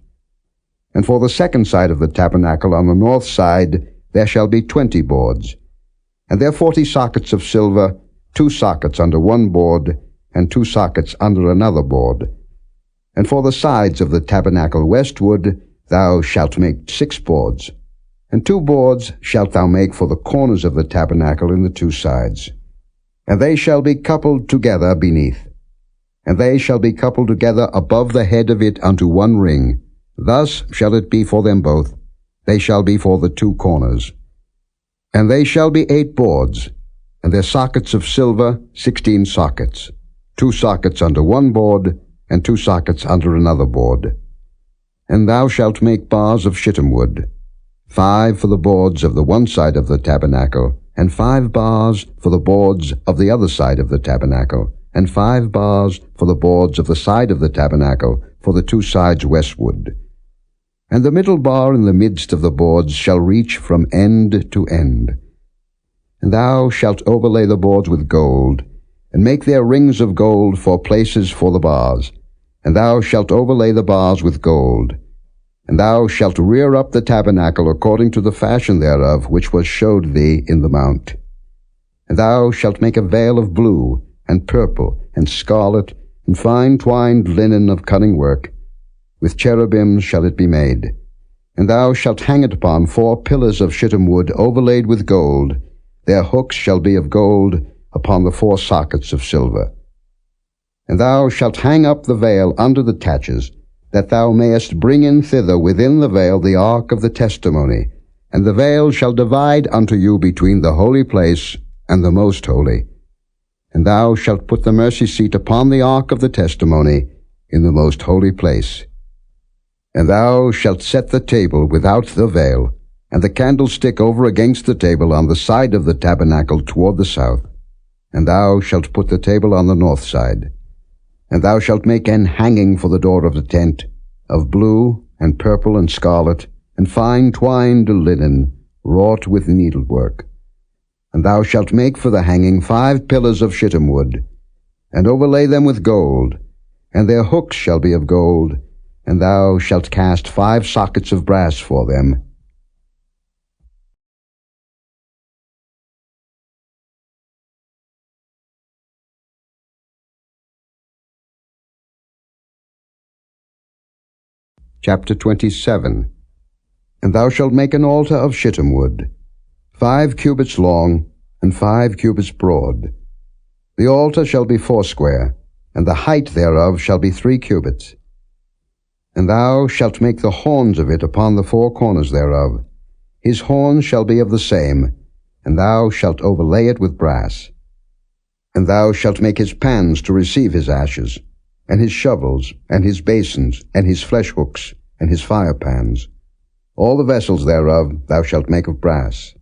And for the second side of the tabernacle on the north side there shall be 20 boards, and there 40 sockets of silver, 2 sockets under one board, and 2 sockets under another board. And for the sides of the tabernacle westward thou shalt make 6 boards, and 2 boards shalt thou make for the corners of the tabernacle in the 2 sides. And they shall be coupled together beneath, and they shall be coupled together above the head of it unto one ring. Thus shall it be for them both. They shall be for the 2 corners. And they shall be 8 boards, and their sockets of silver 16 sockets, 2 sockets under one board, and 2 sockets under another board. And thou shalt make bars of shittim wood, 5 for the boards of the one side of the tabernacle, and 5 bars for the boards of the other side of the tabernacle, and 5 bars for the boards of the side of the tabernacle for the 2 sides westward. And the middle bar in the midst of the boards shall reach from end to end. And thou shalt overlay the boards with gold, and make their rings of gold for places for the bars. And thou shalt overlay the bars with gold. And thou shalt rear up the tabernacle according to the fashion thereof, which was showed thee in the mount. And thou shalt make a veil of blue, and purple, and scarlet, and fine twined linen of cunning work. With cherubims shall it be made. And thou shalt hang it upon 4 pillars of shittim wood overlaid with gold. Their hooks shall be of gold upon the 4 sockets of silver. And thou shalt hang up the veil under the taches, that thou mayest bring in thither within the veil the ark of the testimony. And the veil shall divide unto you between the holy place and the most holy. And thou shalt put the mercy seat upon the ark of the testimony in the most holy place. And thou shalt set the table without the veil, and the candlestick over against the table on the side of the tabernacle toward the south. And thou shalt put the table on the north side. And thou shalt make an hanging for the door of the tent, of blue, and purple, and scarlet, and fine twined linen, wrought with needlework. And thou shalt make for the hanging 5 pillars of shittim wood, and overlay them with gold, and their hooks shall be of gold, and thou shalt cast 5 sockets of brass for them. Chapter 27. And thou shalt make an altar of shittim wood, 5 cubits long, and 5 cubits broad. The altar shall be foursquare, and the height thereof shall be 3 cubits. And thou shalt make the horns of it upon the 4 corners thereof. His horns shall be of the same, and thou shalt overlay it with brass. And thou shalt make his pans to receive his ashes, and his shovels, and his basins, and his flesh hooks, and his fire pans. All the vessels thereof thou shalt make of brass.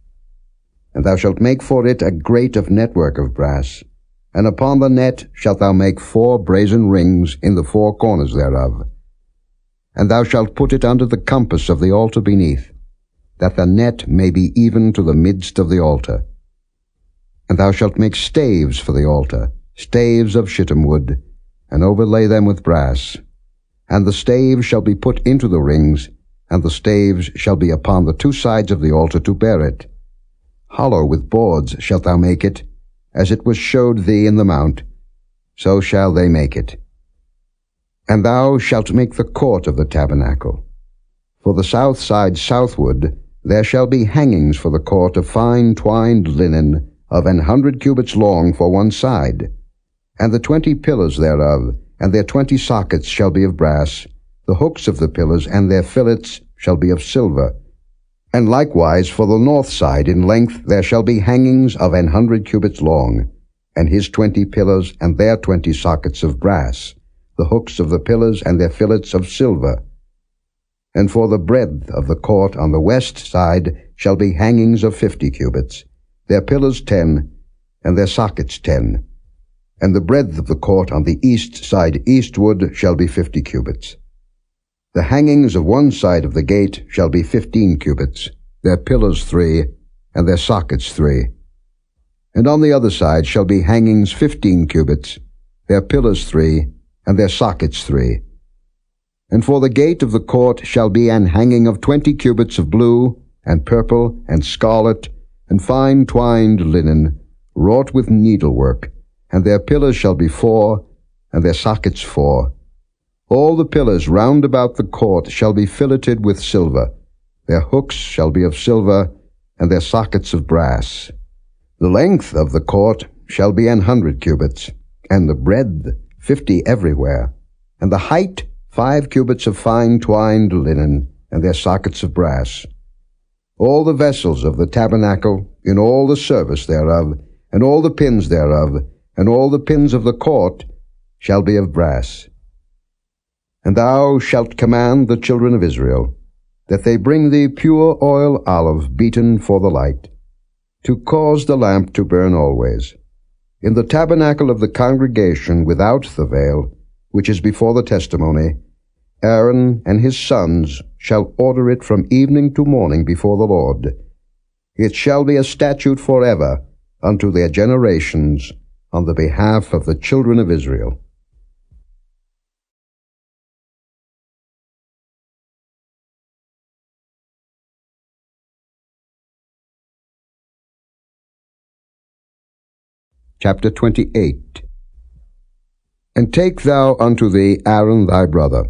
And thou shalt make for it a grate of network of brass, and upon the net shalt thou make 4 brazen rings in the 4 corners thereof. And thou shalt put it under the compass of the altar beneath, that the net may be even to the midst of the altar. And thou shalt make staves for the altar, staves of shittim wood, and overlay them with brass. And the staves shall be put into the rings, and the staves shall be upon the 2 sides of the altar to bear it. Hollow with boards shalt thou make it, as it was showed thee in the mount, so shall they make it. And thou shalt make the court of the tabernacle. For the south side southward there shall be hangings for the court of fine twined linen of 100 cubits long for one side. And the 20 pillars thereof, and their 20 sockets shall be of brass. The hooks of the pillars and their fillets shall be of silver. And likewise for the north side in length there shall be hangings of 100 cubits long, and his 20 pillars and their 20 sockets of brass, the hooks of the pillars and their fillets of silver. And for the breadth of the court on the west side shall be hangings of 50 cubits, their pillars 10, and their sockets 10. And the breadth of the court on the east side eastward shall be 50 cubits. The hangings of one side of the gate shall be 15 cubits, their pillars 3, and their sockets 3. And on the other side shall be hangings 15 cubits, their pillars 3, and their sockets 3. And for the gate of the court shall be an hanging of 20 cubits of blue, and purple, and scarlet, and fine twined linen, wrought with needlework, and their pillars shall be 4, and their sockets 4. All the pillars round about the court shall be filleted with silver. Their hooks shall be of silver, and their sockets of brass. The length of the court shall be 100 cubits, and the breadth 50 everywhere, and the height 5 cubits of fine twined linen, and their sockets of brass. All the vessels of the tabernacle, in all the service thereof, and all the pins thereof, and all the pins of the court, shall be of brass. And thou shalt command the children of Israel, that they bring thee pure oil olive beaten for the light, to cause the lamp to burn always. In the tabernacle of the congregation without the veil, which is before the testimony, Aaron and his sons shall order it from evening to morning before the Lord. It shall be a statute forever unto their generations on the behalf of the children of Israel. Chapter 28. And take thou unto thee Aaron thy brother,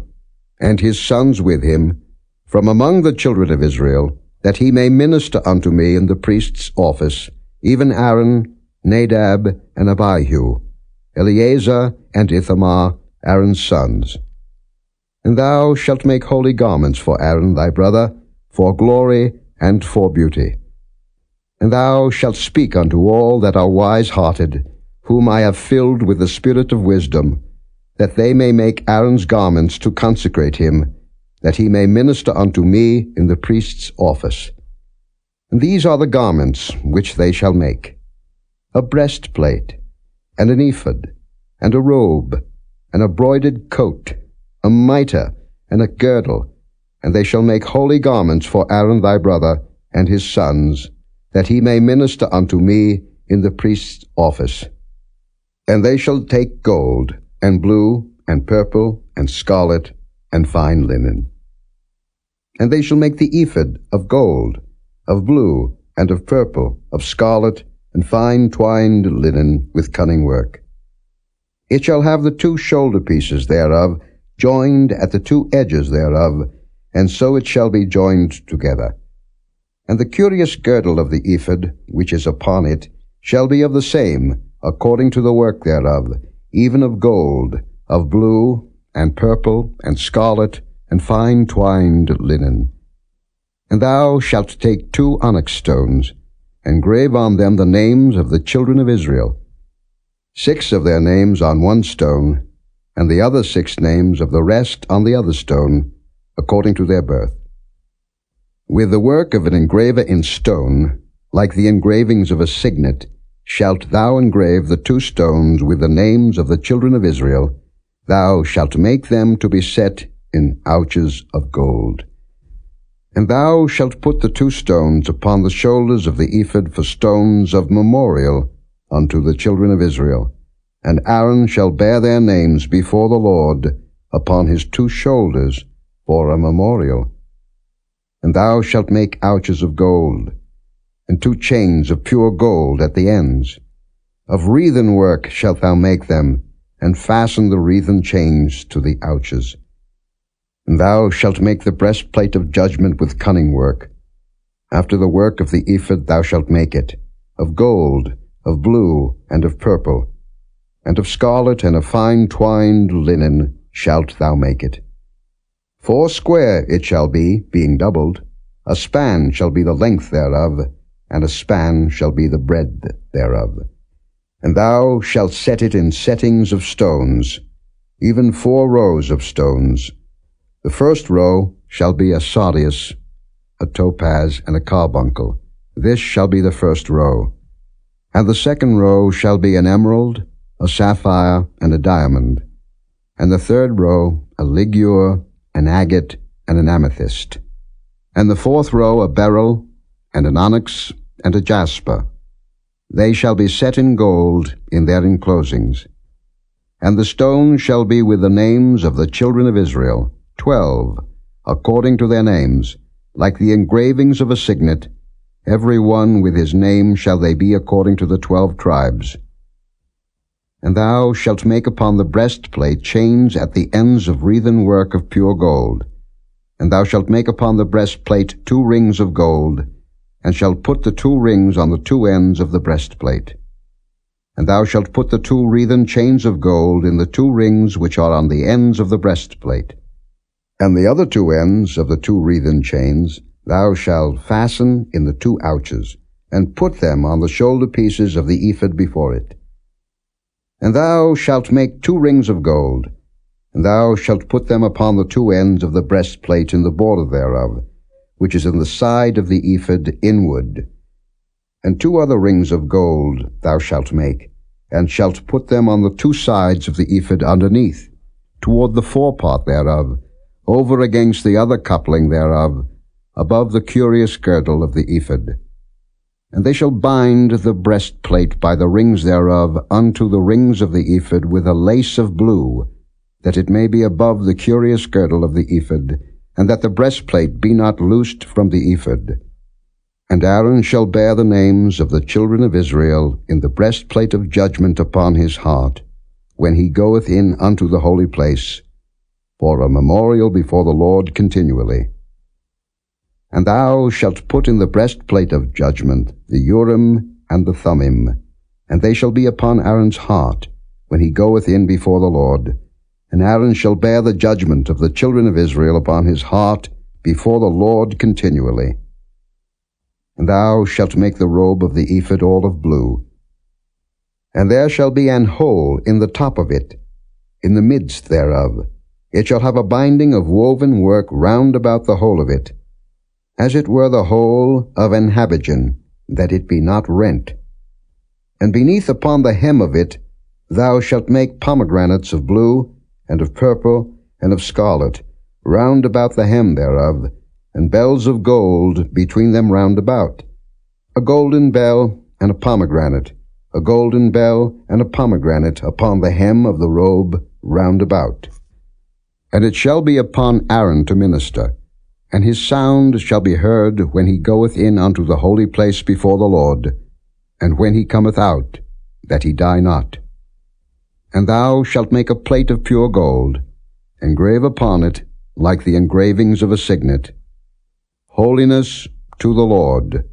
and his sons with him, from among the children of Israel, that he may minister unto me in the priest's office, even Aaron, Nadab, and Abihu, Eleazar and Ithamar, Aaron's sons. And thou shalt make holy garments for Aaron thy brother, for glory and for beauty. And thou shalt speak unto all that are wise-hearted, whom I have filled with the spirit of wisdom, that they may make Aaron's garments to consecrate him, that he may minister unto me in the priest's office. And these are the garments which they shall make: a breastplate, and an ephod, and a robe, and a broidered coat, a mitre, and a girdle. And they shall make holy garments for Aaron thy brother and his sons, that he may minister unto me in the priest's office. And they shall take gold, and blue, and purple, and scarlet, and fine linen. And they shall make the ephod of gold, of blue, and of purple, of scarlet, and fine twined linen with cunning work. It shall have the 2 shoulder pieces thereof, joined at the 2 edges thereof, and so it shall be joined together. And the curious girdle of the ephod, which is upon it, shall be of the same, according to the work thereof, even of gold, of blue, and purple, and scarlet, and fine twined linen. And thou shalt take 2 onyx stones, and grave on them the names of the children of Israel, 6 of their names on one stone, and the other 6 names of the rest on the other stone, according to their birth. With the work of an engraver in stone, like the engravings of a signet, shalt thou engrave the 2 stones with the names of the children of Israel. Thou shalt make them to be set in ouches of gold. And thou shalt put the 2 stones upon the shoulders of the ephod for stones of memorial unto the children of Israel. And Aaron shall bear their names before the Lord upon his 2 shoulders for a memorial. And thou shalt make ouches of gold, and 2 chains of pure gold at the ends. Of wreathen work shalt thou make them, and fasten the wreathen chains to the ouches. And thou shalt make the breastplate of judgment with cunning work. After the work of the ephod thou shalt make it, of gold, of blue, and of purple, and of scarlet, and of fine twined linen shalt thou make it. 4 square it shall be, being doubled. A span shall be the length thereof, and a span shall be the breadth thereof. And thou shalt set it in settings of stones, even 4 rows of stones. The first row shall be a sardius, a topaz, and a carbuncle. This shall be the first row. And the second row shall be an emerald, a sapphire, and a diamond. And the third row a ligure, an agate, and an amethyst. And the fourth row a beryl, and an onyx, and a jasper. They shall be set in gold in their enclosings. And the stone shall be with the names of the children of Israel, 12, according to their names, like the engravings of a signet. Every one with his name shall they be according to the 12 tribes. And thou shalt make upon the breastplate chains at the ends of wreathen work of pure gold. And thou shalt make upon the breastplate 2 rings of gold, and shalt put the 2 rings on the 2 ends of the breastplate. And thou shalt put the 2 wreathen chains of gold in the 2 rings which are on the ends of the breastplate. And the other 2 ends of the 2 wreathen chains thou shalt fasten in the 2 ouches, and put them on the shoulder pieces of the ephod before it. And thou shalt make 2 rings of gold, and thou shalt put them upon the 2 ends of the breastplate in the border thereof, which is in the side of the ephod inward. And 2 other rings of gold thou shalt make, and shalt put them on the 2 sides of the ephod underneath, toward the forepart thereof, over against the other coupling thereof, above the curious girdle of the ephod. And they shall bind the breastplate by the rings thereof unto the rings of the ephod with a lace of blue, that it may be above the curious girdle of the ephod, and that the breastplate be not loosed from the ephod. And Aaron shall bear the names of the children of Israel in the breastplate of judgment upon his heart, when he goeth in unto the holy place, for a memorial before the Lord continually. And thou shalt put in the breastplate of judgment the Urim and the Thummim, and they shall be upon Aaron's heart, when he goeth in before the Lord. And Aaron shall bear the judgment of the children of Israel upon his heart before the Lord continually. And thou shalt make the robe of the ephod all of blue. And there shall be an hole in the top of it, in the midst thereof. It shall have a binding of woven work round about the whole of it, as it were the hole of an habergeon, that it be not rent. And beneath upon the hem of it thou shalt make pomegranates of blue, and of purple, and of scarlet, round about the hem thereof, and bells of gold between them round about, a golden bell and a pomegranate, a golden bell and a pomegranate upon the hem of the robe round about. And it shall be upon Aaron to minister, and his sound shall be heard when he goeth in unto the holy place before the Lord, and when he cometh out, that he die not. And thou shalt make a plate of pure gold, engrave upon it, like the engravings of a signet, Holiness to the Lord.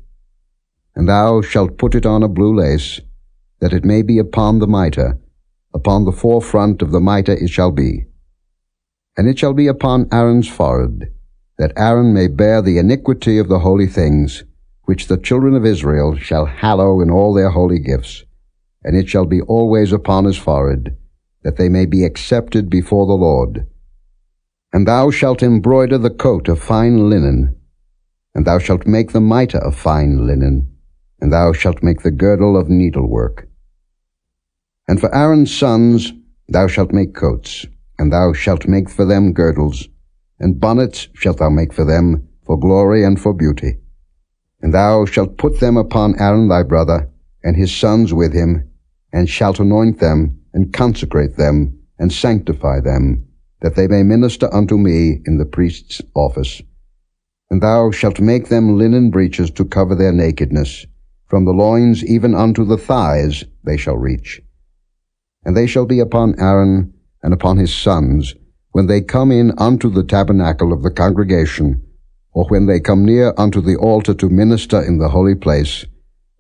And thou shalt put it on a blue lace, that it may be upon the mitre, upon the forefront of the mitre it shall be. And it shall be upon Aaron's forehead, that Aaron may bear the iniquity of the holy things, which the children of Israel shall hallow in all their holy gifts. And it shall be always upon his forehead, that they may be accepted before the Lord. And thou shalt embroider the coat of fine linen, and thou shalt make the mitre of fine linen, and thou shalt make the girdle of needlework. And for Aaron's sons thou shalt make coats, and thou shalt make for them girdles, and bonnets shalt thou make for them, for glory and for beauty. And thou shalt put them upon Aaron thy brother, and his sons with him, and shalt anoint them, and consecrate them, and sanctify them, that they may minister unto me in the priest's office. And thou shalt make them linen breeches to cover their nakedness, from the loins even unto the thighs they shall reach. And they shall be upon Aaron and upon his sons, when they come in unto the tabernacle of the congregation, or when they come near unto the altar to minister in the holy place,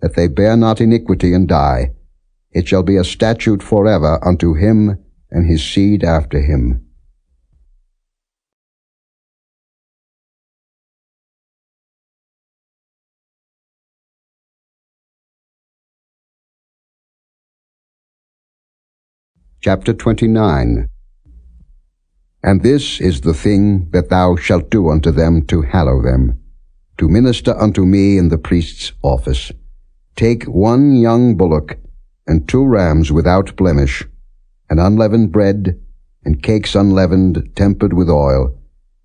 that they bear not iniquity and die. It shall be a statute forever unto him and his seed after him. Chapter 29. And this is the thing that thou shalt do unto them to hallow them, to minister unto me in the priest's office. Take 1 young bullock, and 2 rams without blemish, and unleavened bread, and cakes unleavened, tempered with oil,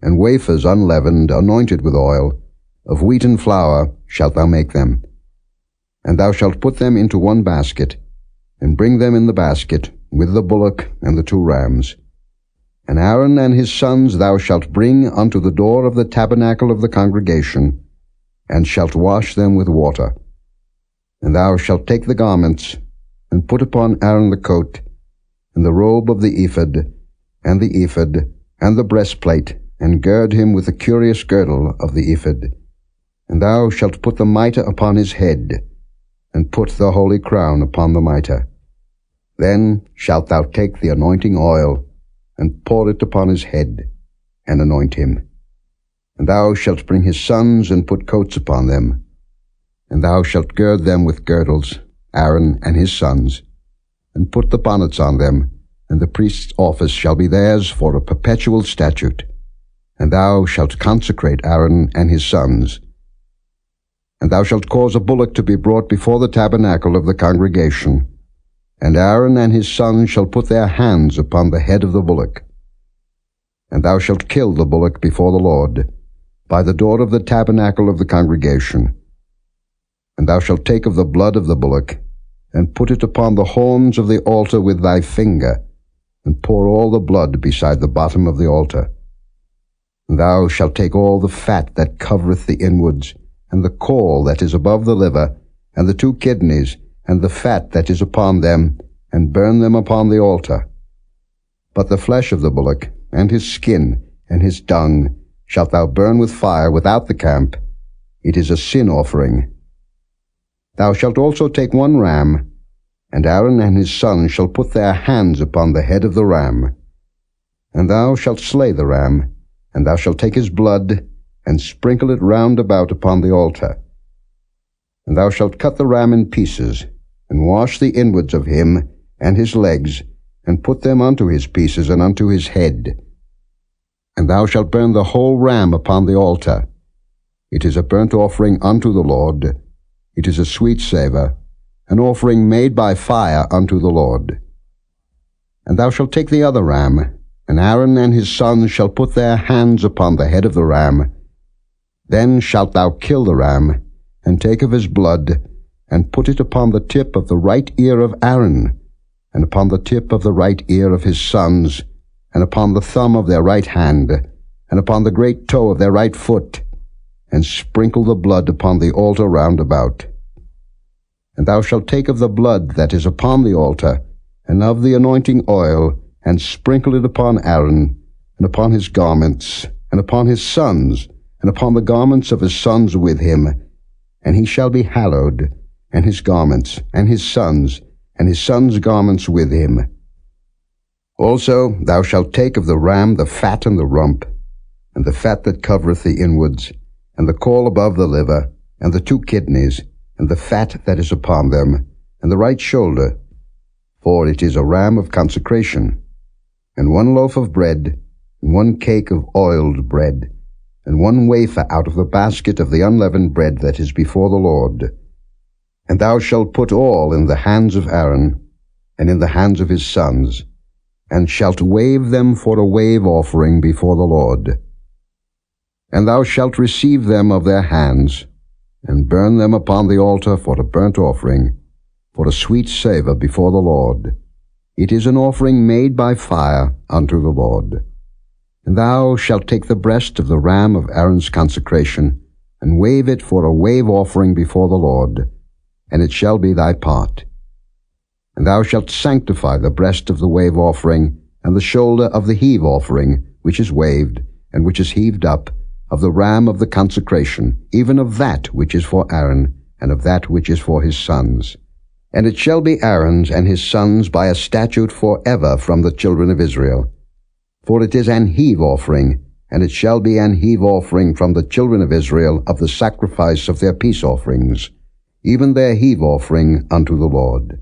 and wafers unleavened, anointed with oil, of wheaten flour shalt thou make them. And thou shalt put them into one basket, and bring them in the basket, with the bullock and the 2 rams. And Aaron and his sons thou shalt bring unto the door of the tabernacle of the congregation, and shalt wash them with water. And thou shalt take the garments, and put upon Aaron the coat, and the robe of the ephod, and the ephod, and the breastplate, and gird him with the curious girdle of the ephod. And thou shalt put the mitre upon his head, and put the holy crown upon the mitre. Then shalt thou take the anointing oil, and pour it upon his head, and anoint him. And thou shalt bring his sons, and put coats upon them. And thou shalt gird them with girdles, Aaron and his sons, and put the bonnets on them, and the priest's office shall be theirs for a perpetual statute. And thou shalt consecrate Aaron and his sons. And thou shalt cause a bullock to be brought before the tabernacle of the congregation, and Aaron and his sons shall put their hands upon the head of the bullock. And thou shalt kill the bullock before the Lord, by the door of the tabernacle of the congregation. And thou shalt take of the blood of the bullock, and put it upon the horns of the altar with thy finger, and pour all the blood beside the bottom of the altar. And thou shalt take all the fat that covereth the inwards, and the caul that is above the liver, and the 2 kidneys, and the fat that is upon them, and burn them upon the altar. But the flesh of the bullock, and his skin, and his dung, shalt thou burn with fire without the camp. It is a sin offering. Thou shalt also take 1 ram, and Aaron and his sons shall put their hands upon the head of the ram. And thou shalt slay the ram, and thou shalt take his blood, and sprinkle it round about upon the altar. And thou shalt cut the ram in pieces, and wash the inwards of him, and his legs, and put them unto his pieces, and unto his head. And thou shalt burn the whole ram upon the altar. It is a burnt offering unto the Lord. It is a sweet savour, an offering made by fire unto the Lord. And thou shalt take the other ram, and Aaron and his sons shall put their hands upon the head of the ram. Then shalt thou kill the ram, and take of his blood, and put it upon the tip of the right ear of Aaron, and upon the tip of the right ear of his sons, and upon the thumb of their right hand, and upon the great toe of their right foot, and sprinkle the blood upon the altar round about. And thou shalt take of the blood that is upon the altar, and of the anointing oil, and sprinkle it upon Aaron, and upon his garments, and upon his sons, and upon the garments of his sons with him, and he shall be hallowed, and his garments, and his sons' garments with him. Also thou shalt take of the ram the fat and the rump, and the fat that covereth the inwards, and the caul above the liver, and the 2 kidneys, and the fat that is upon them, and the right shoulder, for it is a ram of consecration, and 1 loaf of bread, and 1 cake of oiled bread, and 1 wafer out of the basket of the unleavened bread that is before the Lord. And thou shalt put all in the hands of Aaron, and in the hands of his sons, and shalt wave them for a wave offering before the Lord. And thou shalt receive them of their hands, and burn them upon the altar for a burnt offering, for a sweet savour before the Lord. It is an offering made by fire unto the Lord. And thou shalt take the breast of the ram of Aaron's consecration, and wave it for a wave offering before the Lord, and it shall be thy part. And thou shalt sanctify the breast of the wave offering, and the shoulder of the heave offering, which is waved, and which is heaved up, of the ram of the consecration, even of that which is for Aaron, and of that which is for his sons. And it shall be Aaron's and his sons by a statute for ever from the children of Israel. For it is an heave offering, and it shall be an heave offering from the children of Israel of the sacrifice of their peace offerings, even their heave offering unto the Lord.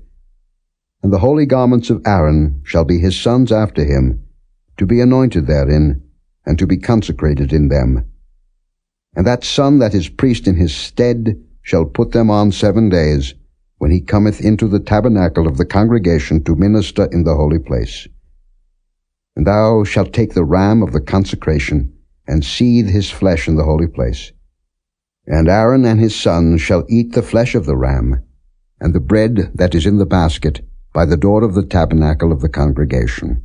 And the holy garments of Aaron shall be his sons after him, to be anointed therein, and to be consecrated in them. And that son that is priest in his stead shall put them on 7 days, when he cometh into the tabernacle of the congregation to minister in the holy place. And thou shalt take the ram of the consecration, and seethe his flesh in the holy place. And Aaron and his sons shall eat the flesh of the ram, and the bread that is in the basket, by the door of the tabernacle of the congregation.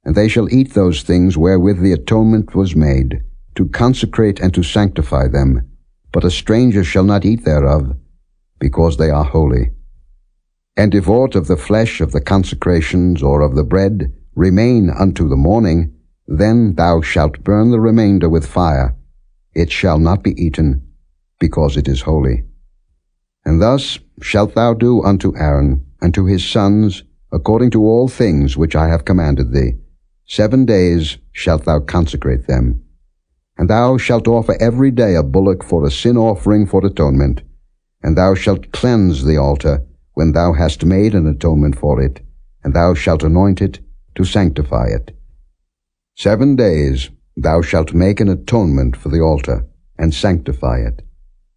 And they shall eat those things wherewith the atonement was made, to consecrate and to sanctify them, but a stranger shall not eat thereof, because they are holy. And if aught of the flesh of the consecrations or of the bread remain unto the morning, then thou shalt burn the remainder with fire. It shall not be eaten, because it is holy. And thus shalt thou do unto Aaron and to his sons, according to all things which I have commanded thee. 7 days shalt thou consecrate them. And thou shalt offer every day a bullock for a sin offering for atonement. And thou shalt cleanse the altar when thou hast made an atonement for it, and thou shalt anoint it to sanctify it. 7 days thou shalt make an atonement for the altar, and sanctify it.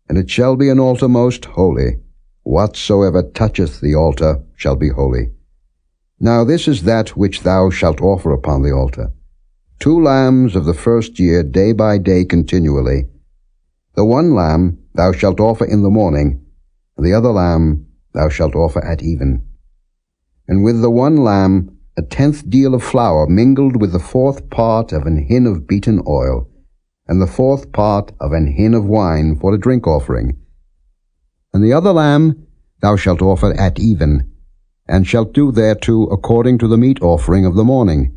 And it shall be an altar most holy. Whatsoever toucheth the altar shall be holy. Now this is that which thou shalt offer upon the altar: 2 lambs of the first year, day by day continually. The one lamb thou shalt offer in the morning, and the other lamb thou shalt offer at even. And with the one lamb 1/10 deal of flour mingled with the 4th part of an hin of beaten oil, and the 4th part of an hin of wine for a drink offering. And the other lamb thou shalt offer at even, and shalt do thereto according to the meat offering of the morning,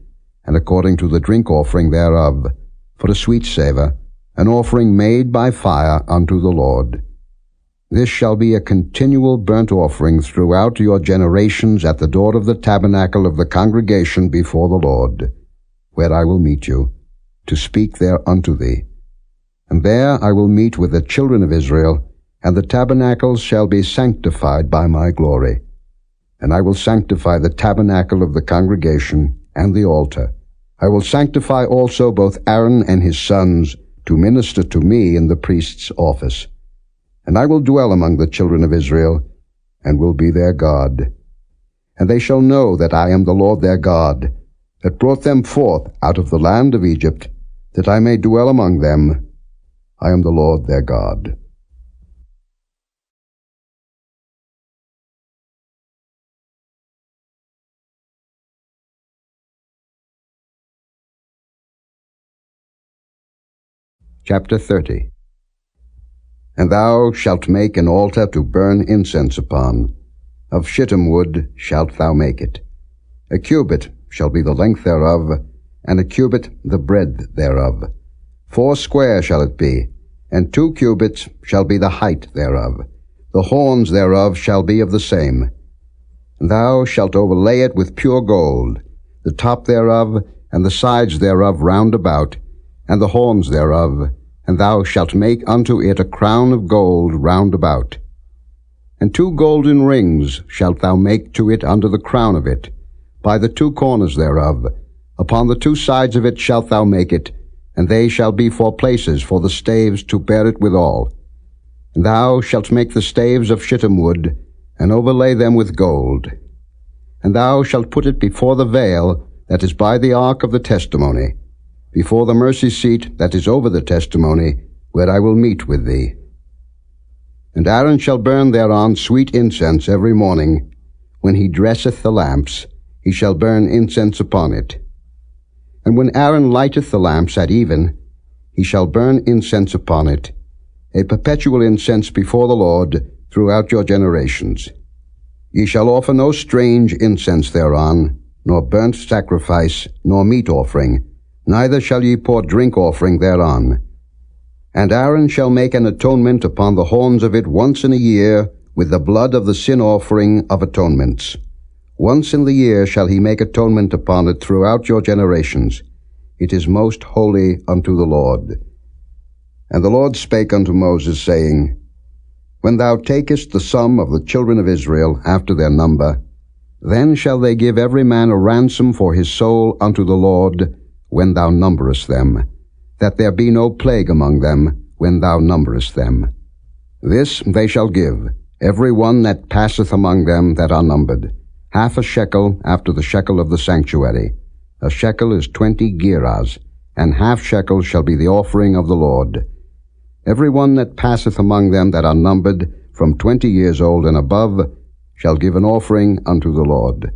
and according to the drink offering thereof, for a sweet savour, an offering made by fire unto the Lord. This shall be a continual burnt offering throughout your generations at the door of the tabernacle of the congregation before the Lord, where I will meet you, to speak there unto thee. And there I will meet with the children of Israel, and the tabernacles shall be sanctified by my glory. And I will sanctify the tabernacle of the congregation and the altar. I will sanctify also both Aaron and his sons to minister to me in the priest's office. And I will dwell among the children of Israel, and will be their God. And they shall know that I am the Lord their God, that brought them forth out of the land of Egypt, that I may dwell among them. I am the Lord their God. Chapter 30. And thou shalt make an altar to burn incense upon. Of shittim wood shalt thou make it. A cubit shall be the length thereof, and a cubit the breadth thereof. 4 square shall it be, and 2 cubits shall be the height thereof. The horns thereof shall be of the same. And thou shalt overlay it with pure gold, the top thereof, and the sides thereof round about, and the horns thereof, and thou shalt make unto it a crown of gold round about. And 2 golden rings shalt thou make to it under the crown of it, by the 2 corners thereof. Upon the 2 sides of it shalt thou make it, and they shall be for places for the staves to bear it withal. And thou shalt make the staves of shittim wood, and overlay them with gold. And thou shalt put it before the veil that is by the ark of the testimony, before the mercy seat that is over the testimony, where I will meet with thee. And Aaron shall burn thereon sweet incense every morning. When he dresseth the lamps, he shall burn incense upon it. And when Aaron lighteth the lamps at even, he shall burn incense upon it, a perpetual incense before the Lord throughout your generations. Ye shall offer no strange incense thereon, nor burnt sacrifice, nor meat offering, neither shall ye pour drink offering thereon. And Aaron shall make an atonement upon the horns of it once in a year with the blood of the sin offering of atonements. Once in the year shall he make atonement upon it throughout your generations. It is most holy unto the Lord. And the Lord spake unto Moses, saying, When thou takest the sum of the children of Israel after their number, then shall they give every man a ransom for his soul unto the Lord, when thou numberest them, that there be no plague among them when thou numberest them. This they shall give, every one that passeth among them that are numbered, 1/2 shekel after the shekel of the sanctuary. A shekel is 20 gerahs, and half shekel shall be the offering of the Lord. Every one that passeth among them that are numbered from 20 years old and above shall give an offering unto the Lord.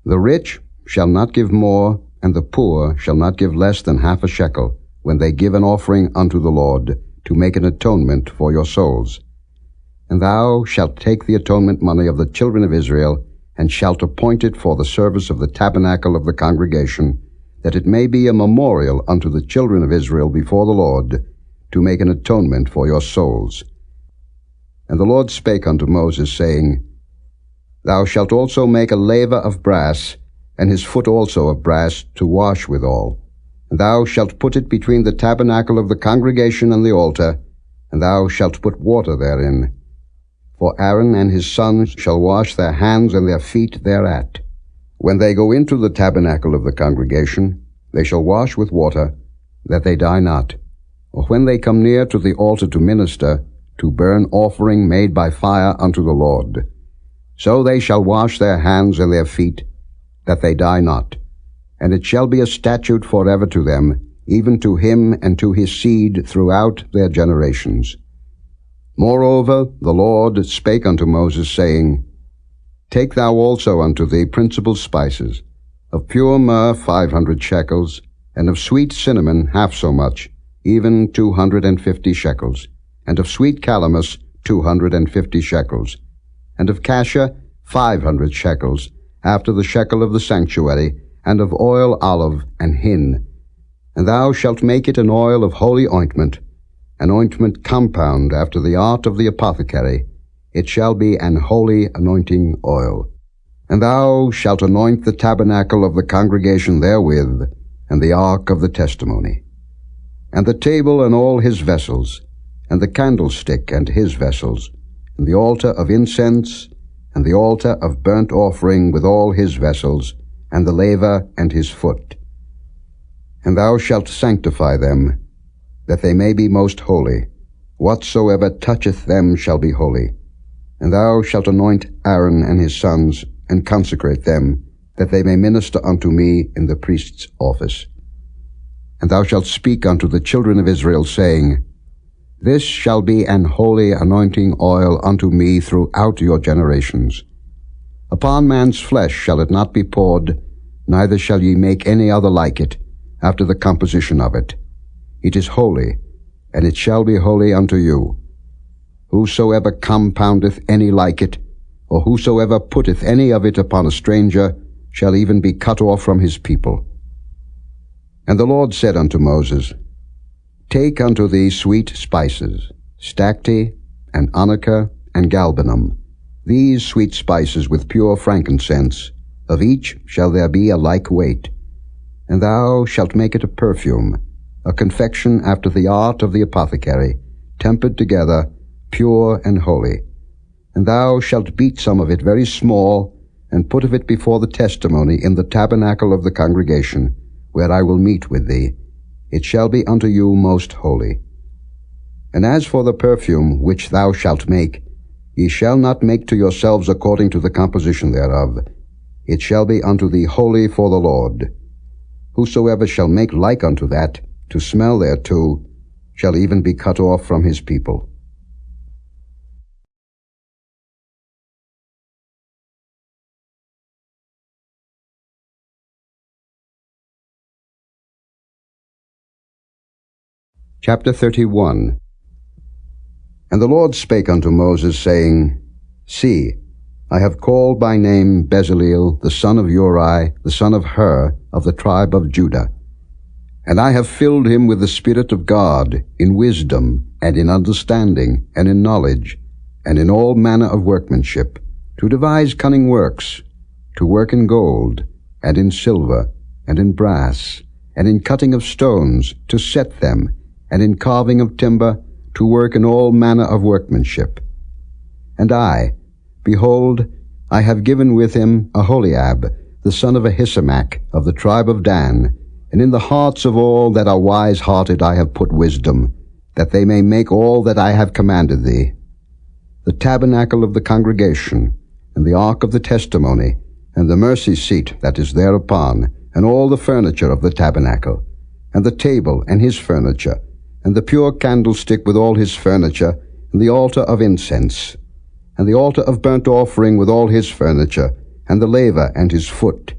The rich shall not give more, and the poor shall not give less than half a shekel, when they give an offering unto the Lord, to make an atonement for your souls. And thou shalt take the atonement money of the children of Israel, and shalt appoint it for the service of the tabernacle of the congregation, that it may be a memorial unto the children of Israel before the Lord, to make an atonement for your souls. And the Lord spake unto Moses, saying, Thou shalt also make a laver of brass, and his foot also of brass, to wash withal. And thou shalt put it between the tabernacle of the congregation and the altar, and thou shalt put water therein. For Aaron and his sons shall wash their hands and their feet thereat. When they go into the tabernacle of the congregation, they shall wash with water, that they die not. Or when they come near to the altar to minister, to burn offering made by fire unto the Lord. So they shall wash their hands and their feet, that they die not. And it shall be a statute forever to them, even to him and to his seed throughout their generations. Moreover, the Lord spake unto Moses, saying, Take thou also unto thee principal spices, of pure myrrh 500 shekels, and of sweet cinnamon half so much, even 250 shekels, and of sweet calamus 250 shekels, and of cassia 500 shekels, after the shekel of the sanctuary, and of oil olive and hin. And thou shalt make it an oil of holy ointment, an ointment compound after the art of the apothecary. It shall be an holy anointing oil. And thou shalt anoint the tabernacle of the congregation therewith, and the ark of the testimony, and the table and all his vessels, and the candlestick and his vessels, and the altar of incense, and the altar of burnt offering with all his vessels, and the laver and his foot. And thou shalt sanctify them, that they may be most holy. Whatsoever toucheth them shall be holy. And thou shalt anoint Aaron and his sons, and consecrate them, that they may minister unto me in the priest's office. And thou shalt speak unto the children of Israel, saying, This shall be an holy anointing oil unto me throughout your generations. Upon man's flesh shall it not be poured, neither shall ye make any other like it, after the composition of it. It is holy, and it shall be holy unto you. Whosoever compoundeth any like it, or whosoever putteth any of it upon a stranger, shall even be cut off from his people. And the Lord said unto Moses, Take unto thee sweet spices, stacte, and onycha, and galbanum, these sweet spices with pure frankincense, of each shall there be a like weight. And thou shalt make it a perfume, a confection after the art of the apothecary, tempered together, pure and holy. And thou shalt beat some of it very small, and put of it before the testimony in the tabernacle of the congregation, where I will meet with thee. It shall be unto you most holy. And as for the perfume which thou shalt make, ye shall not make to yourselves according to the composition thereof. It shall be unto thee holy for the Lord. Whosoever shall make like unto that, to smell thereto, shall even be cut off from his people. Chapter 31. And the Lord spake unto Moses, saying, See, I have called by name Bezaleel, the son of Uri, the son of Hur, of the tribe of Judah. And I have filled him with the Spirit of God, in wisdom, and in understanding, and in knowledge, and in all manner of workmanship, to devise cunning works, to work in gold, and in silver, and in brass, and in cutting of stones, to set them, and in carving of timber, to work in all manner of workmanship. And I, behold, I have given with him Aholiab, the son of Ahisamach, of the tribe of Dan, and in the hearts of all that are wise-hearted I have put wisdom, that they may make all that I have commanded thee. The tabernacle of the congregation, and the ark of the testimony, and the mercy seat that is thereupon, and all the furniture of the tabernacle, and the table and his furniture, and the pure candlestick with all his furniture, and the altar of incense, and the altar of burnt offering with all his furniture, and the laver and his foot,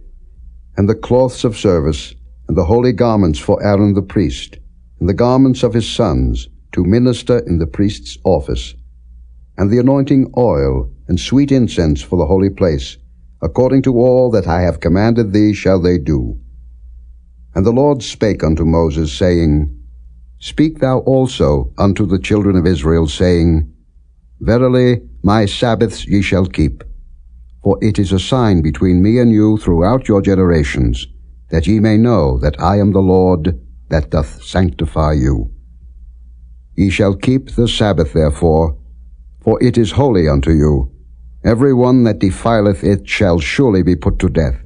and the cloths of service, and the holy garments for Aaron the priest, and the garments of his sons, to minister in the priest's office, and the anointing oil, and sweet incense for the holy place, according to all that I have commanded thee shall they do. And the Lord spake unto Moses, saying, Speak thou also unto the children of Israel, saying, Verily my Sabbaths ye shall keep, for it is a sign between me and you throughout your generations, that ye may know that I am the Lord that doth sanctify you. Ye shall keep the Sabbath therefore, for it is holy unto you. Every one that defileth it shall surely be put to death.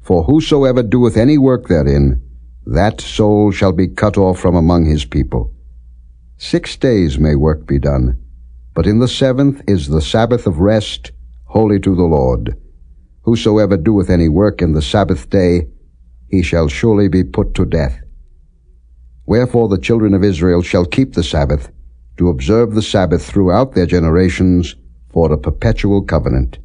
For whosoever doeth any work therein, that soul shall be cut off from among his people. 6 days may work be done, but in the 7th is the Sabbath of rest, holy to the Lord. Whosoever doeth any work in the Sabbath day, he shall surely be put to death. Wherefore the children of Israel shall keep the Sabbath, to observe the Sabbath throughout their generations, for a perpetual covenant.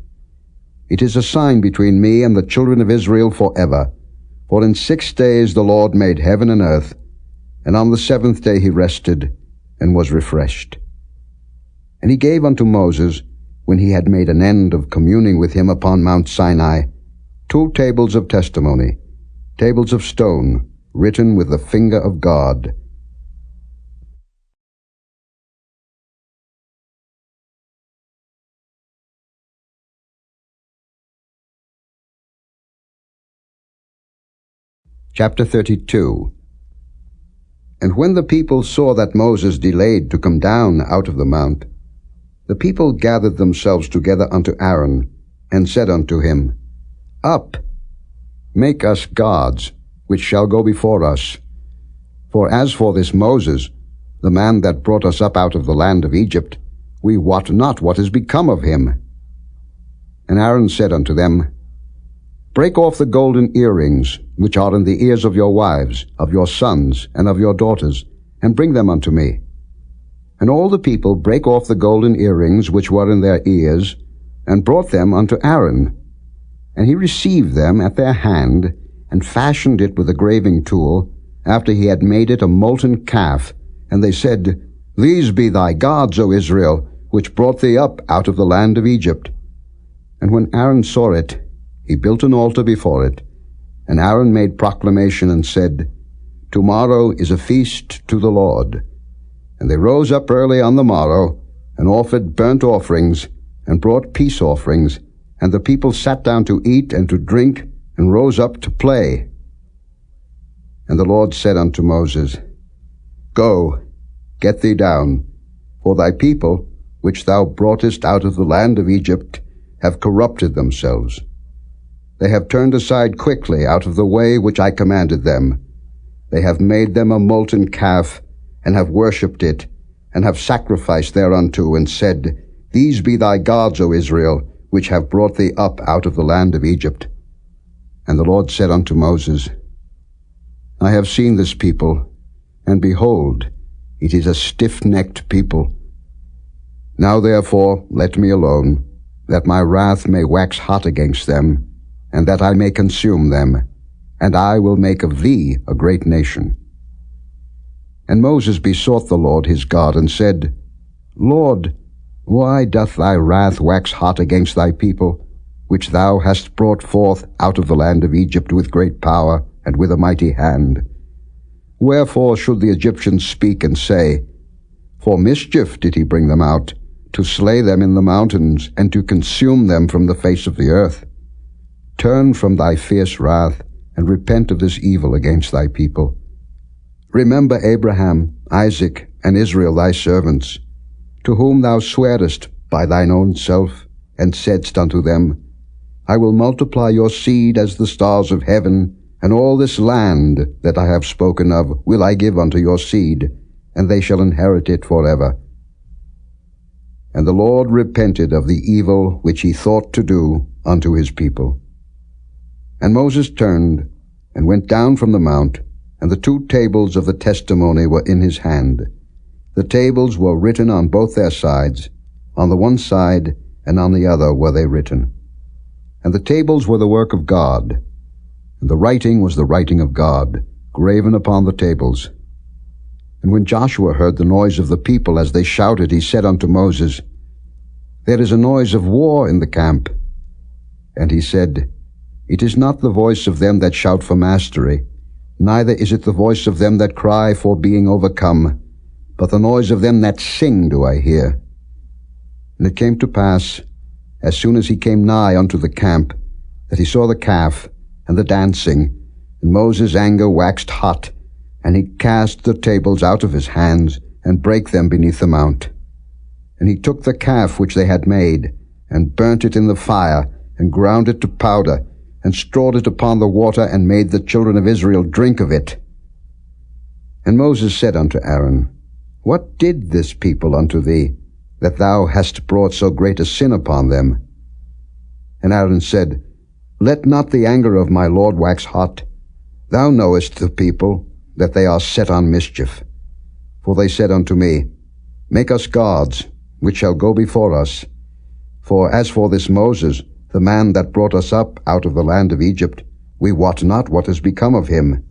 It is a sign between me and the children of Israel forever. For in 6 days the Lord made heaven and earth, and on the 7th day he rested, and was refreshed. And he gave unto Moses, when he had made an end of communing with him upon Mount Sinai, 2 tables of testimony, tables of stone, written with the finger of God. Chapter 32. And when the people saw that Moses delayed to come down out of the mount, the people gathered themselves together unto Aaron, and said unto him, Up, make us gods, which shall go before us. For as for this Moses, the man that brought us up out of the land of Egypt, we wot not what is become of him. And Aaron said unto them, Break off the golden earrings, which are in the ears of your wives, of your sons, and of your daughters, and bring them unto me. And all the people brake off the golden earrings which were in their ears, and brought them unto Aaron. And he received them at their hand, and fashioned it with a graving tool, after he had made it a molten calf. And they said, These be thy gods, O Israel, which brought thee up out of the land of Egypt. And when Aaron saw it, he built an altar before it. And Aaron made proclamation and said, Tomorrow is a feast to the Lord. And they rose up early on the morrow, and offered burnt offerings, and brought peace offerings. And the people sat down to eat and to drink, and rose up to play. And the Lord said unto Moses, Go, get thee down, for thy people, which thou broughtest out of the land of Egypt, have corrupted themselves. They have turned aside quickly out of the way which I commanded them. They have made them a molten calf, and have worshipped it, and have sacrificed thereunto, and said, These be thy gods, O Israel, which have brought thee up out of the land of Egypt. And the Lord said unto Moses, I have seen this people, and behold, it is a stiff-necked people. Now therefore let me alone, that my wrath may wax hot against them, and that I may consume them, and I will make of thee a great nation. And Moses besought the Lord his God, and said, Lord, why doth thy wrath wax hot against thy people, which thou hast brought forth out of the land of Egypt with great power and with a mighty hand? Wherefore should the Egyptians speak and say, For mischief did he bring them out, to slay them in the mountains, and to consume them from the face of the earth? Turn from thy fierce wrath, and repent of this evil against thy people. Remember Abraham, Isaac, and Israel thy servants, to whom thou swarest by thine own self, and saidst unto them, I will multiply your seed as the stars of heaven, and all this land that I have spoken of will I give unto your seed, and they shall inherit it forever. And the Lord repented of the evil which he thought to do unto his people. And Moses turned, and went down from the mount, and the 2 tables of the testimony were in his hand. The tables were written on both their sides, on the one side and on the other were they written. And the tables were the work of God, and the writing was the writing of God, graven upon the tables. And when Joshua heard the noise of the people as they shouted, he said unto Moses, There is a noise of war in the camp. And he said, It is not the voice of them that shout for mastery, neither is it the voice of them that cry for being overcome, but the noise of them that sing do I hear. And it came to pass, as soon as he came nigh unto the camp, that he saw the calf and the dancing, and Moses' anger waxed hot, and he cast the tables out of his hands, and brake them beneath the mount. And he took the calf which they had made, and burnt it in the fire, and ground it to powder, and strawed it upon the water, and made the children of Israel drink of it. And Moses said unto Aaron, What did this people unto thee, that thou hast brought so great a sin upon them? And Aaron said, Let not the anger of my Lord wax hot. Thou knowest the people, that they are set on mischief. For they said unto me, Make us gods, which shall go before us. For as for this Moses, the man that brought us up out of the land of Egypt, we wot not what is become of him.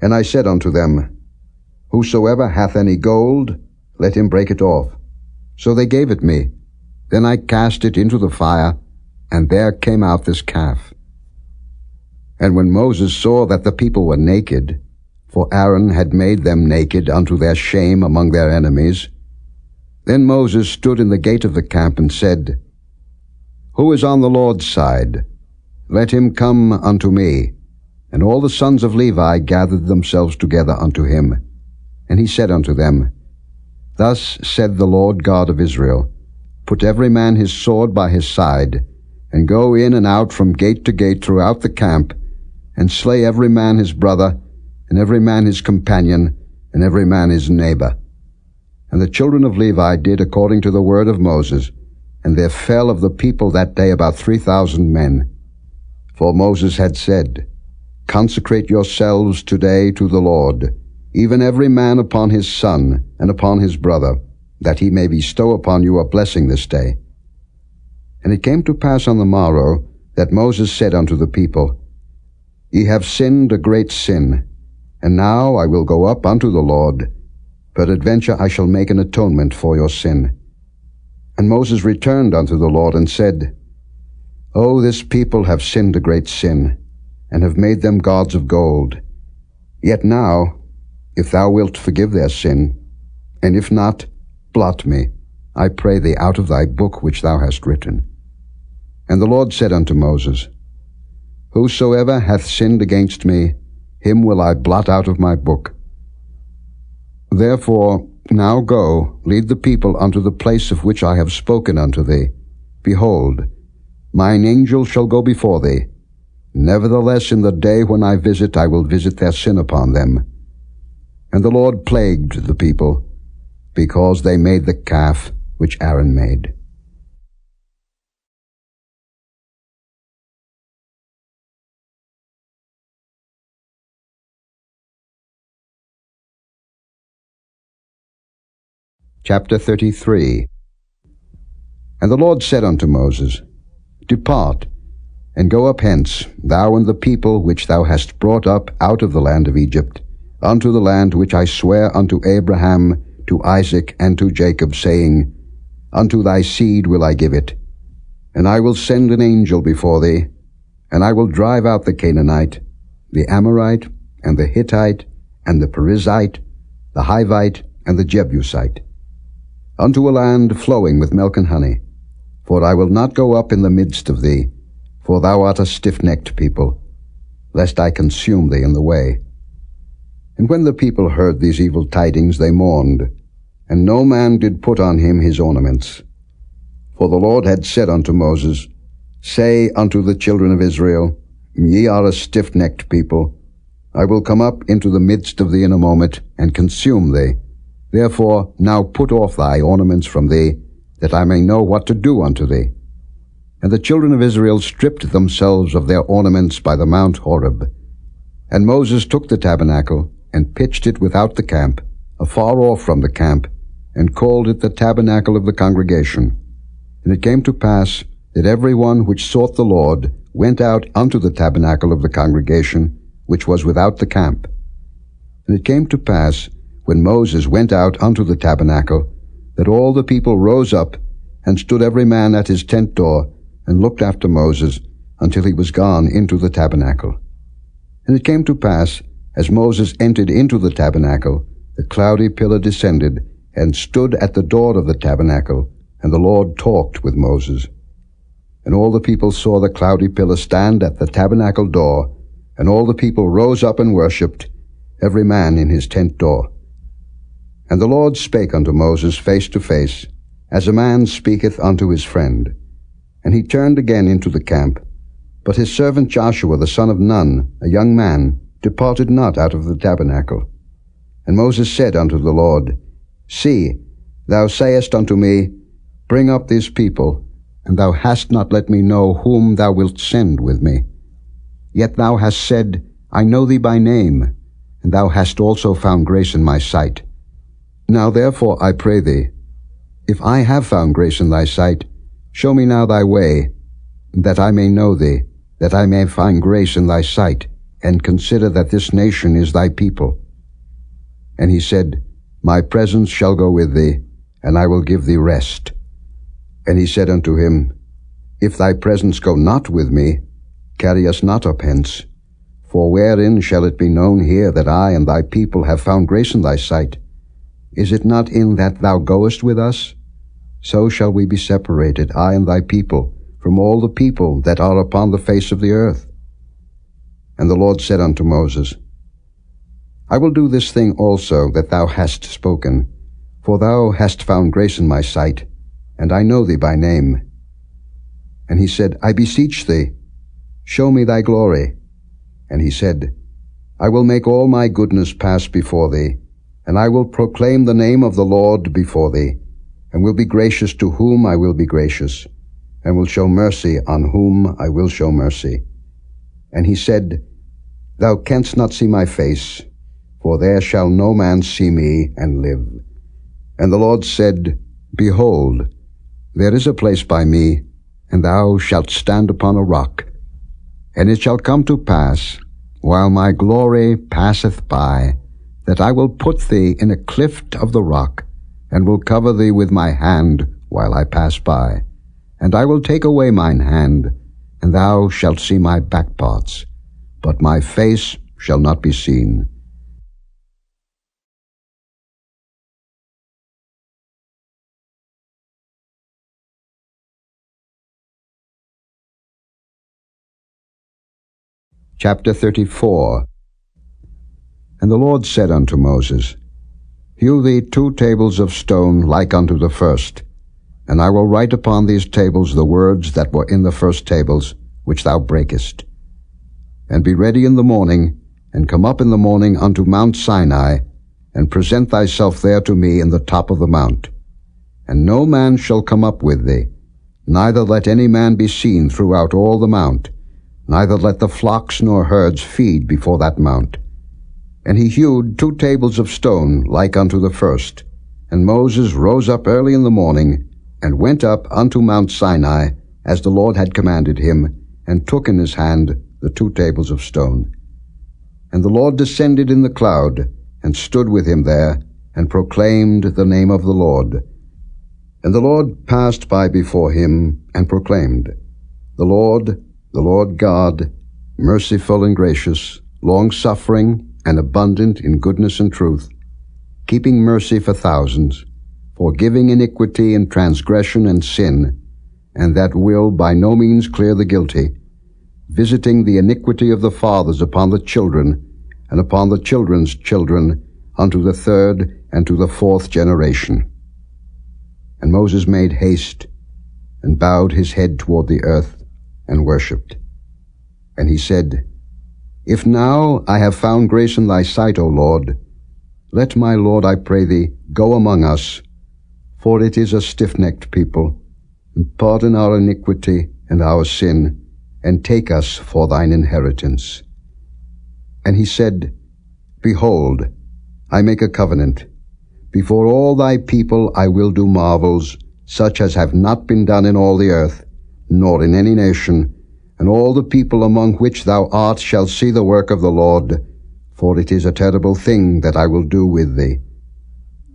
And I said unto them, Whosoever hath any gold, let him break it off. So they gave it me. Then I cast it into the fire, and there came out this calf. And when Moses saw that the people were naked, for Aaron had made them naked unto their shame among their enemies, then Moses stood in the gate of the camp and said, Who is on the Lord's side? Let him come unto me. And all the sons of Levi gathered themselves together unto him. And he said unto them, Thus said the Lord God of Israel, Put every man his sword by his side, and go in and out from gate to gate throughout the camp, and slay every man his brother, and every man his companion, and every man his neighbor. And the children of Levi did according to the word of Moses, and there fell of the people that day about 3,000 men. For Moses had said, Consecrate yourselves today to the Lord, even every man upon his son and upon his brother, that he may bestow upon you a blessing this day. And it came to pass on the morrow that Moses said unto the people, Ye have sinned a great sin, and now I will go up unto the Lord. Peradventure I shall make an atonement for your sin. And Moses returned unto the Lord and said, O this people have sinned a great sin, and have made them gods of gold. Yet now, if thou wilt forgive their sin, and if not, blot me, I pray thee, out of thy book which thou hast written. And the Lord said unto Moses, Whosoever hath sinned against me, him will I blot out of my book. Therefore now go, lead the people unto the place of which I have spoken unto thee. Behold, mine angel shall go before thee. Nevertheless in the day when I visit, I will visit their sin upon them. And the Lord plagued the people, because they made the calf which Aaron made. Chapter 33. And the Lord said unto Moses, Depart, and go up hence, thou and the people which thou hast brought up out of the land of Egypt, unto the land which I swear unto Abraham, to Isaac, and to Jacob, saying, Unto thy seed will I give it. And I will send an angel before thee, and I will drive out the Canaanite, the Amorite, and the Hittite, and the Perizzite, the Hivite, and the Jebusite, unto a land flowing with milk and honey. For I will not go up in the midst of thee, for thou art a stiff-necked people, lest I consume thee in the way. And when the people heard these evil tidings, they mourned, and no man did put on him his ornaments. For the Lord had said unto Moses, Say unto the children of Israel, Ye are a stiff-necked people. I will come up into the midst of thee in a moment, and consume thee. Therefore now put off thy ornaments from thee, that I may know what to do unto thee. And the children of Israel stripped themselves of their ornaments by the Mount Horeb. And Moses took the tabernacle, and pitched it without the camp, afar off from the camp, and called it the tabernacle of the congregation. And it came to pass that every one which sought the Lord went out unto the tabernacle of the congregation, which was without the camp. And it came to pass, when Moses went out unto the tabernacle, that all the people rose up, and stood every man at his tent door, and looked after Moses, until he was gone into the tabernacle. And it came to pass, as Moses entered into the tabernacle, the cloudy pillar descended, and stood at the door of the tabernacle, and the Lord talked with Moses. And all the people saw the cloudy pillar stand at the tabernacle door, and all the people rose up and worshipped, every man in his tent door. And the Lord spake unto Moses face to face, as a man speaketh unto his friend. And he turned again into the camp, but his servant Joshua the son of Nun, a young man, departed not out of the tabernacle. And Moses said unto the Lord, See, thou sayest unto me, Bring up these people, and thou hast not let me know whom thou wilt send with me. Yet thou hast said, I know thee by name, and thou hast also found grace in my sight. Now therefore I pray thee, if I have found grace in thy sight, show me now thy way, that I may know thee, that I may find grace in thy sight, and consider that this nation is thy people. And he said, My presence shall go with thee, and I will give thee rest. And he said unto him, If thy presence go not with me, carry us not up hence. For wherein shall it be known here that I and thy people have found grace in thy sight? Is it not in that thou goest with us? So shall we be separated, I and thy people, from all the people that are upon the face of the earth. And the Lord said unto Moses, I will do this thing also that thou hast spoken, for thou hast found grace in my sight, and I know thee by name. And he said, I beseech thee, show me thy glory. And he said, I will make all my goodness pass before thee, and I will proclaim the name of the Lord before thee, and will be gracious to whom I will be gracious, and will show mercy on whom I will show mercy. And he said, Thou canst not see my face, for there shall no man see me and live. And the Lord said, Behold, there is a place by me, and thou shalt stand upon a rock. And it shall come to pass, while my glory passeth by, that I will put thee in a cleft of the rock, and will cover thee with my hand while I pass by. And I will take away mine hand, and thou shalt see my back parts, but my face shall not be seen. Chapter 34. And the Lord said unto Moses, Hew thee 2 tables of stone like unto the first, and I will write upon these tables the words that were in the first tables, which thou breakest. And be ready in the morning, and come up in the morning unto Mount Sinai, and present thyself there to me in the top of the mount. And no man shall come up with thee, neither let any man be seen throughout all the mount, neither let the flocks nor herds feed before that mount. And he hewed 2 tables of stone like unto the first. And Moses rose up early in the morning, and went up unto Mount Sinai, as the Lord had commanded him, and took in his hand the 2 tables of stone. And the Lord descended in the cloud, and stood with him there, and proclaimed the name of the Lord. And the Lord passed by before him, and proclaimed, The Lord God, merciful and gracious, long-suffering, and abundant in goodness and truth, keeping mercy for thousands, forgiving iniquity and transgression and sin, and that will by no means clear the guilty, visiting the iniquity of the fathers upon the children, and upon the children's children, unto the 3rd and to the 4th generation. And Moses made haste, and bowed his head toward the earth, and worshipped. And he said, If now I have found grace in thy sight, O Lord, let my Lord, I pray thee, go among us, for it is a stiff-necked people, and pardon our iniquity and our sin, and take us for thine inheritance. And he said, Behold, I make a covenant. Before all thy people I will do marvels, such as have not been done in all the earth, nor in any nation, and all the people among which thou art shall see the work of the Lord, for it is a terrible thing that I will do with thee.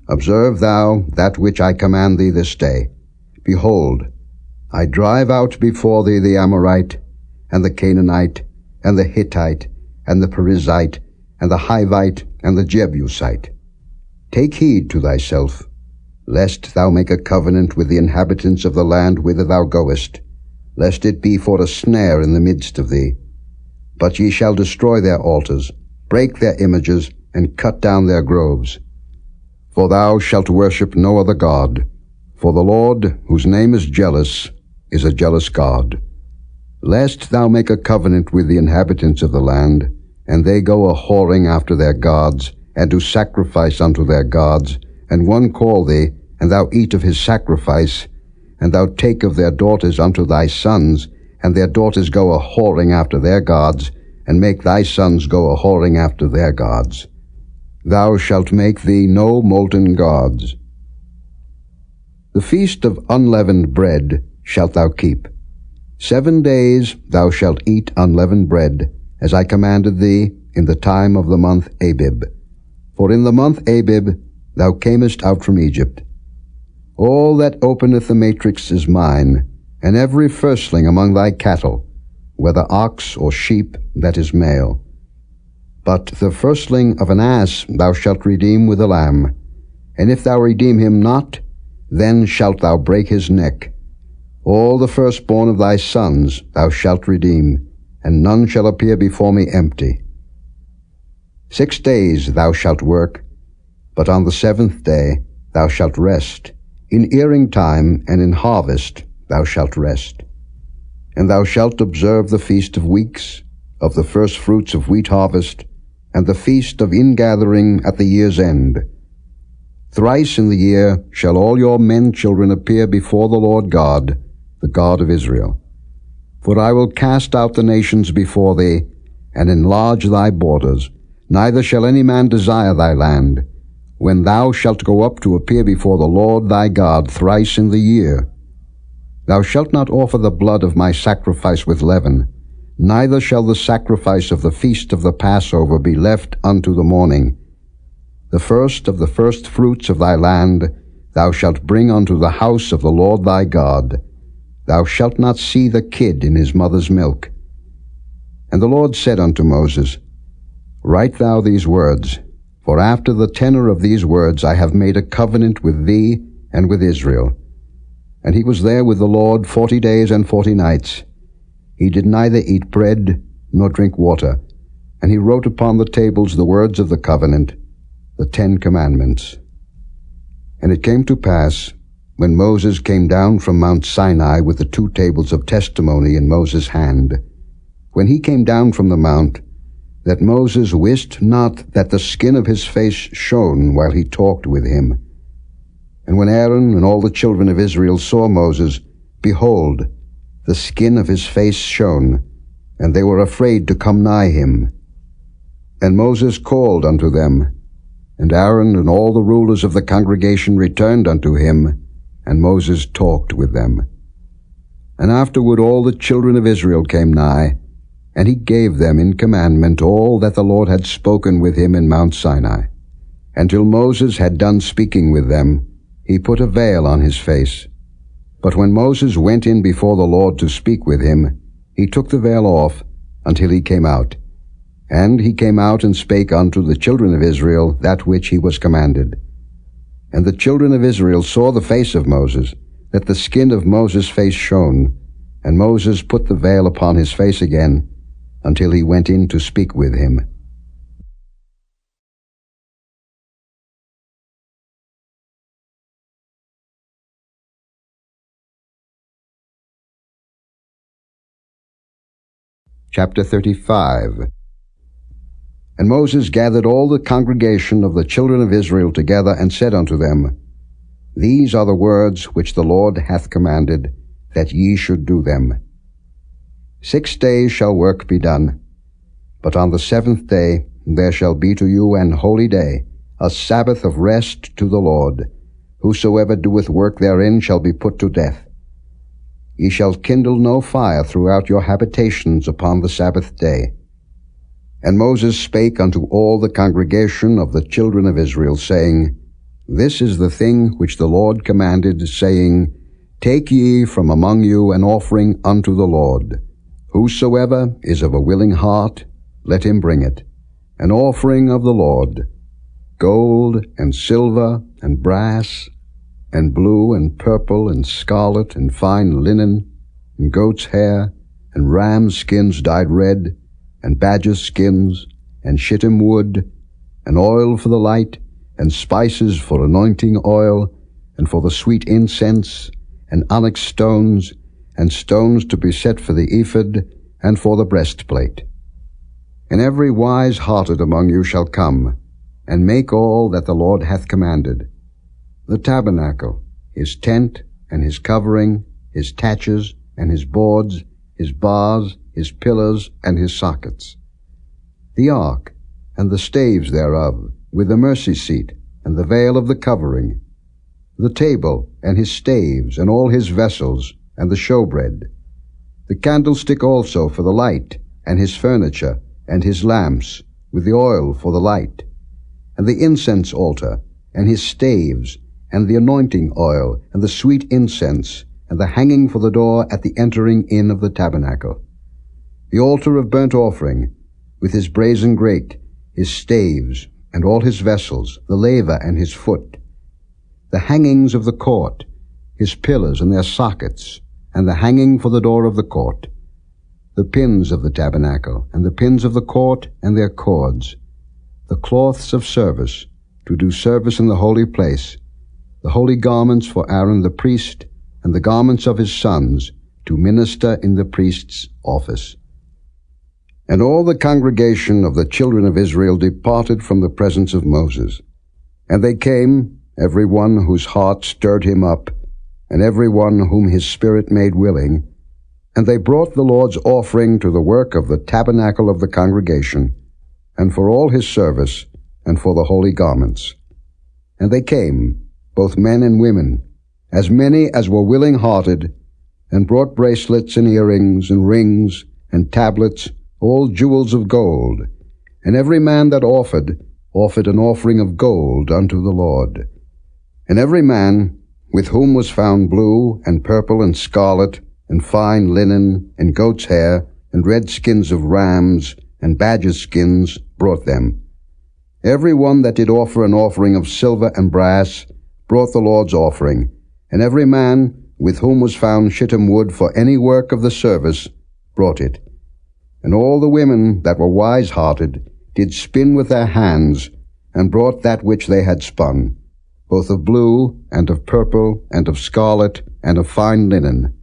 Observe thou that which I command thee this day. Behold, I drive out before thee the Amorite, and the Canaanite, and the Hittite, and the Perizzite, and the Hivite, and the Jebusite. Take heed to thyself, lest thou make a covenant with the inhabitants of the land whither thou goest, lest it be for a snare in the midst of thee. But ye shall destroy their altars, break their images, and cut down their groves. For thou shalt worship no other God, for the Lord, whose name is jealous, is a jealous God. Lest thou make a covenant with the inhabitants of the land, and they go a-whoring after their gods, and do sacrifice unto their gods, and one call thee, and thou eat of his sacrifice, and thou take of their daughters unto thy sons, and their daughters go a-whoring after their gods, and make thy sons go a-whoring after their gods. Thou shalt make thee no molten gods. The feast of unleavened bread shalt thou keep. 7 days thou shalt eat unleavened bread, as I commanded thee, in the time of the month Abib. For in the month Abib thou camest out from Egypt. All that openeth the matrix is mine, and every firstling among thy cattle, whether ox or sheep, that is male. But the firstling of an ass thou shalt redeem with a lamb, and if thou redeem him not, then shalt thou break his neck. All the firstborn of thy sons thou shalt redeem, and none shall appear before me empty. 6 days thou shalt work, but on the 7th day thou shalt rest. In earing time and in harvest thou shalt rest. And thou shalt observe the feast of weeks, of the first fruits of wheat harvest, and the feast of ingathering at the year's end. Thrice in the year shall all your men children appear before the Lord God, the God of Israel. For I will cast out the nations before thee, and enlarge thy borders. Neither shall any man desire thy land, when thou shalt go up to appear before the Lord thy God thrice in the year. Thou shalt not offer the blood of my sacrifice with leaven, neither shall the sacrifice of the feast of the Passover be left unto the morning. The first of the first fruits of thy land thou shalt bring unto the house of the Lord thy God. Thou shalt not see the kid in his mother's milk. And the Lord said unto Moses, Write thou these words, for after the tenor of these words I have made a covenant with thee and with Israel. And he was there with the Lord 40 days and 40 nights. He did neither eat bread nor drink water, and he wrote upon the tables the words of the covenant, the 10 commandments. And it came to pass, when Moses came down from Mount Sinai with the 2 tables of testimony in Moses' hand, when he came down from the mount, that Moses wist not that the skin of his face shone while he talked with him. And when Aaron and all the children of Israel saw Moses, behold, the skin of his face shone, and they were afraid to come nigh him. And Moses called unto them, and Aaron and all the rulers of the congregation returned unto him, and Moses talked with them. And afterward all the children of Israel came nigh, and he gave them in commandment all that the Lord had spoken with him in Mount Sinai. And till Moses had done speaking with them, he put a veil on his face. But when Moses went in before the Lord to speak with him, he took the veil off until he came out. And he came out and spake unto the children of Israel that which he was commanded. And the children of Israel saw the face of Moses, that the skin of Moses' face shone, and Moses put the veil upon his face again, until he went in to speak with him. Chapter 35. And Moses gathered all the congregation of the children of Israel together, and said unto them, These are the words which the Lord hath commanded, that ye should do them. 6 days shall work be done, But on the seventh day there shall be to you an holy day, a Sabbath of rest to the Lord. Whosoever doeth work therein shall be put to death. Ye shall kindle no fire throughout your habitations upon the Sabbath day. And Moses spake unto all the congregation of the children of Israel, saying, This is the thing which the Lord commanded, saying, Take ye from among you an offering unto the Lord. Whosoever is of a willing heart, let him bring it. An offering of the Lord, gold and silver and brass, and blue and purple and scarlet and fine linen, and goat's hair, and ram's skins dyed red, and badger's skins, and shittim wood, and oil for the light, and spices for anointing oil, and for the sweet incense, and onyx stones, and stones to be set for the ephod, and for the breastplate. And every wise-hearted among you shall come, and make all that the Lord hath commanded. The tabernacle, his tent, and his covering, his taches, and his boards, his bars, his pillars, and his sockets. The ark, and the staves thereof, with the mercy seat, and the veil of the covering. The table, and his staves, and all his vessels, and the showbread. The candlestick also for the light, and his furniture, and his lamps, with the oil for the light. And the incense altar, and his staves, and the anointing oil, and the sweet incense, and the hanging for the door at the entering in of the tabernacle. The altar of burnt offering, with his brazen grate, his staves, and all his vessels, the laver and his foot. The hangings of the court, his pillars and their sockets, and the hanging for the door of the court. The pins of the tabernacle, and the pins of the court, and their cords. The cloths of service, to do service in the holy place. The holy garments for Aaron the priest, and the garments of his sons, to minister in the priest's office. And all the congregation of the children of Israel departed from the presence of Moses. And they came, every one whose heart stirred him up, and every one whom his spirit made willing, and they brought the Lord's offering to the work of the tabernacle of the congregation, and for all his service, and for the holy garments. And they came, both men and women, as many as were willing-hearted, and brought bracelets and earrings and rings and tablets, all jewels of gold. And every man that offered an offering of gold unto the Lord. And every man, with whom was found blue and purple and scarlet, and fine linen, and goat's hair, and red skins of rams, and badgers' skins, brought them. Every one that did offer an offering of silver and brass brought the Lord's offering, and every man, with whom was found shittim wood for any work of the service, brought it. And all the women that were wise-hearted did spin with their hands, and brought that which they had spun, both of blue, and of purple, and of scarlet, and of fine linen.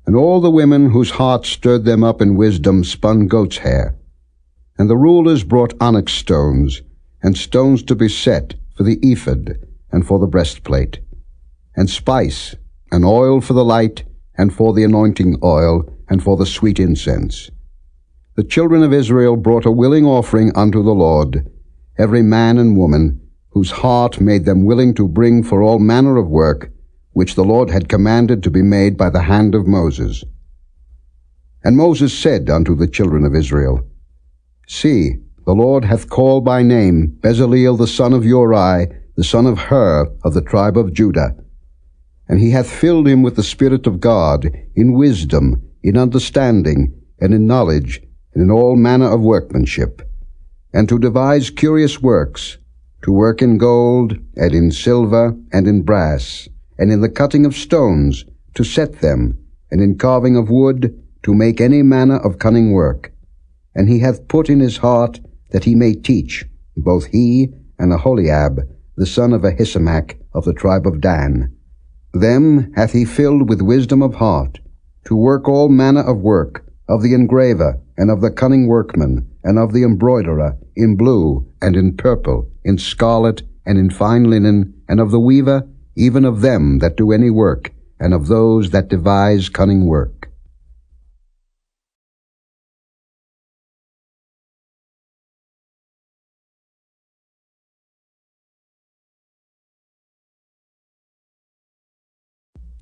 And all the women whose hearts stirred them up in wisdom spun goat's hair. And the rulers brought onyx stones, and stones to be set for the ephod, and for the breastplate, and spice, and oil for the light, and for the anointing oil, and for the sweet incense. The children of Israel brought a willing offering unto the Lord, every man and woman, whose heart made them willing to bring for all manner of work, which the Lord had commanded to be made by the hand of Moses. And Moses said unto the children of Israel, See, the Lord hath called by name Bezaleel the son of Uri, the son of Hur, of the tribe of Judah. And he hath filled him with the Spirit of God, in wisdom, in understanding, and in knowledge, and in all manner of workmanship, and to devise curious works, to work in gold, and in silver, and in brass, and in the cutting of stones, to set them, and in carving of wood, to make any manner of cunning work. And he hath put in his heart that he may teach, both he and Aholiab, the son of Ahisamach, of the tribe of Dan. Them hath he filled with wisdom of heart, to work all manner of work, of the engraver, and of the cunning workman, and of the embroiderer, in blue, and in purple, in scarlet, and in fine linen, and of the weaver, even of them that do any work, and of those that devise cunning work.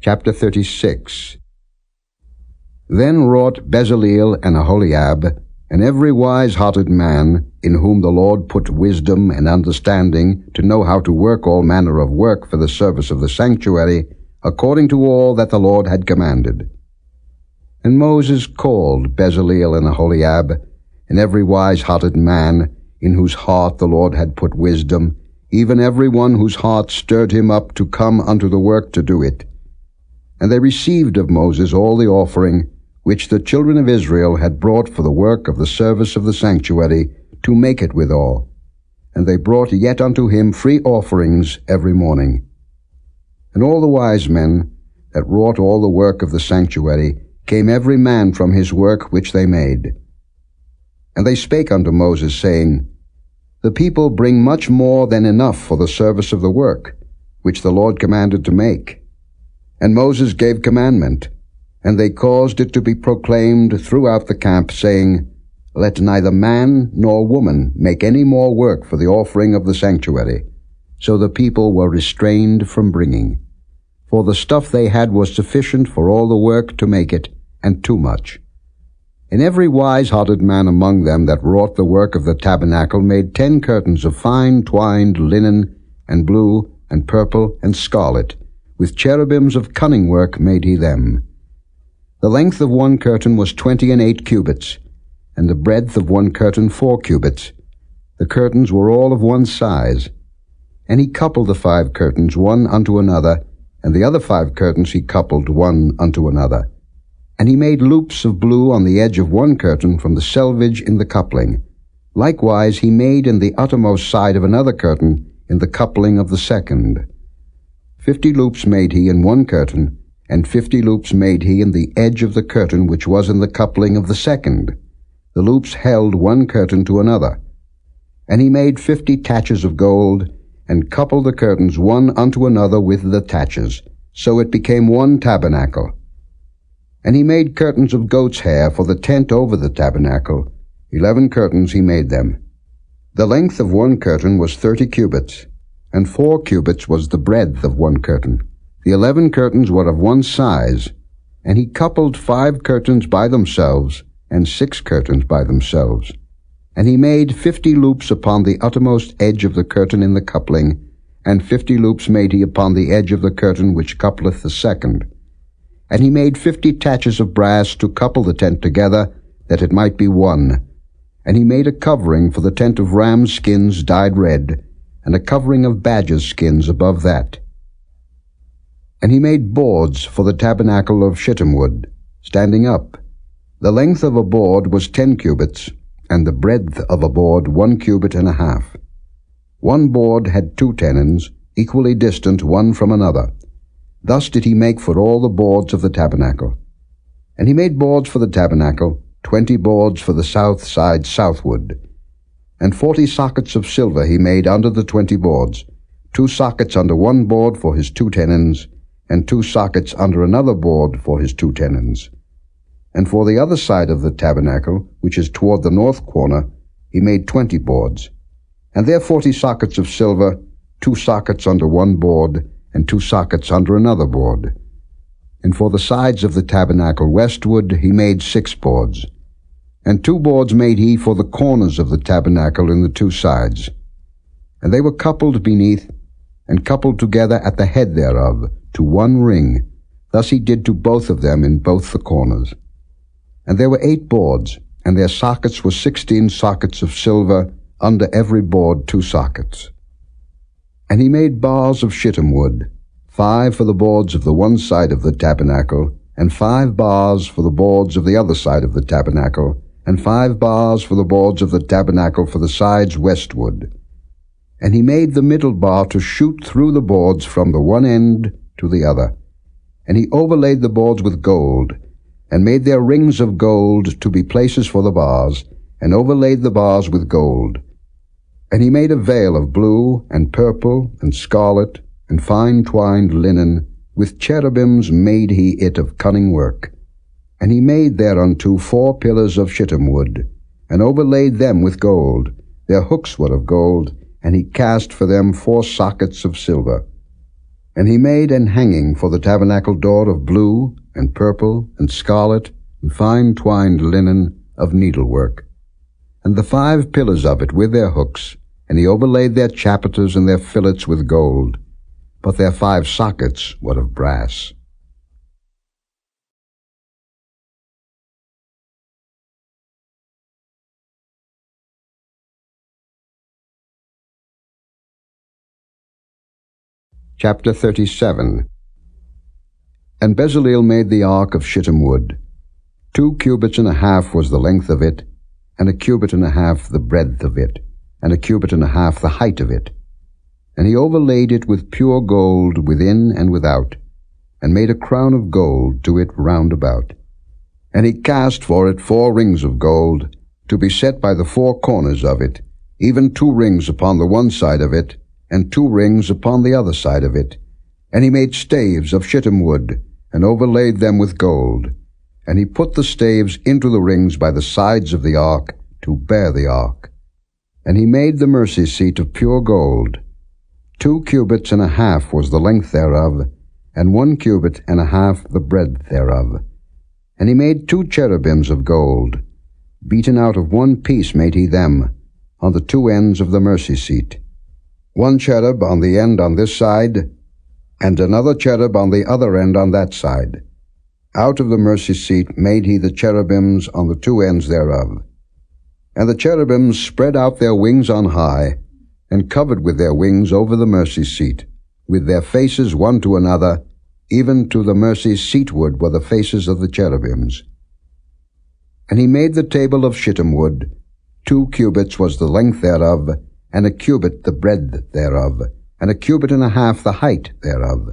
Chapter 36. Then wrought Bezaleel and Aholiab, and every wise-hearted man, in whom the Lord put wisdom and understanding to know how to work all manner of work for the service of the sanctuary, according to all that the Lord had commanded. And Moses called Bezaleel and Aholiab, and every wise-hearted man, in whose heart the Lord had put wisdom, even every one whose heart stirred him up to come unto the work to do it. And they received of Moses all the offering which the children of Israel had brought for the work of the service of the sanctuary, to make it withal. And they brought yet unto him free offerings every morning. And all the wise men that wrought all the work of the sanctuary came every man from his work which they made. And they spake unto Moses, saying, The people bring much more than enough for the service of the work, which the Lord commanded to make. And Moses gave commandment, and they caused it to be proclaimed throughout the camp, saying, Let neither man nor woman make any more work for the offering of the sanctuary. So the people were restrained from bringing. For the stuff they had was sufficient for all the work to make it, and too much. And every wise-hearted man among them that wrought the work of the tabernacle made 10 curtains of fine twined linen, and blue, and purple, and scarlet. With cherubims of cunning work made he them. The length of one curtain was 28 cubits, and the breadth of one curtain 4 cubits. The curtains were all of one size. And he coupled the 5 curtains one unto another, and the other 5 curtains he coupled one unto another. And he made loops of blue on the edge of one curtain from the selvage in the coupling. Likewise he made in the uttermost side of another curtain in the coupling of the second. 50 loops made he in one curtain, and 50 loops made he in the edge of the curtain which was in the coupling of the second. The loops held one curtain to another. And he made 50 taches of gold, and coupled the curtains one unto another with the taches. So it became one tabernacle. And he made curtains of goat's hair for the tent over the tabernacle. 11 curtains he made them. The length of one curtain was 30 cubits, and 4 cubits was the breadth of one curtain. The 11 curtains were of one size, and he coupled 5 curtains by themselves, and 6 curtains by themselves. And he made 50 loops upon the uttermost edge of the curtain in the coupling, and 50 loops made he upon the edge of the curtain which coupleth the second. And he made 50 taches of brass to couple the tent together, that it might be one. And he made a covering for the tent of rams' skins dyed red, and a covering of badgers' skins above that. And he made boards for the tabernacle of shittim wood, standing up. The length of a board was 10 cubits, and the breadth of a board 1 cubit and a half. One board had 2 tenons, equally distant one from another. Thus did he make for all the boards of the tabernacle. And he made boards for the tabernacle, 20 boards for the south side southward. And 40 sockets of silver he made under the 20 boards, 2 sockets under one board for his 2 tenons, and 2 sockets under another board for his 2 tenons. And for the other side of the tabernacle, which is toward the north corner, he made 20 boards. And there 40 sockets of silver, 2 sockets under one board, and 2 sockets under another board. And for the sides of the tabernacle westward he made 6 boards. And 2 boards made he for the corners of the tabernacle in the 2 sides. And they were coupled beneath, and coupled together at the head thereof, to one ring. Thus he did to both of them in both the corners. And there were 8 boards, and their sockets were 16 sockets of silver, under every board 2 sockets. And he made bars of shittim wood, 5 for the boards of the one side of the tabernacle, and 5 bars for the boards of the other side of the tabernacle, and 5 bars for the boards of the tabernacle for the sides westward. And he made the middle bar to shoot through the boards from the one end to the other. And he overlaid the boards with gold, and made their rings of gold to be places for the bars, and overlaid the bars with gold. And he made a veil of blue, and purple, and scarlet, and fine twined linen, with cherubims made he it of cunning work. And he made thereunto 4 pillars of shittim wood, and overlaid them with gold. Their hooks were of gold, and he cast for them 4 sockets of silver. And he made an hanging for the tabernacle door of blue, and purple, and scarlet, and fine twined linen of needlework, and the 5 pillars of it with their hooks, and he overlaid their chapiters and their fillets with gold, but their 5 sockets were of brass. Chapter 37. And Bezaleel made the ark of shittim wood. 2 cubits and a half was the length of it, and a cubit and a half the breadth of it, and a cubit and a half the height of it. And he overlaid it with pure gold within and without, and made a crown of gold to it round about. And he cast for it 4 rings of gold, to be set by the 4 corners of it, even 2 rings upon the one side of it, and 2 rings upon the other side of it. And he made staves of shittim wood, and overlaid them with gold. And he put the staves into the rings by the sides of the ark, to bear the ark. And he made the mercy seat of pure gold. 2 cubits and a half was the length thereof, and 1 cubit and a half the breadth thereof. And he made 2 cherubims of gold. Beaten out of 1 piece made he them, on the 2 ends of the mercy seat. 1 cherub on the end on this side, and another cherub on the other end on that side. Out of the mercy seat made he the cherubims on the 2 ends thereof. And the cherubims spread out their wings on high, and covered with their wings over the mercy seat, with their faces one to another, even to the mercy seatward were the faces of the cherubims. And he made the table of shittim wood. 2 cubits was the length thereof, and a cubit the breadth thereof, and a cubit and a half the height thereof.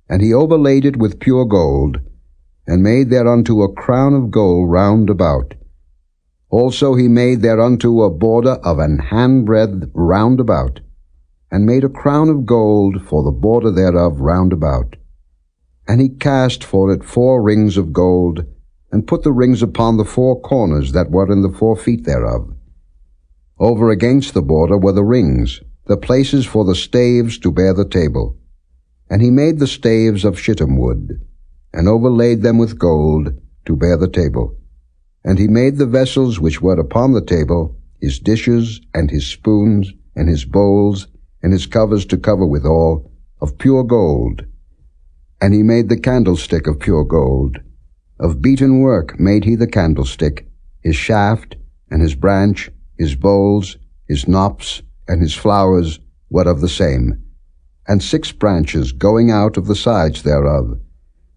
And he overlaid it with pure gold, and made thereunto a crown of gold round about. Also he made thereunto a border of an handbreadth round about, and made a crown of gold for the border thereof round about. And he cast for it 4 rings of gold, and put the rings upon the 4 corners that were in the 4 feet thereof. Over against the border were the rings, the places for the staves to bear the table. And he made the staves of shittim wood, and overlaid them with gold, to bear the table. And he made the vessels which were upon the table, his dishes, and his spoons, and his bowls, and his covers to cover withal, of pure gold. And he made the candlestick of pure gold. Of beaten work made he the candlestick, his shaft, and his branch, his bowls, his knops, and his flowers were of the same. And 6 branches going out of the sides thereof,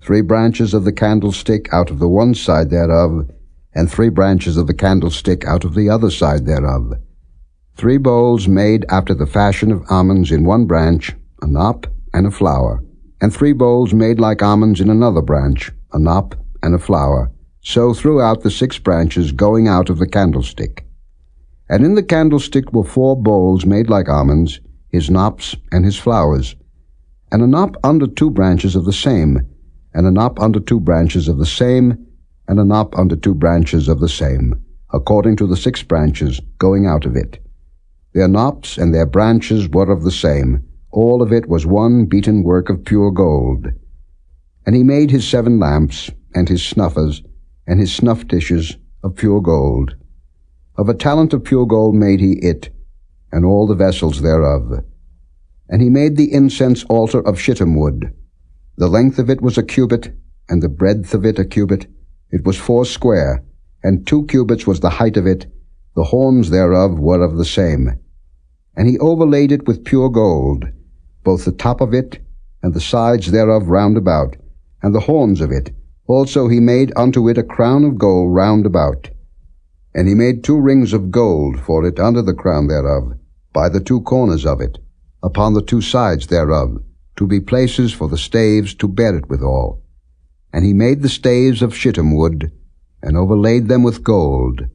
3 branches of the candlestick out of the one side thereof, and 3 branches of the candlestick out of the other side thereof. 3 bowls made after the fashion of almonds in one branch, a knop and a flower, and 3 bowls made like almonds in another branch, a knop and a flower, so throughout the 6 branches going out of the candlestick. And in the candlestick were 4 bowls made like almonds, his knops and his flowers, and a knop under 2 branches of the same, and a knop under 2 branches of the same, and a knop under 2 branches of the same, according to the 6 branches going out of it. Their knops and their branches were of the same. All of it was one beaten work of pure gold. And he made his 7 lamps, and his snuffers, and his snuff dishes of pure gold. Of a talent of pure gold made he it, and all the vessels thereof. And he made the incense altar of shittim wood. The length of it was a cubit, and the breadth of it a cubit. It was 4 square, and 2 cubits was the height of it. The horns thereof were of the same. And he overlaid it with pure gold, both the top of it, and the sides thereof round about, and the horns of it. Also he made unto it a crown of gold round about. And he made 2 rings of gold for it under the crown thereof, by the 2 corners of it, upon the 2 sides thereof, to be places for the staves to bear it withal. And he made the staves of shittim wood, and overlaid them with gold.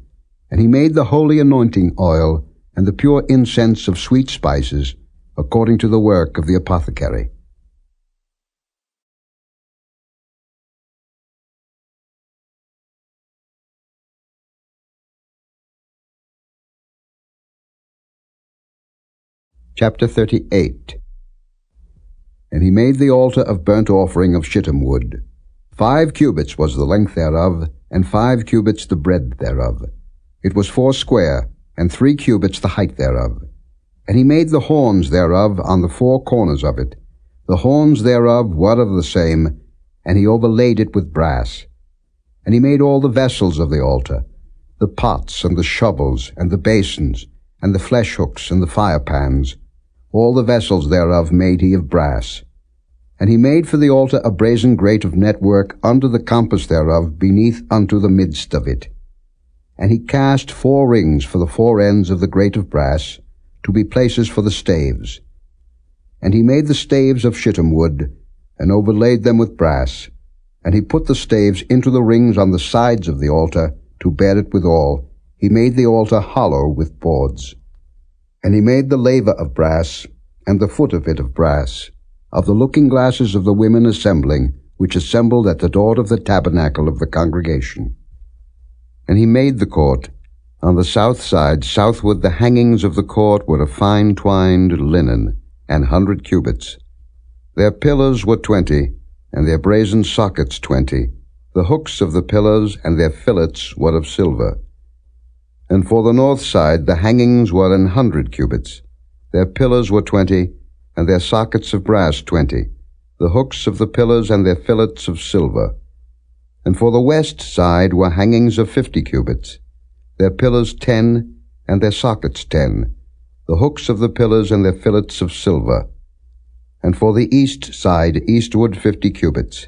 And he made the holy anointing oil, and the pure incense of sweet spices, according to the work of the apothecary. Chapter 38. And he made the altar of burnt offering of shittim wood. 5 cubits was the length thereof, and 5 cubits the breadth thereof. It was 4 square, and 3 cubits the height thereof. And he made the horns thereof on the 4 corners of it. The horns thereof were of the same, and he overlaid it with brass. And he made all the vessels of the altar, the pots and the shovels and the basins, and the flesh hooks and the firepans. All the vessels thereof made he of brass. And he made for the altar a brazen grate of network under the compass thereof beneath unto the midst of it. And he cast 4 rings for the 4 ends of the grate of brass, to be places for the staves. And he made the staves of shittim wood, and overlaid them with brass. And he put the staves into the rings on the sides of the altar, to bear it withal. He made the altar hollow with boards. And he made the laver of brass, and the foot of it of brass, of the looking glasses of the women assembling, which assembled at the door of the tabernacle of the congregation. And he made the court. On the south side, southward, the hangings of the court were of fine twined linen, 100 cubits. Their pillars were 20, and their brazen sockets 20. The hooks of the pillars and their fillets were of silver. And for the north side the hangings were 100 cubits. Their pillars were 20, and their sockets of brass 20. The hooks of the pillars and their fillets of silver. And for the west side were hangings of 50 cubits. Their pillars 10, and their sockets 10. The hooks of the pillars and their fillets of silver. And for the east side eastward 50 cubits.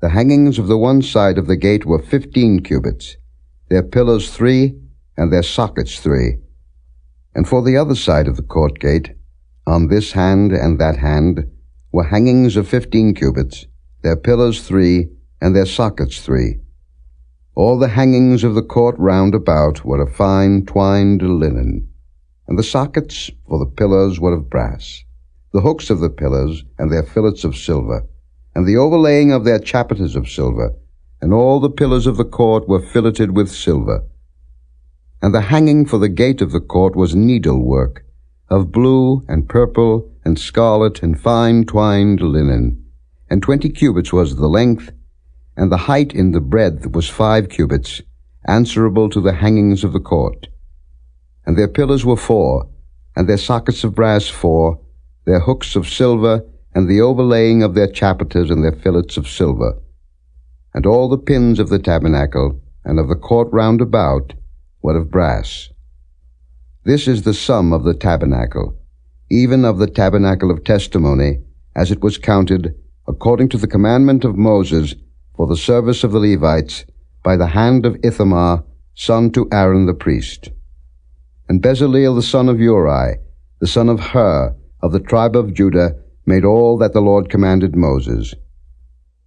The hangings of the one side of the gate were 15 cubits. Their pillars 3, and their sockets 3. And for the other side of the court gate, on this hand and that hand, were hangings of 15 cubits, their pillars 3, and their sockets 3. All the hangings of the court round about were of fine twined linen, and the sockets for the pillars were of brass, the hooks of the pillars and their fillets of silver, and the overlaying of their chapiters of silver, and all the pillars of the court were filleted with silver. And the hanging for the gate of the court was needlework, of blue and purple and scarlet and fine twined linen, and 20 cubits was the length, and the height in the breadth was 5 cubits, answerable to the hangings of the court. And their pillars were 4, and their sockets of brass 4, their hooks of silver, and the overlaying of their chapiters and their fillets of silver. And all the pins of the tabernacle, and of the court round about, were of brass. This is the sum of the tabernacle, even of the tabernacle of testimony, as it was counted, according to the commandment of Moses, for the service of the Levites, by the hand of Ithamar, son to Aaron the priest. And Bezaleel the son of Uri, the son of Hur, of the tribe of Judah, made all that the Lord commanded Moses.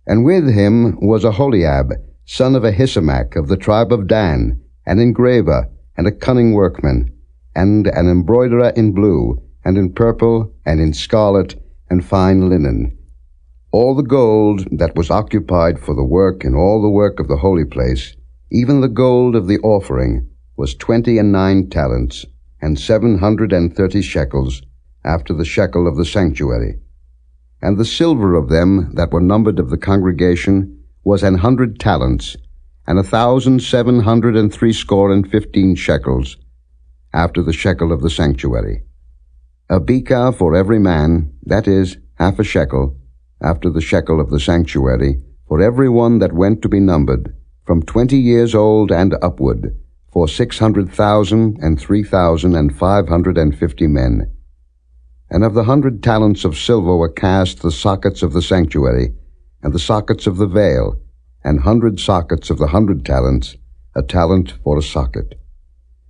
And with him was Aholiab, son of Ahisamach, of the tribe of Dan, an engraver, and a cunning workman, and an embroiderer in blue, and in purple, and in scarlet, and fine linen. All the gold that was occupied for the work in all the work of the holy place, even the gold of the offering, was 29 talents, and 730 shekels, after the shekel of the sanctuary. And the silver of them that were numbered of the congregation was 100 talents, and 1,760 shekels, after the shekel of the sanctuary. A bekah for every man, that is, half a shekel, after the shekel of the sanctuary, for every one that went to be numbered, from 20 years old and upward, for 600,000 and 3,550 men. And of the 100 talents of silver were cast the sockets of the sanctuary, and the sockets of the veil, and 100 sockets of the 100 talents, a talent for a socket.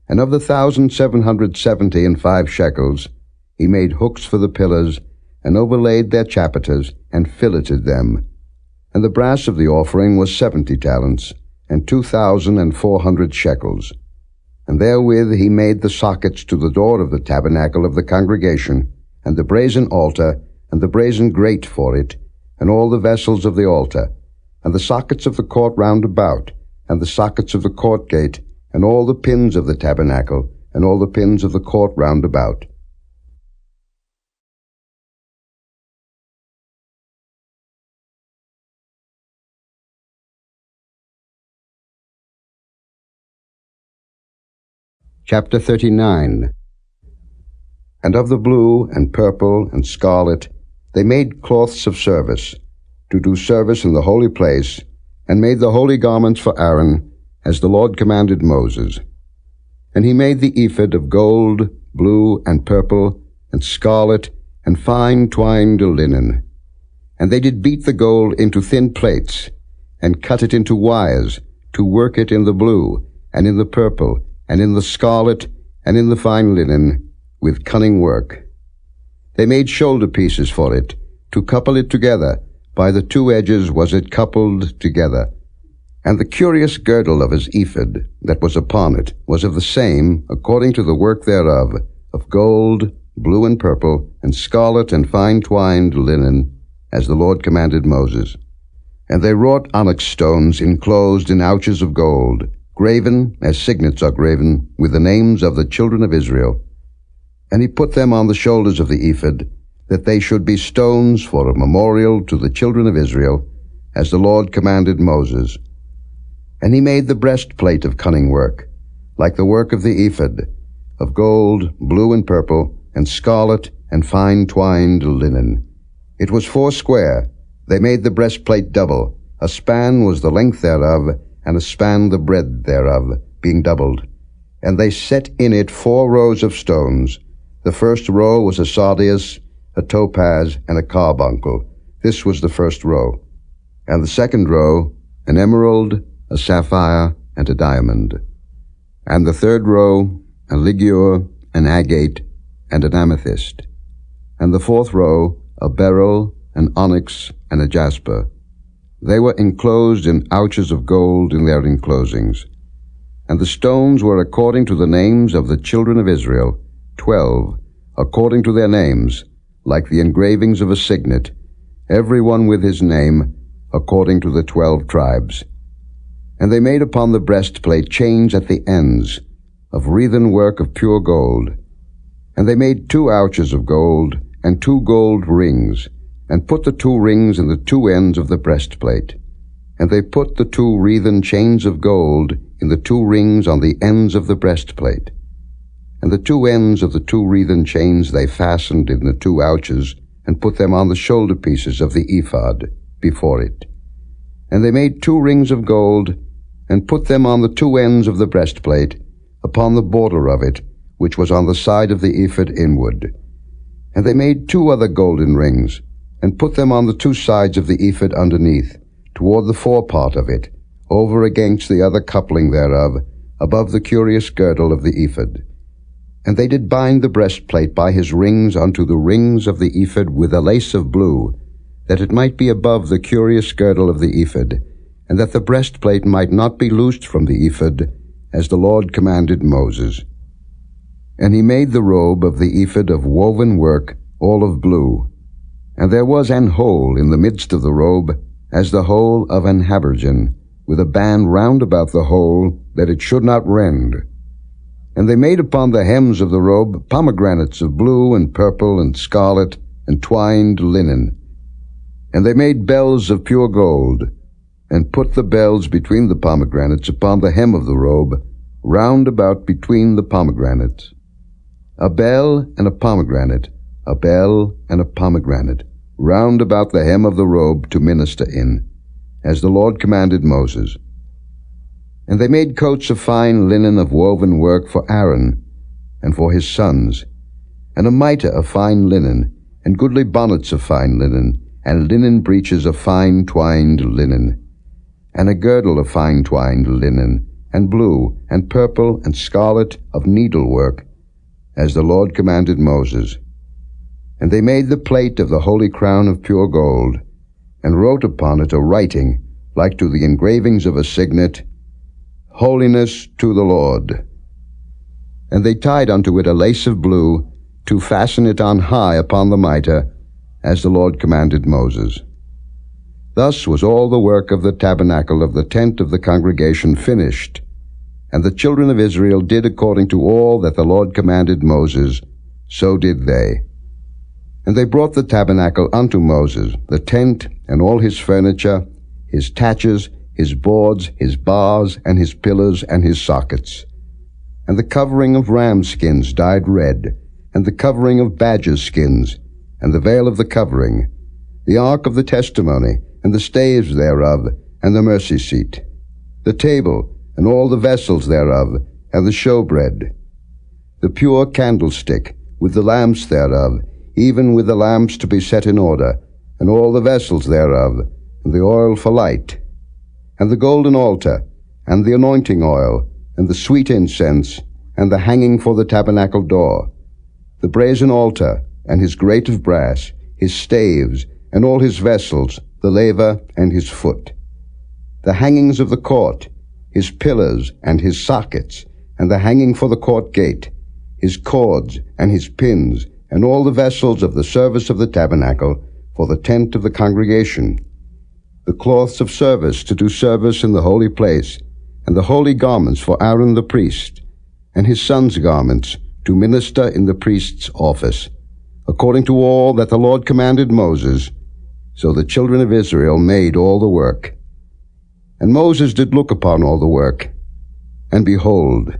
And of the 1,775 shekels, he made hooks for the pillars, and overlaid their chapiters, and filleted them. And the brass of the offering was 70 talents, and 2,400 shekels. And therewith he made the sockets to the door of the tabernacle of the congregation, and the brazen altar, and the brazen grate for it, and all the vessels of the altar, and the sockets of the court round about, and the sockets of the court gate, and all the pins of the tabernacle, and all the pins of the court round about. Chapter 39. And of the blue and purple and scarlet they made cloths of service, to do service in the holy place, and made the holy garments for Aaron, as the Lord commanded Moses. And he made the ephod of gold, blue, and purple, and scarlet, and fine twined linen. And they did beat the gold into thin plates, and cut it into wires, to work it in the blue, and in the purple, and in the scarlet, and in the fine linen, with cunning work. They made shoulder pieces for it, to couple it together. By the two edges was it coupled together. And the curious girdle of his ephod that was upon it was of the same, according to the work thereof, of gold, blue and purple, and scarlet and fine twined linen, as the Lord commanded Moses. And they wrought onyx stones enclosed in ouches of gold, graven, as signets are graven, with the names of the children of Israel. And he put them on the shoulders of the ephod, that they should be stones for a memorial to the children of Israel, as the Lord commanded Moses. And he made the breastplate of cunning work, like the work of the ephod, of gold, blue and purple, and scarlet, and fine twined linen. It was 4 square. They made the breastplate double. A span was the length thereof, and a span the breadth thereof, being doubled. And they set in it 4 rows of stones. The first row was a sardius, a topaz, and a carbuncle. This was the first row. And the second row, an emerald, a sapphire, and a diamond. And the third row, a ligure, an agate, and an amethyst. And the fourth row, a beryl, an onyx, and a jasper. They were enclosed in ouches of gold in their enclosings. And the stones were according to the names of the children of Israel, 12, according to their names, like the engravings of a signet, every one with his name, according to the 12 tribes. And they made upon the breastplate chains at the ends, of wreathen work of pure gold. And they made 2 ouches of gold, and 2 gold rings, and put the 2 rings in the 2 ends of the breastplate. And they put the 2 wreathen chains of gold in the 2 rings on the ends of the breastplate. And the 2 ends of the 2 wreathen chains they fastened in the 2 ouches, and put them on the shoulder pieces of the ephod before it. And they made 2 rings of gold, and put them on the 2 ends of the breastplate, upon the border of it, which was on the side of the ephod inward. And they made 2 other golden rings, and put them on the 2 sides of the ephod underneath, toward the forepart of it, over against the other coupling thereof, above the curious girdle of the ephod. And they did bind the breastplate by his rings unto the rings of the ephod with a lace of blue, that it might be above the curious girdle of the ephod, and that the breastplate might not be loosed from the ephod, as the Lord commanded Moses. And he made the robe of the ephod of woven work, all of blue. And there was an hole in the midst of the robe, as the hole of an habergeon, with a band round about the hole, that it should not rend. And they made upon the hems of the robe pomegranates of blue and purple and scarlet and twined linen. And they made bells of pure gold, and put the bells between the pomegranates upon the hem of the robe, round about between the pomegranates. A bell and a pomegranate, a bell and a pomegranate, round about the hem of the robe to minister in, as the Lord commanded Moses. And they made coats of fine linen of woven work for Aaron, and for his sons, and a mitre of fine linen, and goodly bonnets of fine linen, and linen breeches of fine twined linen, and a girdle of fine twined linen, and blue, and purple, and scarlet of needlework, as the Lord commanded Moses. And they made the plate of the holy crown of pure gold, and wrote upon it a writing, like to the engravings of a signet, Holiness to the Lord. And they tied unto it a lace of blue, to fasten it on high upon the mitre, as the Lord commanded Moses. Thus was all the work of the tabernacle of the tent of the congregation finished, and the children of Israel did according to all that the Lord commanded Moses, so did they. And they brought the tabernacle unto Moses, the tent, and all his furniture, his taches, his boards, his bars, and his pillars, and his sockets. and the covering of ram skins dyed red, and the covering of badgers' skins, and the veil of the covering, the ark of the testimony, and the staves thereof, and the mercy seat, the table, and all the vessels thereof, and the showbread, the pure candlestick, with the lamps thereof, even with the lamps to be set in order, and all the vessels thereof, and the oil for light, and the golden altar, and the anointing oil, and the sweet incense, and the hanging for the tabernacle door, the brazen altar, and his grate of brass, his staves, and all his vessels, the laver, and his foot, the hangings of the court, his pillars, and his sockets, and the hanging for the court gate, his cords, and his pins, and all the vessels of the service of the tabernacle, for the tent of the congregation, the cloths of service to do service in the holy place, and the holy garments for Aaron the priest, and his sons' garments to minister in the priest's office, according to all that the Lord commanded Moses. So the children of Israel made all the work. And Moses did look upon all the work, and behold,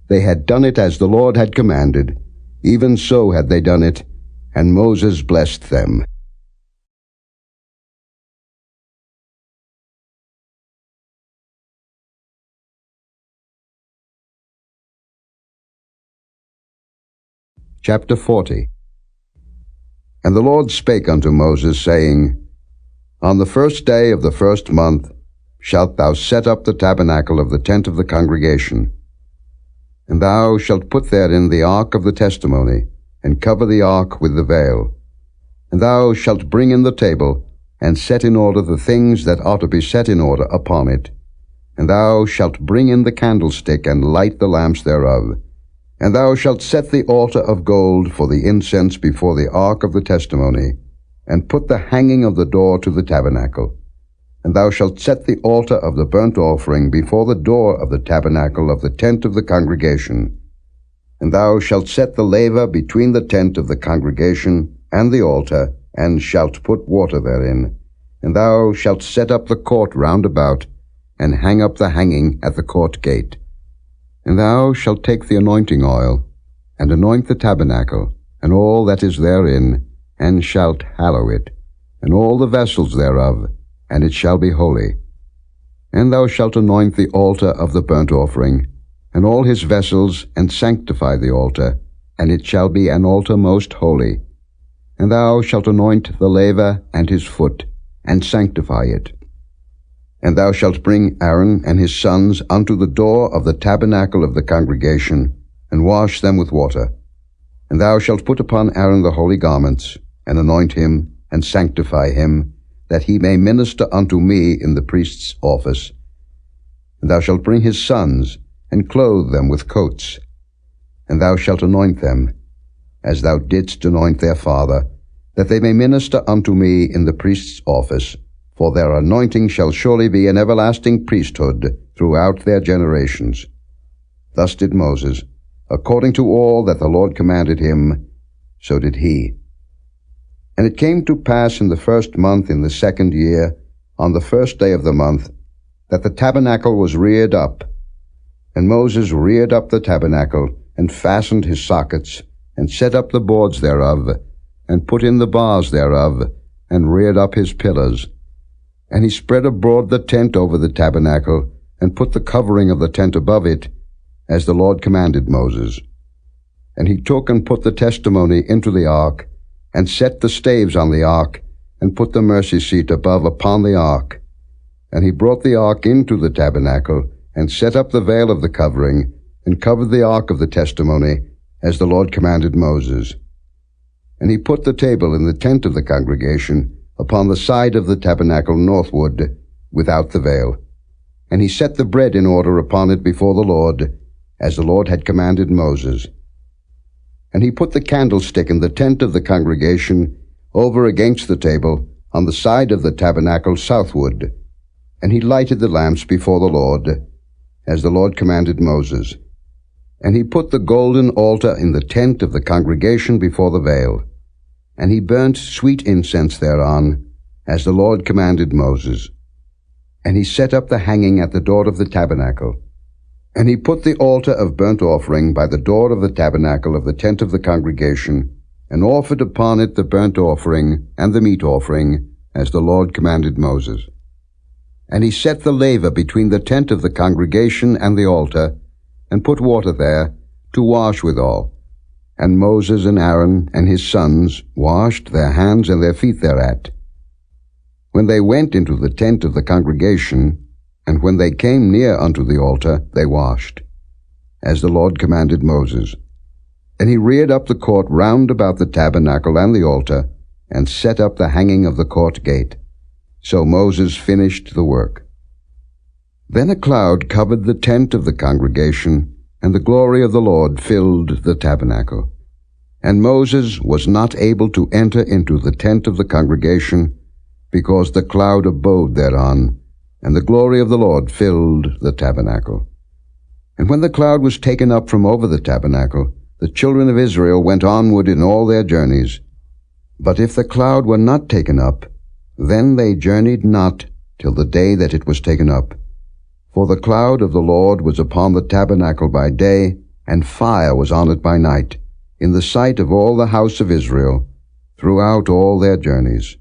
they had done it as the Lord had commanded, even so had they done it, and Moses blessed them. Chapter 40. And the Lord spake unto Moses, saying, On the first day of the first month shalt thou set up the tabernacle of the tent of the congregation. And thou shalt put therein the ark of the testimony, and cover the ark with the veil. And thou shalt bring in the table, and set in order the things that ought to be set in order upon it. And thou shalt bring in the candlestick, and light the lamps thereof. And thou shalt set the altar of gold for the incense before the ark of the testimony, and put the hanging of the door to the tabernacle. And thou shalt set the altar of the burnt offering before the door of the tabernacle of the tent of the congregation. And thou shalt set the laver between the tent of the congregation and the altar, and shalt put water therein. And thou shalt set up the court round about, and hang up the hanging at the court gate. And thou shalt take the anointing oil, and anoint the tabernacle, and all that is therein, and shalt hallow it, and all the vessels thereof, and it shall be holy. And thou shalt anoint the altar of the burnt offering, and all his vessels, and sanctify the altar, and it shall be an altar most holy. And thou shalt anoint the laver and his foot, and sanctify it. And thou shalt bring Aaron and his sons unto the door of the tabernacle of the congregation, and wash them with water. And thou shalt put upon Aaron the holy garments, and anoint him, and sanctify him, that he may minister unto me in the priest's office. And thou shalt bring his sons, and clothe them with coats. And thou shalt anoint them, as thou didst anoint their father, that they may minister unto me in the priest's office. For their anointing shall surely be an everlasting priesthood throughout their generations. Thus did Moses, according to all that the Lord commanded him, so did he. And it came to pass in the first month in the second year, on the first day of the month, that the tabernacle was reared up. And Moses reared up the tabernacle, and fastened his sockets, and set up the boards thereof, and put in the bars thereof, and reared up his pillars. And he spread abroad the tent over the tabernacle, and put the covering of the tent above it, as the Lord commanded Moses. And he took and put the testimony into the ark, and set the staves on the ark, and put the mercy seat above upon the ark. And he brought the ark into the tabernacle, and set up the veil of the covering, and covered the ark of the testimony, as the Lord commanded Moses. And he put the table in the tent of the congregation, upon the side of the tabernacle northward, without the veil. And he set the bread in order upon it before the Lord, as the Lord had commanded Moses. And he put the candlestick in the tent of the congregation, over against the table, on the side of the tabernacle southward. And he lighted the lamps before the Lord, as the Lord commanded Moses. And he put the golden altar in the tent of the congregation before the veil. And he burnt sweet incense thereon, as the Lord commanded Moses. And he set up the hanging at the door of the tabernacle. And he put the altar of burnt offering by the door of the tabernacle of the tent of the congregation, and offered upon it the burnt offering and the meat offering, as the Lord commanded Moses. And he set the laver between the tent of the congregation and the altar, and put water there to wash withal. And Moses and Aaron and his sons washed their hands and their feet thereat. When they went into the tent of the congregation, and when they came near unto the altar, they washed, as the Lord commanded Moses. And he reared up the court round about the tabernacle and the altar, and set up the hanging of the court gate. So Moses finished the work. Then a cloud covered the tent of the congregation, and the glory of the Lord filled the tabernacle. And Moses was not able to enter into the tent of the congregation, because the cloud abode thereon, and the glory of the Lord filled the tabernacle. And when the cloud was taken up from over the tabernacle, the children of Israel went onward in all their journeys. But if the cloud were not taken up, then they journeyed not till the day that it was taken up. For the cloud of the Lord was upon the tabernacle by day, and fire was on it by night, in the sight of all the house of Israel, throughout all their journeys.